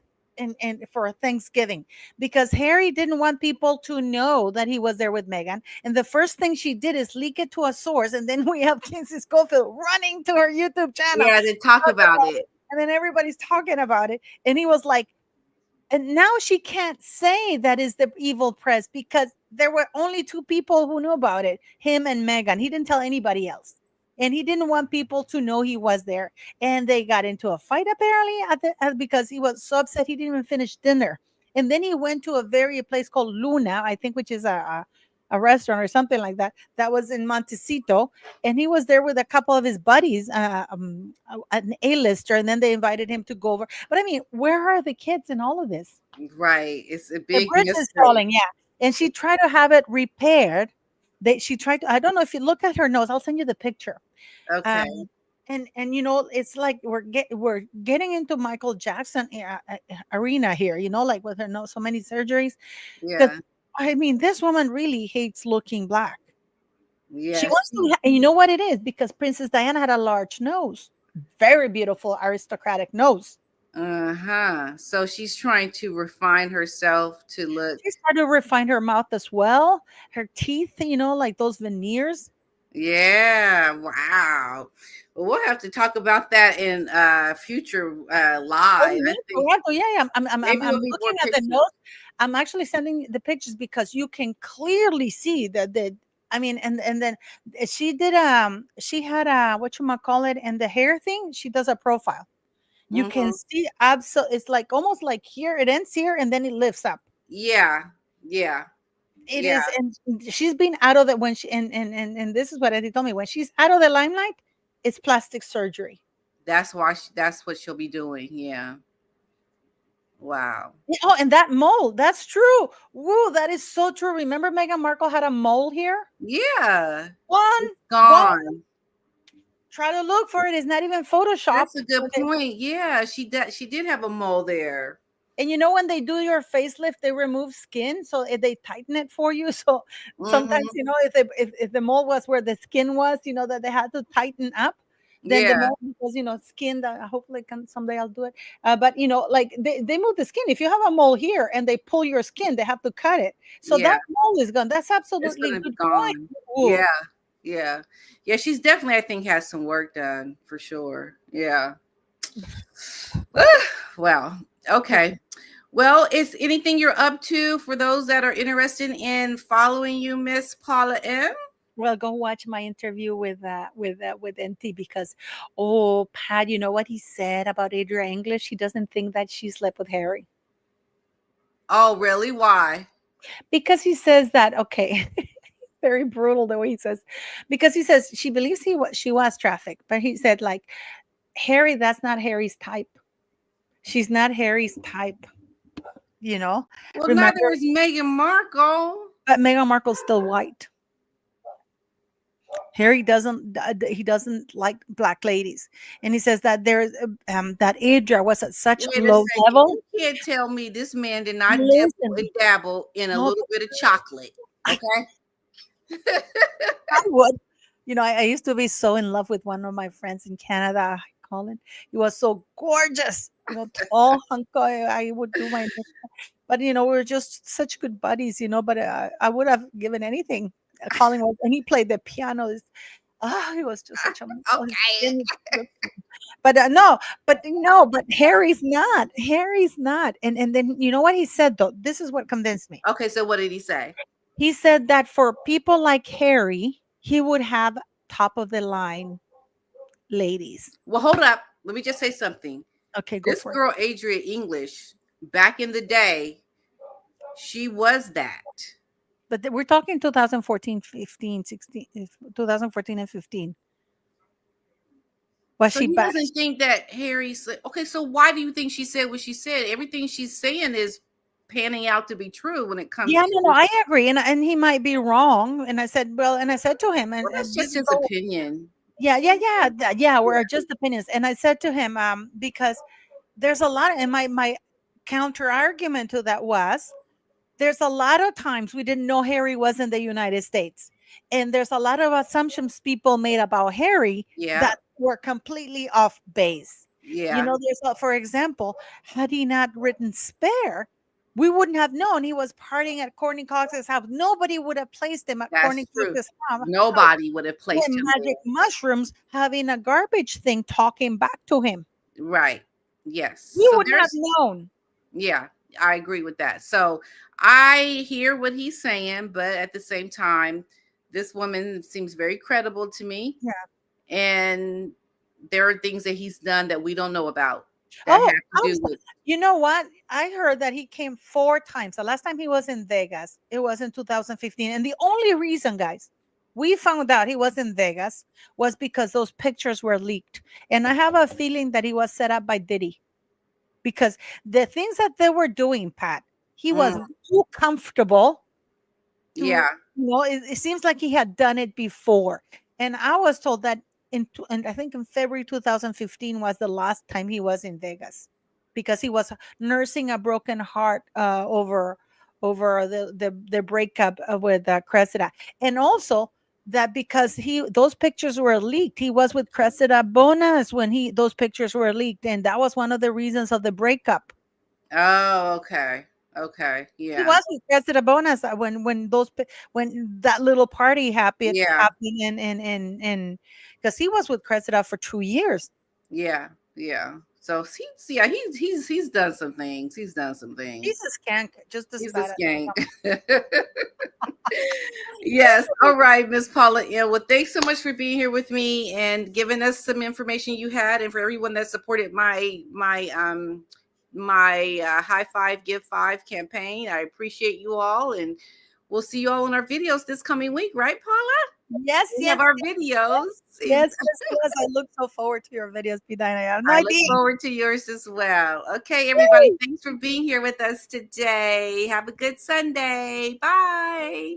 for Thanksgiving because Harry didn't want people to know that he was there with Meghan. And the first thing she did is leak it to a source. And then we have Kinsey Schofield running to her YouTube channel.
Yeah, they talk about it.
And then everybody's talking about it. And he was like, and now she can't say that is the evil press because there were only 2 people who knew about it, him and Meghan. He didn't tell anybody else. And he didn't want people to know he was there. And they got into a fight apparently because he was so upset he didn't even finish dinner. And then he went to a place called Luna, I think, which is a restaurant or something like that. That was in Montecito. And he was there with a couple of his buddies, an A-lister. And then they invited him to go over. But I mean, where are the kids in all of this?
Right. It's a big
bridge is falling, yeah. And she tried to have it repaired. I don't know if you look at her nose, I'll send you the picture.
Okay.
And it's like we're getting into Michael Jackson arena here, like with her so many surgeries. Because
Yeah.
I mean, this woman really hates looking black. She
Yes.
wants to, and you know what it is? Because Princess Diana had a large nose, very beautiful aristocratic nose.
Uh-huh. So she's trying to refine herself to look.
She's trying to refine her mouth as well, her teeth, like those veneers.
Yeah. Wow. Well, we'll have to talk about that in future
Oh,
live.
yeah,
I think
correcto. Yeah. I'm
maybe there'll be more
looking at the
pictures.
nose. I'm actually sending the pictures because you can clearly see that I mean, and then she had a what you might call it, and the hair thing. She does a profile. You can
Hmm.
see absolutely. It's like almost like here. It ends here, and then it lifts up.
Yeah. Yeah.
It
Yeah.
is, and she's been out of the when she and this is what Eddie told me, when she's out of the limelight, it's plastic surgery.
That's why that's what she'll be doing. Yeah. Wow.
Yeah, oh, and that mole, that's true. Woo, that is so true. Remember Meghan Markle had a mole here?
Yeah.
One,
It's
one.
gone.
Try to look for it. It's not even
That's
photoshopped.
a good point. Yeah, she did have a mole there.
And when they do your facelift, they remove skin, so they tighten it for you. So sometimes,
Hmm.
if the mole was where the skin was, that they had to tighten up. Then the
Yeah.
mole, because skin, that hopefully can someday I'll do it. But like they move the skin. If you have a mole here and they pull your skin, they have to cut it. So
Yeah.
that mole is gone. That's
It's
absolutely
gonna be
good point.
gone.
Ooh.
Yeah. Yeah. Yeah. She's definitely, I think, has some work done for sure. Yeah. Well, okay. Well, is anything you're up to for those that are interested in following you, Miss Paula M?
Well, go watch my interview with NT, because Pat, you know what he said about Adria English? He doesn't think that she slept with Harry,
Oh, really? Why?
because he says that, okay. Very brutal the way he says, because he says she believes she was trafficked, but he said, like, Harry, that's not Harry's type. She's not Harry's type. You know,
Well, neither
remember,
is Meghan Markle.
but Meghan Markle's still white. Harry he doesn't like black ladies, and he says that there's that Adria was at such
Wait a
low
second.
level.
You can't tell me this man did not dibble
Listen,
and dabble in a
no,
little bit of chocolate. Okay.
I would. I used to be so in love with one of my friends in Canada, Colin. He was so gorgeous, tall, hunko. I would do my, but we were just such good buddies, But I would have given anything. Colin was, and he played the piano. He was just such a
Okay.
but no, but Harry's not. Harry's not. And then you know what he said though? This is what convinced me.
Okay. So what did he say?
He said that for people like Harry, he would have top of the line ladies.
Well, hold up. Let me just say something.
Okay, go
This
for it.
girl, Adria English, back in the day, she was that.
But we're talking 2014, 15, 16, 2014 and 15. Was
So
she
he
back?
doesn't think that Harry said, okay, so why do you think she said what she said? Everything she's saying is panning out to be true when it comes
Yeah,
to,
no, I agree, and he might be wrong. And I said, well, and I said to him,
well,
and
that's
this
just
is
his opinion.
yeah, we're just opinions. And I said to him, because there's a lot, and my counter argument to that was, there's a lot of times we didn't know Harry was in the United States. And there's a lot of assumptions people made about Harry
Yeah.
that were completely off base.
Yeah.
For example, had he not written Spare, we wouldn't have known he was partying at Courtney Cox's house. Nobody would have placed him at
That's
Courtney
true.
Cox's house
Nobody would have placed
with
him
magic mushrooms, having a garbage thing talking back to him.
there. Right. Yes.
We
So
wouldn't have
there's,
known.
yeah, I agree with that. So I hear what he's saying, but at the same time, this woman seems very credible to me.
Yeah.
And there are things that he's done that we don't know about that have to do with.
You know what? I heard that he came 4 times. The last time he was in Vegas, it was in 2015. And the only reason, guys, we found out he was in Vegas was because those pictures were leaked. And I have a feeling that he was set up by Diddy, because the things that they were doing, Pat, he was too comfortable to,
Yeah.
it seems like he had done it before. And I was told that and I think in February 2015 was the last time he was in Vegas, because he was nursing a broken heart over the breakup with Cressida, and also that because those pictures were leaked. He was with Cressida Bonas when those pictures were leaked, and that was one of the reasons of the breakup.
Oh, okay. Okay.
He
Yeah.
was with Cressida Bonas when that little party happened
Yeah.
in because he was with Cressida for 2 years.
Yeah. Yeah. So he's done some things. He's done some things.
He's a skank, just as
He's a
bad
skank. Yes. All right, Miss Paula. Yeah. Well, thanks so much for being here with me and giving us some information you had, and for everyone that supported my High Five Give Five campaign. I appreciate you all, and we'll see you all in our videos this coming week, right, Paula?
Yes,
We
yes,
have our
yes,
videos.
yes, yes. I look so forward to your videos, Pidana. I have no
I look
idea.
forward to yours as well. Okay, everybody, thanks for being here with us today. Have a good Sunday. Bye.